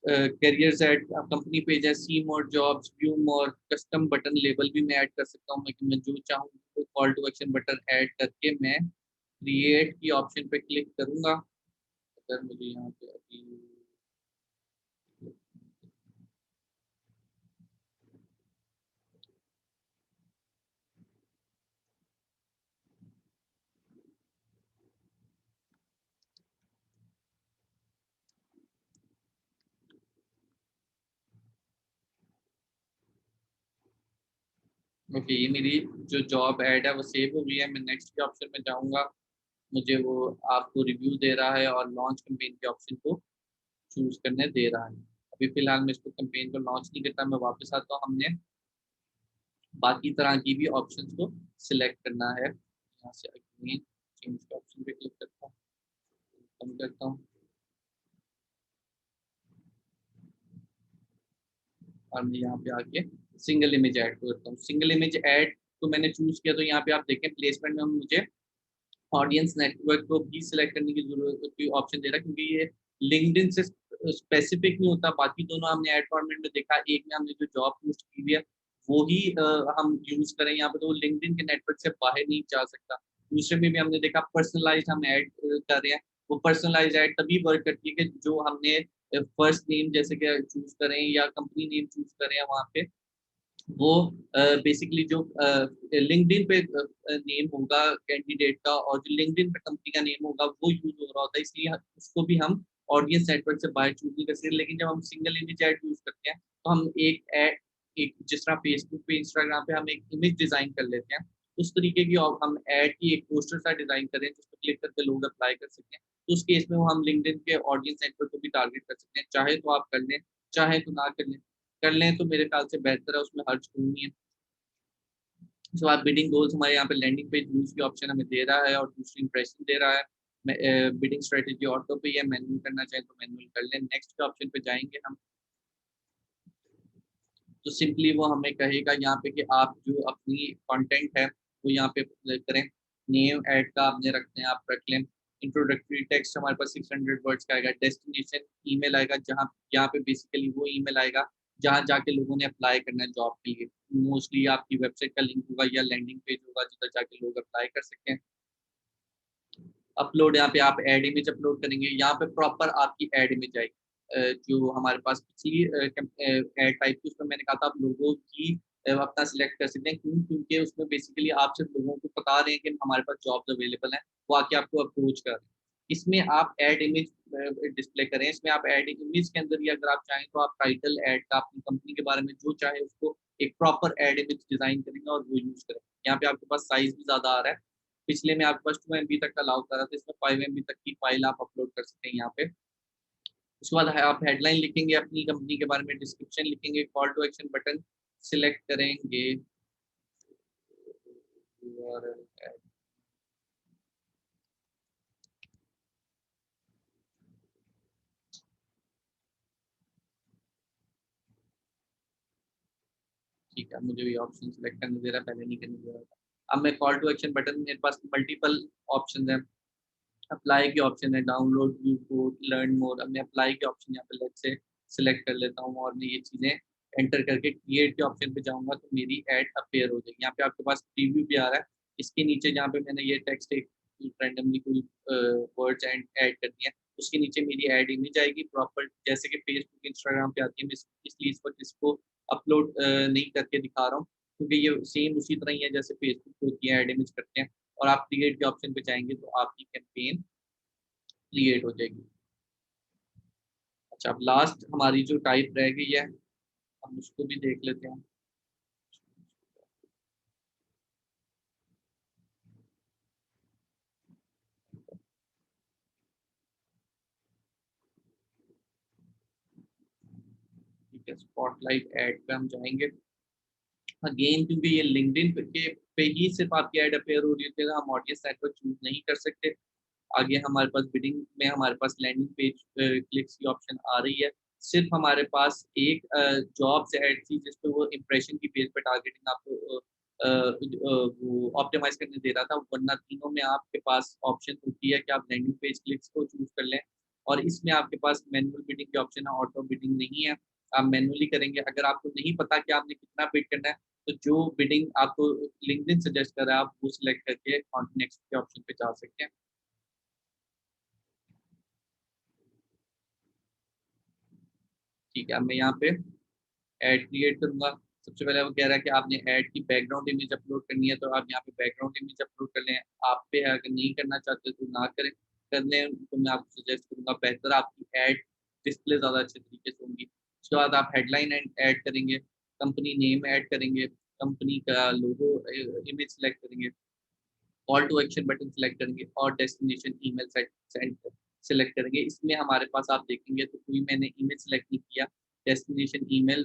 S1: करियर एड कंपनी पेज है, see more jobs, view more, custom button label भी मैं ऐड कर सकता हूँ। मैं जो चाहूँ तो call to action button add करके मैं क्रिएट की ऑप्शन पे क्लिक करूंगा। अगर मुझे यहाँ पे अभी ओके, ये मेरी जो जॉब ऐड है वो सेव हो गई है। मैं नेक्स्ट के ऑप्शन में जाऊंगा, मुझे वो आपको रिव्यू दे रहा है और लॉन्च कैंपेन के ऑप्शन को चूज करने दे रहा है। अभी फिलहाल मैं इसको कैंपेन को लॉन्च नहीं करता, मैं वापस आता हूँ। हमने बाकी तरह की भी ऑप्शंस को सिलेक्ट करना है। यहाँ से अगेन चेंज के ऑप्शन पे क्लिक करता हूँ, कम करता हूँ और मैं यहाँ पे आके सिंगल इमेज ऐड करता हूँ। सिंगल इमेज ऐड तो मैंने चूज किया, तो यहाँ पे आप देखें प्लेसमेंट में मुझे ऑडियंस नेटवर्क को भी सिलेक्ट करने की जरूरत की ऑप्शन दे रहा है, क्योंकि ये लिंक्डइन से स्पेसिफिक नहीं होता। बाकी दोनों हमने ऐड फॉर्मेट में देखा, एक में हमने जो जॉब पोस्ट की हुई है वो ही हम यूज करें यहाँ पे, तो लिंक्डइन के नेटवर्क से बाहर नहीं जा सकता। दूसरे में भी हमने देखा पर्सनलाइज हम ऐड कर रहे हैं, वो पर्सनलाइज ऐड तभी वर्क करती है कि जो हमने फर्स्ट नेम जैसे कि चूज करें या कंपनी नेम चूज करें वहाँ पे वो बेसिकली जो लिंक्डइन पे नेम होगा कैंडिडेट का और जो लिंक्डइन पे कंपनी का नेम होगा वो यूज हो रहा होता है, इसलिए उसको भी हम ऑडियंस नेटवर्क से बाहर चूज नहीं कर सकते। लेकिन जब हम सिंगल इमेज ऐड यूज करते हैं तो हम एक जिस तरह फेसबुक पे इंस्टाग्राम पे हम एक इमेज डिजाइन कर लेते हैं, उस तरीके की हम ऐड की एक पोस्टर सा डिजाइन करें जिस पर क्लिक करके लोग अप्लाई कर सकते हैं, तो उस केस में वो हम लिंक्डइन के ऑडियंस नेटवर्क को भी टारगेट कर सकते हैं। चाहे तो आप कर लें, चाहे तो ना कर लें तो मेरे ख्याल से बेहतर है, उसमें हर्ज कोई नहीं है। उसके बाद बिडिंग गोल्स हमारे यहाँ पे लैंडिंग पेज व्यूज की ऑप्शन हमें दे रहा है और दूसरी इंप्रेशन दे रहा है। बिडिंग स्ट्रेटेजी ऑटो पे या मैनुअल करना चाहे तो मैनुअल कर लें। नेक्स्ट के ऑप्शन पे जाएंगे हम, तो सिंपली वो हमें कहेगा यहाँ पे कि आप जो अपनी कंटेंट है वो यहाँ पे करें। नेम ऐड का आपने रखते हैं, आप रख लें। इंट्रोडक्टरी टेक्स्ट हमारे पास 600 वर्ड्स का आएगा। डेस्टिनेशन ईमेल आएगा, जहाँ यहाँ पे बेसिकली वो ईमेल आएगा जहाँ जाके लोगों ने अप्लाई करना है जॉब के लिए। मोस्टली आपकी वेबसाइट का लिंक होगा या लैंडिंग पेज होगा जिधर जाके लोग अप्लाई कर सकते हैं। अपलोड, यहाँ पे आप ऐड इमेज अपलोड करेंगे, यहाँ पे प्रॉपर आपकी ऐड इमेज आएगी। जो हमारे पास पिछली ऐड टाइप की उसमें मैंने कहा था आप लोगों की अपना सिलेक्ट कर सकते हैं, क्यों, क्योंकि उसमें बेसिकली आप सिर्फ लोगों को बता रहे हैं कि हमारे पास जॉब्स अवेलेबल हैं, वो आके आपको अप्रोच कर रहे हैं। इसमें आप ऐड इमेज डिस्प्ले करें। इसमें आप ऐड इमेज के अंदर ही अगर आप चाहें तो आप टाइटल ऐड का अपनी कंपनी के बारे में जो चाहे उसको एक प्रॉपर ऐड इमेज डिजाइन करेंगे और वो यूज करेंगे। यहाँ पे आपके पास साइज भी ज्यादा आ रहा है, पिछले में आपके पास 2 MB तक अलाउ कर रहा था, इसमें 5 MB तक की फाइल आप अपलोड कर सकते हैं यहाँ पे। उसके बाद आप हेडलाइन लिखेंगे अपनी कंपनी के बारे में, डिस्क्रिप्शन लिखेंगे, call to action button select करेंगे और ठीक है, मुझे भी ऑप्शन सिलेक्ट करने दे रहा है, पहले नहीं करने दे रहा था। अब मैं कॉल टू एक्शन बटन, मेरे पास मल्टीपल ऑप्शन है। अप्लाई के ऑप्शन है, download view code, learn more. अब मैं अप्लाई के ऑप्शन यहाँ पे लेट से सिलेक्ट कर लेता हूँ और मैं ये चीज़ें एंटर करके क्रिएट के ऑप्शन पे जाऊँगा तो मेरी ऐड अपेयर हो जाएगी। यहाँ पे आपके पास प्रीव्यू भी आ रहा है, इसके नीचे जहाँ पे मैंने ये टेक्स्ट एक रैंडमली कोई वर्ड्स एंड ऐड कर दिए हैं, उसके नीचे मेरी ऐड इमेज आएगी प्रॉपर, जैसे कि फेसबुक इंस्टाग्राम पे आती है। मैं इसलिए इस वक्त इसको अपलोड नहीं करके दिखा रहा हूँ, क्योंकि ये सेम उसी तरह ही है जैसे फेसबुक पे होती है, ऐड इमेज करते हैं। और आप क्रिएट के ऑप्शन पे जाएंगे तो आपकी कैंपेन क्रिएट हो जाएगी। अच्छा, अब लास्ट हमारी जो टाइप रह गई है हम उसको भी देख लेते हैं। ठीक है, स्पॉटलाइट ऐड पे हम जाएंगे अगेन, क्योंकि ये लिंक्डइन पे ही सिर्फ आपकी ऐड अपेयर हो रही है, हम ऑडियंस नेटवर्क चूज नहीं कर सकते। आगे हमारे पास बिडिंग में हमारे पास लैंडिंग पेज क्लिक्स की ऑप्शन आ रही है। सिर्फ हमारे पास एक जॉब्स ऐड थी जिसपे वो इंप्रेशन की बेस पे टारगेटिंग आपको वो ऑप्टिमाइज करने दे रहा था, वरना तीनों में आपके पास ऑप्शन होती है कि आप लैंडिंग पेज क्लिक्स को चूज कर लें। और इसमें आपके पास मैनुअल बिडिंग की ऑप्शन है, ऑटो बिडिंग नहीं है, आप मैनुअली करेंगे। अगर आपको नहीं पता कि आपने कितना बिड करना है, तो जो बिडिंग आपको लिंक्डइन सजेस्ट कर रहा है आप वो सिलेक्ट करके नेक्स्ट के ऑप्शन पे जा सकते हैं। ठीक है, अब मैं यहाँ पे ऐड क्रिएट करूंगा। सबसे पहले वो कह रहा है कि आपने ऐड की बैकग्राउंड इमेज अपलोड करनी है, तो आप यहाँ पे बैकग्राउंड इमेज अपलोड कर लें। आप पे अगर नहीं करना चाहते तो ना करें, कर लें तो मैं आपको सजेस्ट करूंगा बेहतर आपकी ऐड डिस्प्ले ज़्यादा अच्छे तरीके से होंगी। उसके बाद आप हेडलाइन ऐड करेंगे, कंपनी नेम ऐड करेंगे, कंपनी का लोगो इमेज सेलेक्ट करेंगे, call to action button select करेंगे और डेस्टिनेशन ईमेल सेंड सेलेक्ट करेंगे। इसमें हमारे पास आप देखेंगे तो कोई मैंने ईमेल सेलेक्ट नहीं किया, destination email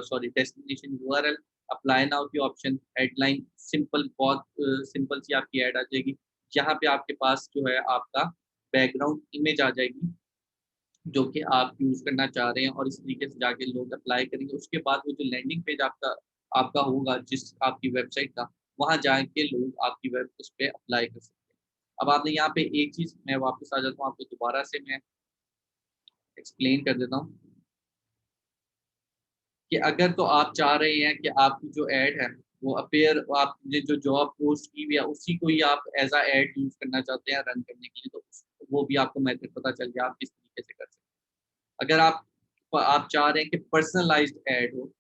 S1: sorry destination URL, apply now की ऑप्शन, हेडलाइन सिंपल, बहुत सिंपल सी आपकी ऐड आ जाएगी। यहाँ पे आपके पास जो है आपका बैकग्राउंड इमेज आ जाएगी जो कि आप यूज़ करना चाह रहे हैं, और इस तरीके से जाके लोग अप्लाई करेंगे। उसके बाद वो जो लैंडिंग पेज आपका आपका होगा जिस आपकी वेबसाइट का, वहाँ जाके लोग आपकी वेब उस पे अप्लाई कर सकते हैं। अब आपने यहाँ पे एक चीज़, मैं वापस आ जाता हूँ, आपको दोबारा से मैं एक्सप्लेन कर देता हूँ कि अगर तो आप चाह रहे हैं कि आपकी जो ऐड है वो अपीयर, आपने जो जॉब पोस्ट की हुई है उसी को ही आप एज अ ऐड यूज़ करना चाहते हैं रन करने के लिए, तो वो भी आपको मेथड पता चल गया आप किस तरीके से कर सकते हैं। अगर आप चाह रहे हैं कि पर्सनलाइज्ड ऐड हो,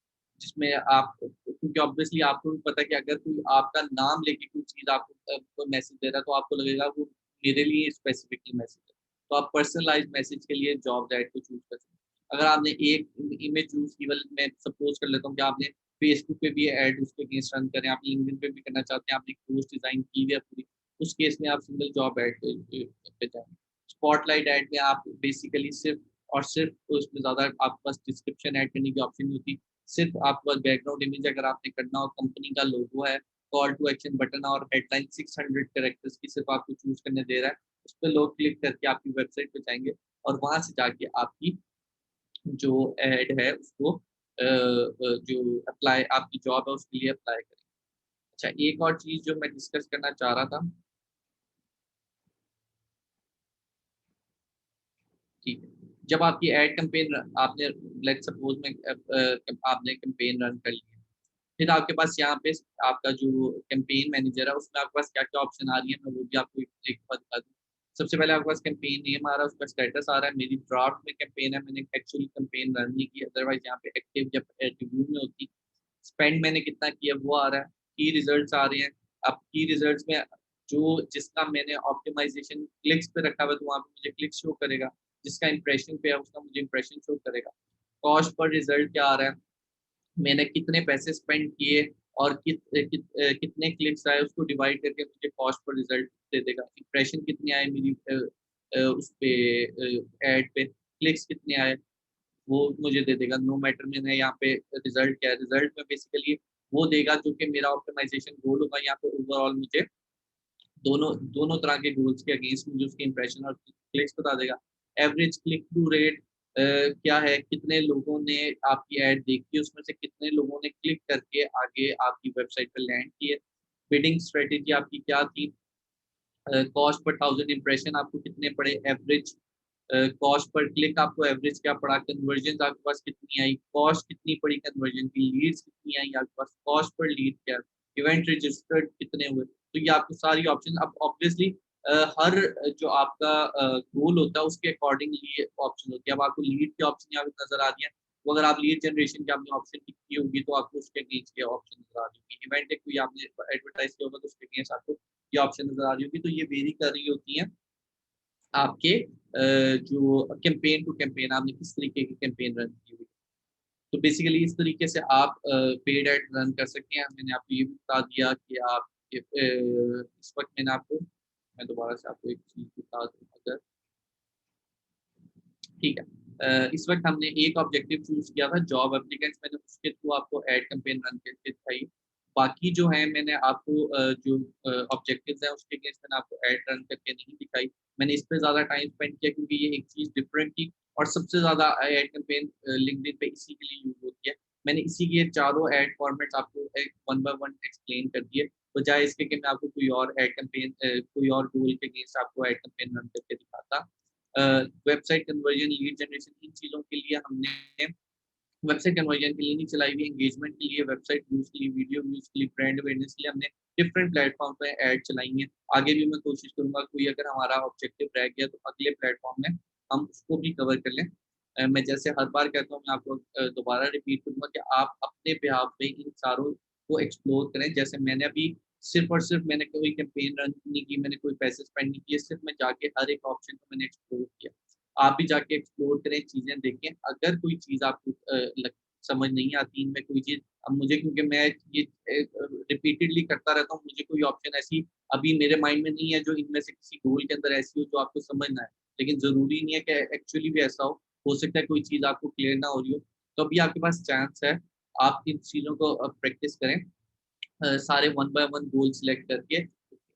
S1: जिसमें आप, क्योंकि ऑब्वियसली आपको भी पता है कि अगर कोई आपका नाम लेके कोई चीज़ आपको कोई मैसेज दे रहा है तो आपको लगेगा वो मेरे लिए स्पेसिफिकली मैसेज है। तो आप पर्सनलाइज्ड मैसेज के लिए जॉब ऐड को चूज़ कर सकते हैं। अगर आपने एक इमेज चूज़ की, मैं सपोज़ कर लेता हूँ कि आपने फेसबुक पे भी ऐड उसके अगेंस्ट रन करें, आप लिंक्डइन पे भी करना चाहते हैं, आपने एक पोस्ट डिज़ाइन की हुई है पूरी, उस केस में आप सिंगल जॉब ऐड पे जाएँ। स्पॉटलाइट ऐड में आप बेसिकली सिर्फ और सिर्फ, तो इसमें ज़्यादा आपके पास डिस्क्रिप्शन ऐड करने की ऑप्शन नहीं होती। सिर्फ आपके पास बैकग्राउंड इमेज अगर आपने करना हो, कंपनी का लोगो है, कॉल टू एक्शन बटन और हेडलाइन 600 कैरेक्टर्स की सिर्फ आपको चूज़ करने दे रहा है। उस पे लोग क्लिक करके आपकी वेबसाइट पे जाएँगे और वहाँ से जाके आपकी जो ऐड है उसको जो अप्लाई आपकी जॉब है उसके लिए अप्लाई करें। अच्छा, एक और चीज़ जो मैं डिस्कस करना चाह रहा था, ठीक है। जब आपकी एड कैंपेन आपने, लेट्स सपोज़ में आपने कैंपेन रन कर ली है, फिर आपके पास यहाँ पे आपका जो कैंपेन मैनेजर है उसमें आपके पास क्या-क्या ऑप्शन आ रही है, मैं वो भी आपको एक बार बता दूँ। सबसे पहले आपके पास कैंपेन नेम आ रहा है, उसका स्टेटस आ रहा है, मेरी ड्राफ्ट में कैंपेन है, मैंने एक्चुअली कैंपेन रन नहीं की, अदरवाइज़ यहाँ पे एक्टिव जब रिव्यू में होती, स्पेंड मैंने कितना किया वो आ रहा है, की रिजल्ट्स आ रहे हैं। अब की रिजल्ट्स में जो जिसका मैंने ऑप्टिमाइज़ेशन क्लिक्स पे रखा हुआ है तो वहाँ पे मुझे क्लिक्स शो करेगा, जिसका इंप्रेशन पे है उसका मुझे इंप्रेशन शो करेगा। कॉस्ट पर रिजल्ट क्या आ रहा है, मैंने कितने पैसे स्पेंड किए और कितने क्लिक्स आए उसको डिवाइड करके मुझे कॉस्ट पर रिजल्ट दे देगा। इंप्रेशन कितने आए मेरी उस पे ऐड पे, क्लिक्स कितने आए वो मुझे दे देगा। नो मैटर मैंने यहाँ पे रिजल्ट क्या है, रिजल्ट में बेसिकली वो देगा जो कि मेरा ऑप्टिमाइज़ेशन गोल होगा। यहाँ पे ओवरऑल मुझे दोनों दोनों तरह के गोल्स के अगेंस्ट मुझे उसके इंप्रेशन और क्लिक्स बता देगा। एवरेज क्लिक थ्रू रेट क्या है, कितने लोगों ने आपकी ऐड देखी, उसमें से कितने लोगों ने क्लिक करके आगे आपकी वेबसाइट पर लैंड किए। बिडिंग स्ट्रेटजी आपकी क्या थी, कॉस्ट पर 1000 इंप्रेशन आपको कितने पड़े, एवरेज कॉस्ट पर क्लिक आपको एवरेज क्या पड़ा, कन्वर्जन आपके पास कितनी आई, कॉस्ट कितनी पड़ी कन्वर्जन की, लीड्स कितनी आई आपके पास, कॉस्ट पर लीड क्या, इवेंट रजिस्टर्ड कितने हुए। तो ये आपको सारी ऑप्शन, अब ऑब्वियसली हर जो आपका गोल होता है उसके अकॉर्डिंगली ऑप्शन होती है। अब आपको लीड की ऑप्शन यहाँ पे नजर आ रही है, वो अगर आप लीड जनरेशन की आपने ऑप्शन की होगी तो आपको उसके अगेंस्ट के ऑप्शन नजर आ रही होगी। इवेंट एक कोई आपने एडवर्टाइज किया होगा तो उसके अगेंस्ट आपको ये ऑप्शन नजर आ रही होगी। तो ये वेरी कर रही होती है आपके जो कैंपेन टू कैंपेन आपने किस तरीके की कैंपेन रन की हुई। तो बेसिकली इस तरीके से आप पेड एड रन कर सकते हैं। मैंने आपको ये भी बता दिया कि आप इस वक्त मैंने आपको, मैं दोबारा से आपको एक चीज़ बता दूँ अगर, ठीक है। इस वक्त हमने एक ऑब्जेक्टिव चूज किया था जॉब एप्लीकेंट्स, मैंने उसके थ्रू आपको एड कैंपेन रन करके दिखाई। बाकी जो है मैंने आपको जो ऑब्जेक्टिव्स हैं उसके अगेंस्ट मैंने आपको एड रन करके नहीं दिखाई। मैंने इस पे ज़्यादा टाइम स्पेंड किया क्योंकि ये एक चीज़ डिफरेंट थी और सबसे ज़्यादा एड कैंपेन लिंक्डइन पे इसी के लिए यूज़ होती है। मैंने इसी के चारों एड फॉर्मेट्स आपको एक वन बाय वन एक्सप्लेन कर दिए, बजाय इसके कि मैं आपको कोई और एड कैंपेन कोई और टूल के अगेंस्ट आपको एड कैंपेन रन करके दिखाता। वेबसाइट कन्वर्जन, लीड जनरेशन, इन चीज़ों के लिए हमने वेबसाइट कन्वर्जन के लिए नहीं चलाई हुई, एंगेजमेंट के लिए, वेबसाइट व्यूज़ के लिए, वीडियो व्यूज़ के लिए, ब्रांड अवेयरनेस के लिए हमने डिफरेंट प्लेटफॉर्म पे ऐड चलाई हैं। आगे भी मैं कोशिश करूँगा कोई अगर हमारा ऑब्जेक्टिव रह गया तो अगले प्लेटफॉर्म में हम उसको भी कवर कर लें। मैं जैसे हर बार कहता हूँ, मैं आपको दोबारा रिपीट करूँगा कि आप अपने बिहाफ़ पे इन चारों को एक्सप्लोर करें। जैसे मैंने अभी सिर्फ़ और सिर्फ़ मैंने कोई कैंपेन रन नहीं की, मैंने कोई पैसे स्पेंड नहीं किए, सिर्फ़ मैं जाके हर एक ऑप्शन को मैंने एक्सप्लोर किया। आप भी जाके एक्सप्लोर करें, चीज़ें देखें, अगर कोई चीज़ आपको लग समझ नहीं आती इनमें कोई चीज़, अब मुझे क्योंकि मैं ये रिपीटेडली करता रहता हूँ, मुझे कोई ऑप्शन ऐसी अभी मेरे माइंड में नहीं है जो इनमें से किसी गोल के अंदर ऐसी हो जो आपको समझ ना आए। लेकिन ज़रूरी नहीं है कि एक्चुअली भी ऐसा हो सकता है कोई चीज़ आपको क्लियर ना हो रही हो, तो अभी आपके पास चांस है, आप इन चीज़ों को प्रैक्टिस करें। सारे one by one goal select करके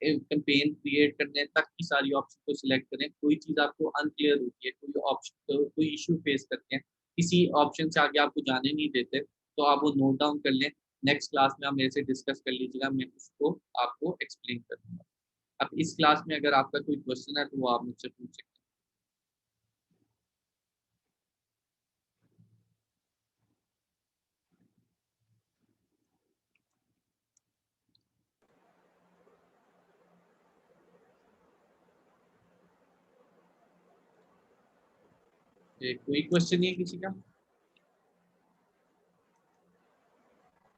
S1: कैंपेन क्रिएट करने तक की सारी ऑप्शन को सिलेक्ट करें। कोई चीज़ आपको अनक्लियर होती है, कोई ऑप्शन कोई इश्यू फेस करते हैं, किसी ऑप्शन से आगे आपको जाने नहीं देते, तो आप वो नोट डाउन कर लें। नेक्स्ट क्लास में आप मेरे से डिस्कस कर लीजिएगा, मैं उसको आपको एक्सप्लेन कर दूँगा। अब इस क्लास में अगर आपका कोई क्वेश्चन है, तो वो आप मुझसे पूछ सकते हैं। कोई क्वेश्चन नहीं है किसी का?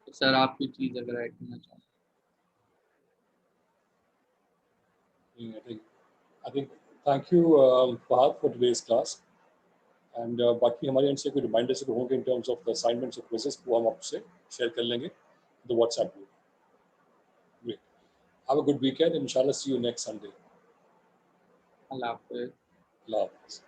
S1: तो सर आप कोई चीज़ अगर ऐड करना चाहें?
S3: I think thank you Fahad for today's class. And बाकी हमारे एंड से कोई रिमाइंडर्स होंगे in terms of the assignments और क्विजेस वो हम आपसे शेयर कर लेंगे the WhatsApp group. Great, have a good weekend, इंशाल्लाह सी यू नेक्स्ट संडे।
S1: अल्लाह हाफ़िज़।
S3: अल्लाह हाफ़िज़।